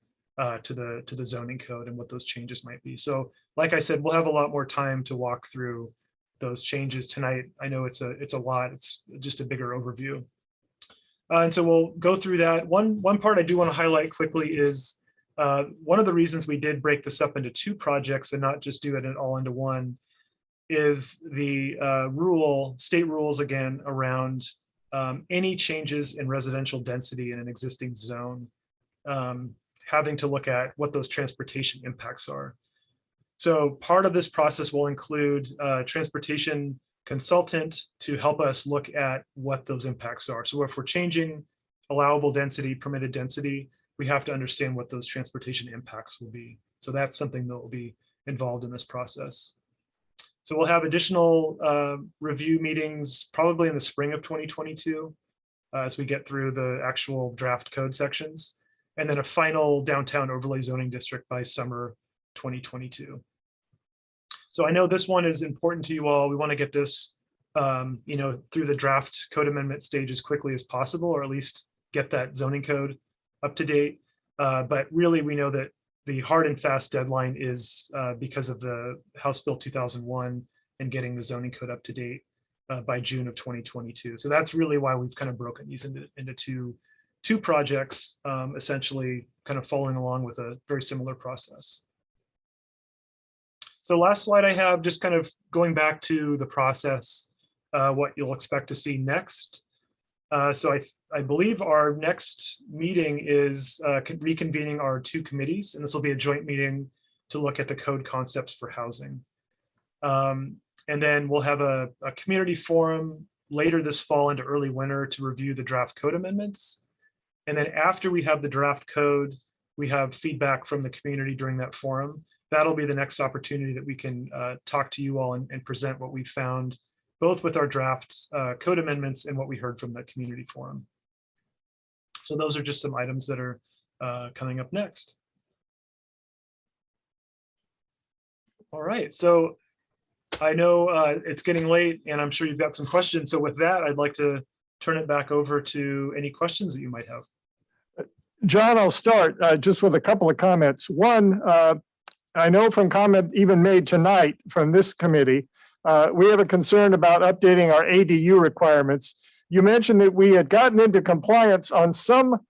to the zoning code and what those changes might be. So like I said, we'll have a lot more time to walk through those changes tonight. I know it's a lot, it's just a bigger overview. And so we'll go through that. One part I do want to highlight quickly is one of the reasons we did break this up into two projects and not just do it all into one is the state rules again around any changes in residential density in an existing zone, having to look at what those transportation impacts are. So part of this process will include a transportation consultant to help us look at what those impacts are. So if we're changing allowable density, permitted density, we have to understand what those transportation impacts will be. So that's something that will be involved in this process. So we'll have additional review meetings probably in the spring of 2022 as we get through the actual draft code sections, and then a final downtown overlay zoning district by summer 2022. So I know this one is important to you all. We want to get this through the draft code amendment stage as quickly as possible, or at least get that zoning code up to date. But really, we know that the hard and fast deadline is because of the House Bill 2001 and getting the zoning code up to date by June of 2022. So that's really why we've kind of broken these into two projects, essentially kind of following along with a very similar process. So last slide I have, just kind of going back to the process, what you'll expect to see next. So I believe our next meeting is reconvening our two committees, and this will be a joint meeting to look at the code concepts for housing. And then we'll have a community forum later this fall into early winter to review the draft code amendments. And then after we have the draft code, we have feedback from the community during that forum. That'll be the next opportunity that we can talk to you all and present what we found, both with our draft code amendments and what we heard from the community forum. So those are just some items that are coming up next. All right, so I know it's getting late and I'm sure you've got some questions. So with that, I'd like to turn it back over to any questions that you might have. John, I'll start just with a couple of comments. One, I know from comment even made tonight from this committee, we have a concern about updating our ADU requirements. You mentioned that we had gotten into compliance on some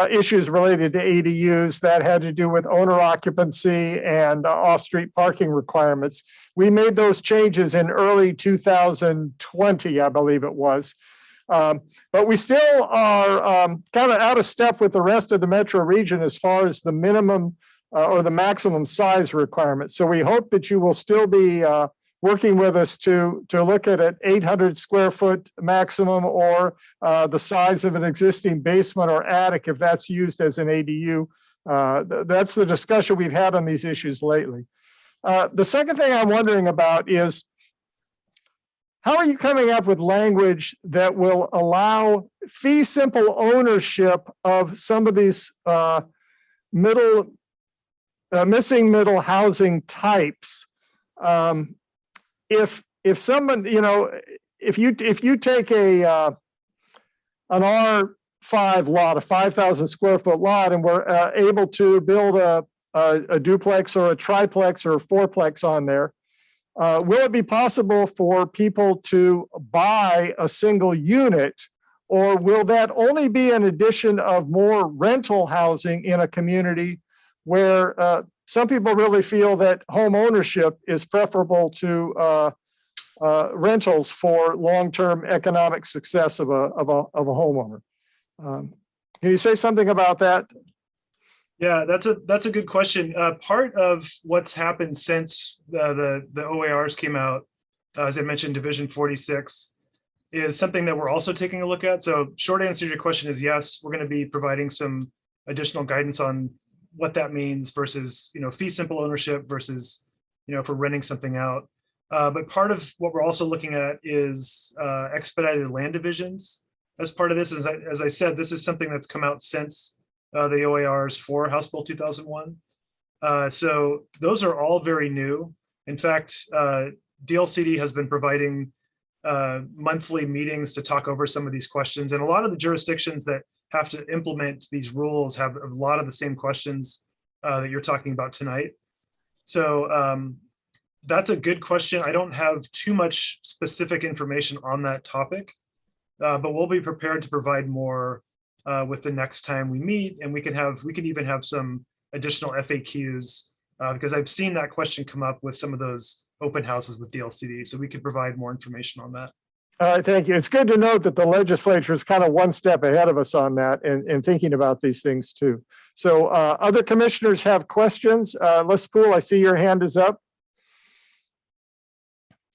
issues related to ADUs that had to do with owner occupancy and off-street parking requirements. We made those changes in early 2020, I believe it was. But we still are kind of out of step with the rest of the metro region as far as the minimum or the maximum size requirements. So we hope that you will still be working with us to look at an 800 square foot maximum or the size of an existing basement or attic if that's used as an ADU. That's the discussion we've had on these issues lately. The second thing I'm wondering about is, how are you coming up with language that will allow fee simple ownership of some of these missing middle housing types? If someone, if you take an R5 lot, a 5,000 square foot lot, and we're able to build a duplex or a triplex or a fourplex on there, will it be possible for people to buy a single unit, or will that only be an addition of more rental housing in a community where some people really feel that home ownership is preferable to rentals for long-term economic success of a homeowner? Can you say something about that? Yeah, that's a good question. Part of what's happened since the OARs came out, as I mentioned, Division 46, is something that we're also taking a look at. So short answer to your question is yes, we're going to be providing some additional guidance on what that means versus, fee simple ownership versus, if we're renting something out. But part of what we're also looking at is expedited land divisions. As part of this, as I said, this is something that's come out since the OARs for House Bill 2001. So those are all very new. In fact, DLCD has been providing monthly meetings to talk over some of these questions. And a lot of the jurisdictions that have to implement these rules have a lot of the same questions that you're talking about tonight. So that's a good question. I don't have too much specific information on that topic, but we'll be prepared to provide more with the next time we meet, and we can even have some additional FAQs because I've seen that question come up with some of those open houses with DLCD, so we could provide more information on that. All right, thank you. It's good to note that the legislature is kind of one step ahead of us on that and thinking about these things too. So other commissioners have questions. Les Poole, I see your hand is up.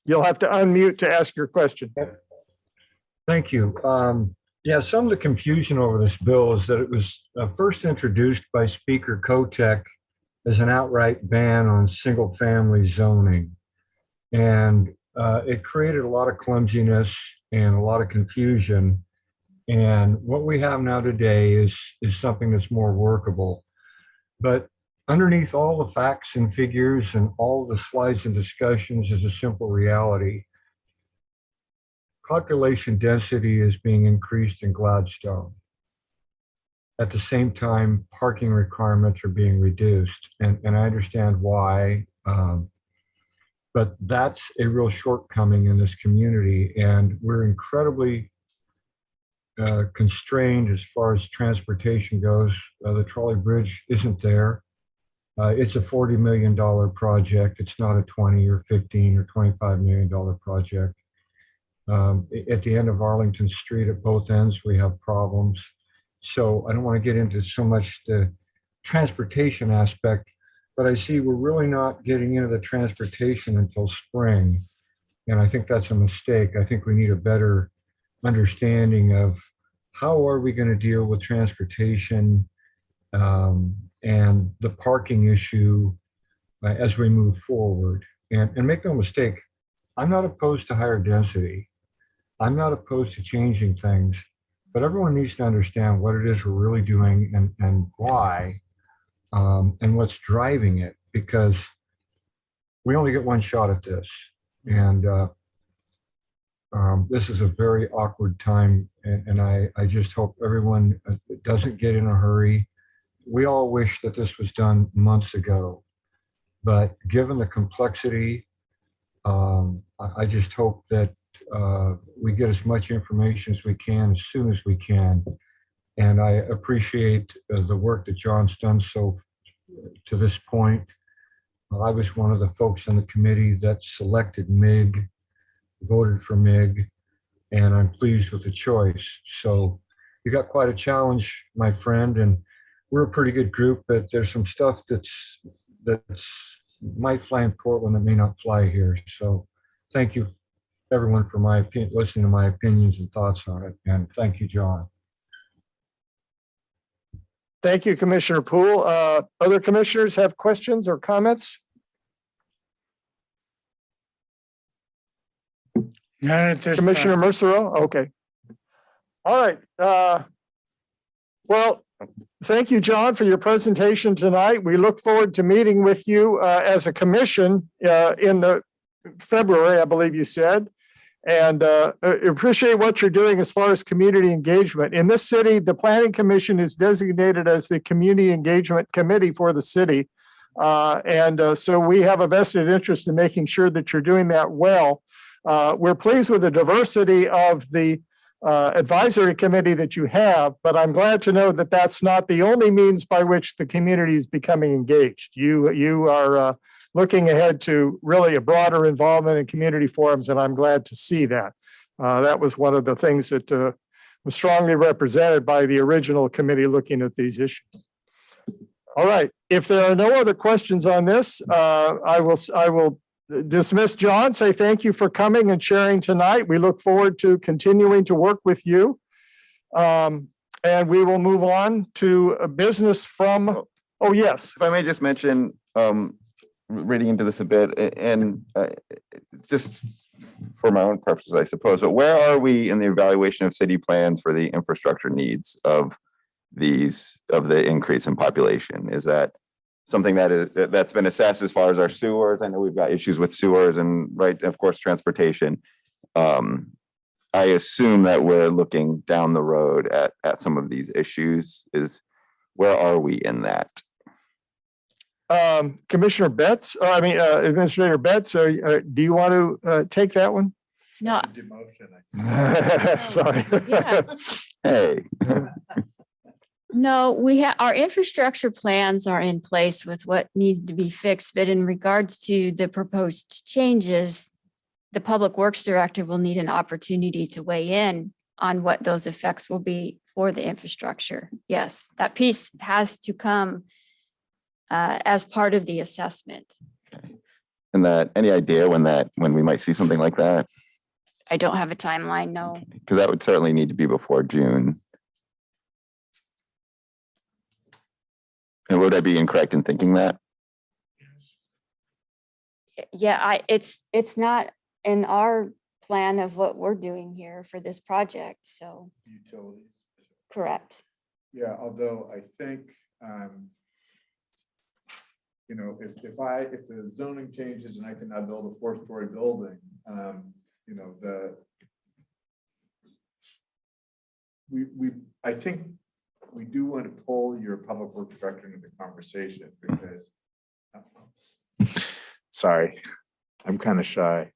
You'll have to unmute to ask your question. Thank you. Yeah, some of the confusion over this bill is that it was first introduced by Speaker Kotek as an outright ban on single-family zoning. And it created a lot of clumsiness and a lot of confusion. And what we have now today is something that's more workable. But underneath all the facts and figures and all the slides and discussions is a simple reality. Population density is being increased in Gladstone. At the same time, parking requirements are being reduced. And I understand why. But that's a real shortcoming in this community, and we're incredibly constrained as far as transportation goes. The trolley bridge isn't there. It's a $40 million project. It's not a $20 or $15 or $25 million project. At the end of Arlington Street, at both ends, we have problems. So I don't want to get into so much the transportation aspect, but I see we're really not getting into the transportation until spring. And I think that's a mistake. I think we need a better understanding of how are we going to deal with transportation and the parking issue as we move forward. And make no mistake, I'm not opposed to higher density. I'm not opposed to changing things, but everyone needs to understand what it is we're really doing and why. And what's driving it, because we only get one shot at this. And this is a very awkward time. And I just hope everyone doesn't get in a hurry. We all wish that this was done months ago, but given the complexity, I just hope that we get as much information as we can, as soon as we can. And I appreciate the work that John's done so to this point. I was one of the folks in the committee that selected MIG, voted for MIG, and I'm pleased with the choice. So you got quite a challenge, my friend, and we're a pretty good group, but there's some stuff that's might fly in Portland that may not fly here. So thank you, everyone, for listening to my opinions and thoughts on it. And thank you, John. Thank you, Commissioner Poole. Other commissioners have questions or comments? Not at this Commissioner time. Mercero? Okay. All right. Well, thank you, John, for your presentation tonight. We look forward to meeting with you as a commission in the February, I believe you said. And appreciate what you're doing as far as community engagement. In this city, the Planning Commission is designated as the Community Engagement Committee for the city. So we have a vested interest in making sure that you're doing that well. We're pleased with the diversity of the advisory committee that you have, but I'm glad to know that that's not the only means by which the community is becoming engaged. You are looking ahead to really a broader involvement in community forums, and I'm glad to see that. That was one of the things that was strongly represented by the original committee looking at these issues. All right, if there are no other questions on this, I will dismiss John, say thank you for coming and sharing tonight. We look forward to continuing to work with you. And we will move on to a business from, oh, yes. If I may just mention, reading into this a bit, and just for my own purposes, I suppose, but where are we in the evaluation of city plans for the infrastructure needs of the increase in population? Is that something that's been assessed as far as our sewers? I know we've got issues with sewers and, right, of course, transportation. I assume that we're looking down the road at some of these issues. Where are we in that? Commissioner Betts, Administrator Betts, do you want to take that one? No, Sorry. Yeah. Hey, no, our infrastructure plans are in place with what needs to be fixed, but in regards to the proposed changes, the Public Works Director will need an opportunity to weigh in on what those effects will be for the infrastructure. Yes, that piece has to come as part of the assessment. and any idea when we might see something like that? I don't have a timeline, no. Because that would certainly need to be before June. And would I be incorrect in thinking that? Yeah, it's not in our plan of what we're doing here for this project, so. Utilities. Correct. Yeah, although I think, if the zoning changes and I can now build a 4-story building, I think we do want to pull your public works director into the conversation because, sorry, I'm kind of shy.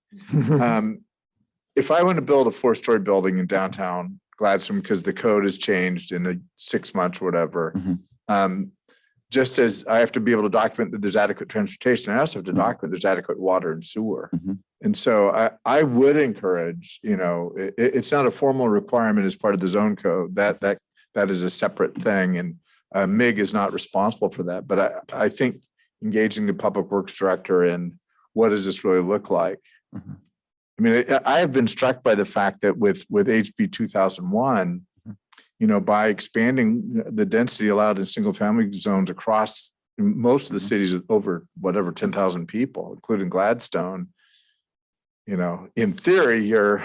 If I want to build a 4-story building in downtown Gladstone because the code has changed in 6 months or whatever, just as I have to be able to document that there's adequate transportation, I also have to document there's adequate water and sewer. And so I would encourage, it's not a formal requirement as part of the zone code, that is a separate thing. And MIG is not responsible for that. But I think engaging the public works director in what does this really look like? I mean, I have been struck by the fact that with HB 2001, by expanding the density allowed in single family zones across most of the cities over 10,000 people, including Gladstone, in theory, you're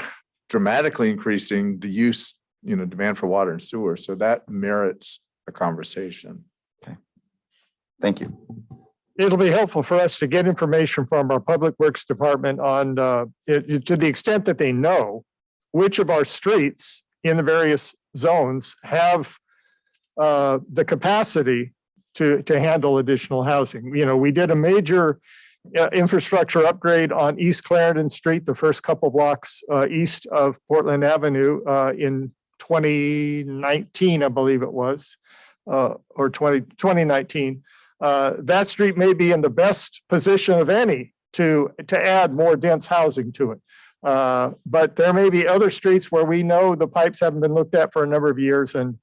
dramatically increasing the use, demand for water and sewer. So that merits a conversation. Okay. Thank you. It'll be helpful for us to get information from our Public Works Department on, to the extent that they know which of our streets in the various zones have the capacity to handle additional housing. We did a major infrastructure upgrade on East Clarendon Street, the first couple blocks east of Portland Avenue in 2019, I believe it was, or 2019. That street may be in the best position of any to add more dense housing to it. But there may be other streets where we know the pipes haven't been looked at for a number of years, and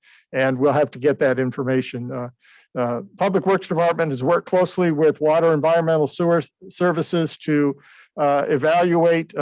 we'll have to get that information. Public Works Department has worked closely with Water Environmental Sewer Services to evaluate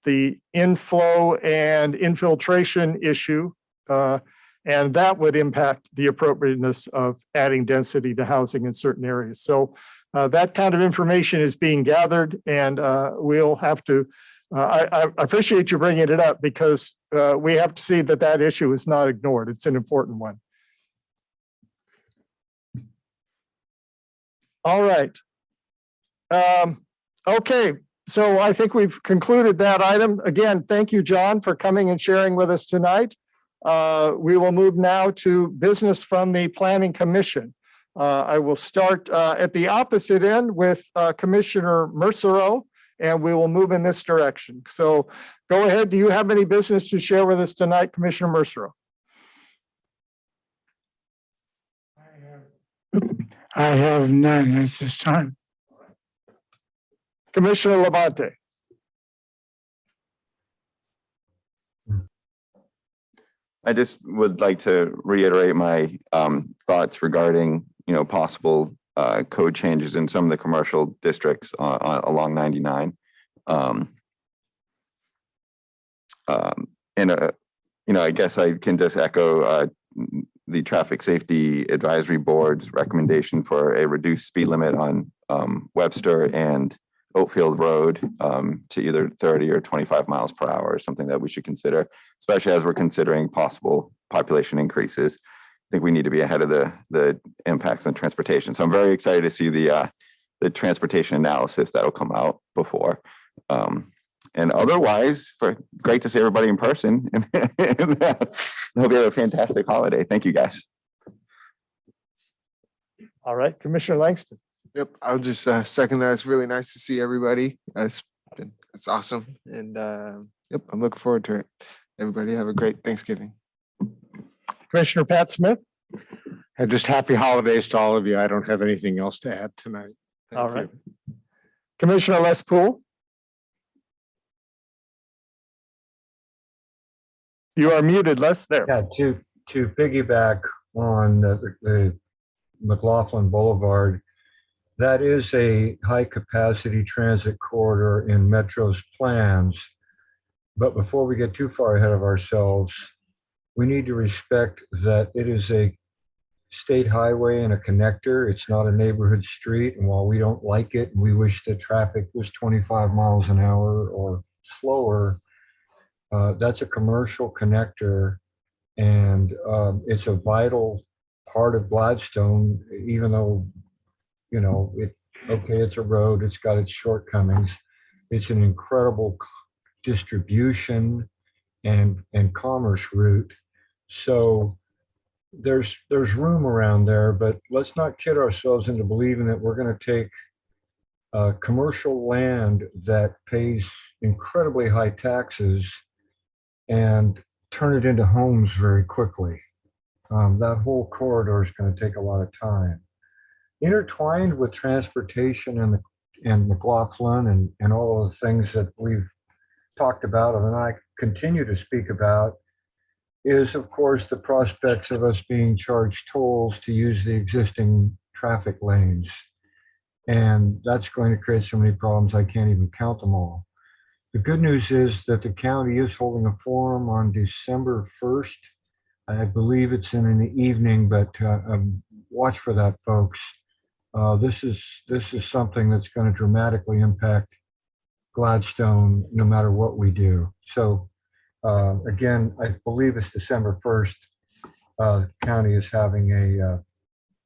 the inflow and infiltration issue, and that would impact the appropriateness of adding density to housing in certain areas. So that kind of information is being gathered, and we'll have to. I appreciate you bringing it up because we have to see that issue is not ignored. It's an important one. All right. Okay, so I think we've concluded that item. Again, thank you, John, for coming and sharing with us tonight. We will move now to business from the Planning Commission. I will start at the opposite end with Commissioner Mercero, and we will move in this direction. So go ahead. Do you have any business to share with us tonight, Commissioner Mercero? I have none at this time. Commissioner Labonte. I just would like to reiterate my thoughts regarding possible code changes in some of the commercial districts along 99. I guess I can just echo the Traffic Safety Advisory Board's recommendation for a reduced speed limit on Webster and Oatfield Road to either 30 or 25 miles per hour, something that we should consider, especially as we're considering possible population increases. I think we need to be ahead of the impacts on transportation. So I'm very excited to see the transportation analysis that'll come out before. And otherwise, great to see everybody in person. And hope you have a fantastic holiday. Thank you, guys. All right, Commissioner Langston. Yep, I'll just second that. It's really nice to see everybody. It's awesome. And yep, I'm looking forward to it. Everybody have a great Thanksgiving. Commissioner Pat Smith. And just happy holidays to all of you. I don't have anything else to add tonight. All right. Commissioner Les Poole. You are muted, Les. There. Yeah, to piggyback on the McLaughlin Boulevard, that is a high-capacity transit corridor in Metro's plans. But before we get too far ahead of ourselves, we need to respect that it is a state highway and a connector. It's not a neighborhood street. And while we don't like it, and we wish the traffic was 25 miles an hour or slower, that's a commercial connector, and it's a vital part of Gladstone, even though, it's a road, it's got its shortcomings. It's an incredible distribution and commerce route. So there's room around there, but let's not kid ourselves into believing that we're going to take commercial land that pays incredibly high taxes and turn it into homes very quickly. That whole corridor is going to take a lot of time. Intertwined with transportation and McLaughlin and all of the things that we've talked about and I continue to speak about is, of course, the prospects of us being charged tolls to use the existing traffic lanes. And that's going to create so many problems, I can't even count them all. The good news is that the county is holding a forum on December 1st. I believe it's in the evening, but watch for that, folks. This is something that's going to dramatically impact Gladstone no matter what we do. So again, I believe it's December 1st. The county is having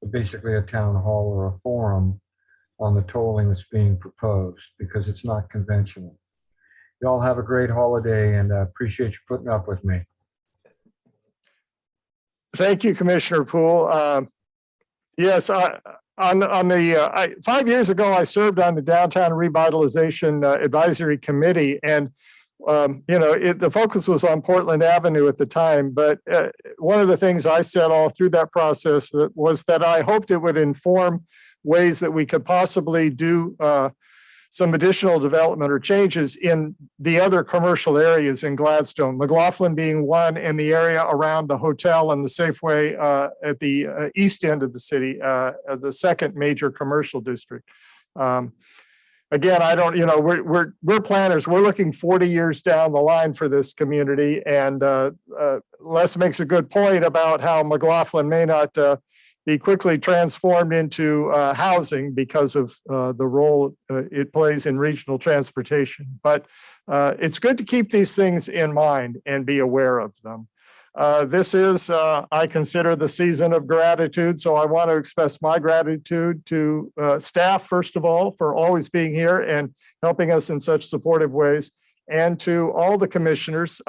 basically a town hall or a forum on the tolling that's being proposed because it's not conventional. You all have a great holiday and appreciate you putting up with me. Thank you, Commissioner Poole. Yes, 5 years ago, I served on the Downtown Revitalization Advisory Committee, and the focus was on Portland Avenue at the time. But one of the things I said all through that process was that I hoped it would inform ways that we could possibly do some additional development or changes in the other commercial areas in Gladstone, McLaughlin being one, and the area around the hotel and the Safeway at the east end of the city, the second major commercial district. Again, we're planners. We're looking 40 years down the line for this community, and Les makes a good point about how McLaughlin may not be quickly transformed into housing because of the role it plays in regional transportation. But it's good to keep these things in mind and be aware of them. This is, I consider, the season of gratitude. So I want to express my gratitude to staff, first of all, for always being here and helping us in such supportive ways, and to all the commissioners.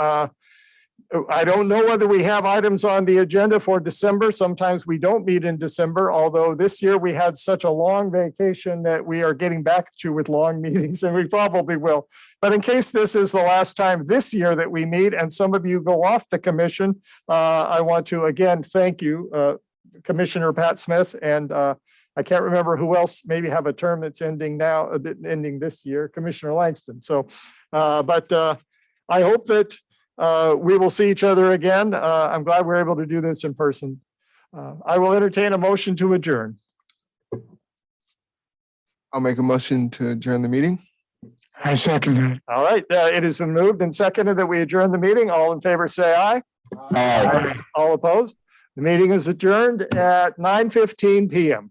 I don't know whether we have items on the agenda for December. Sometimes we don't meet in December, although this year we had such a long vacation that we are getting back to with long meetings, and we probably will. But in case this is the last time this year that we meet and some of you go off the commission, I want to again thank you, Commissioner Pat Smith, and I can't remember who else maybe have a term that's ending now, ending this year, Commissioner Langston. So, but I hope that we will see each other again. I'm glad we're able to do this in person. I will entertain a motion to adjourn. I'll make a motion to adjourn the meeting. I second that. All right, it has been moved and seconded that we adjourn the meeting. All in favor, say aye. Aye. All opposed? The meeting is adjourned at 9:15 PM.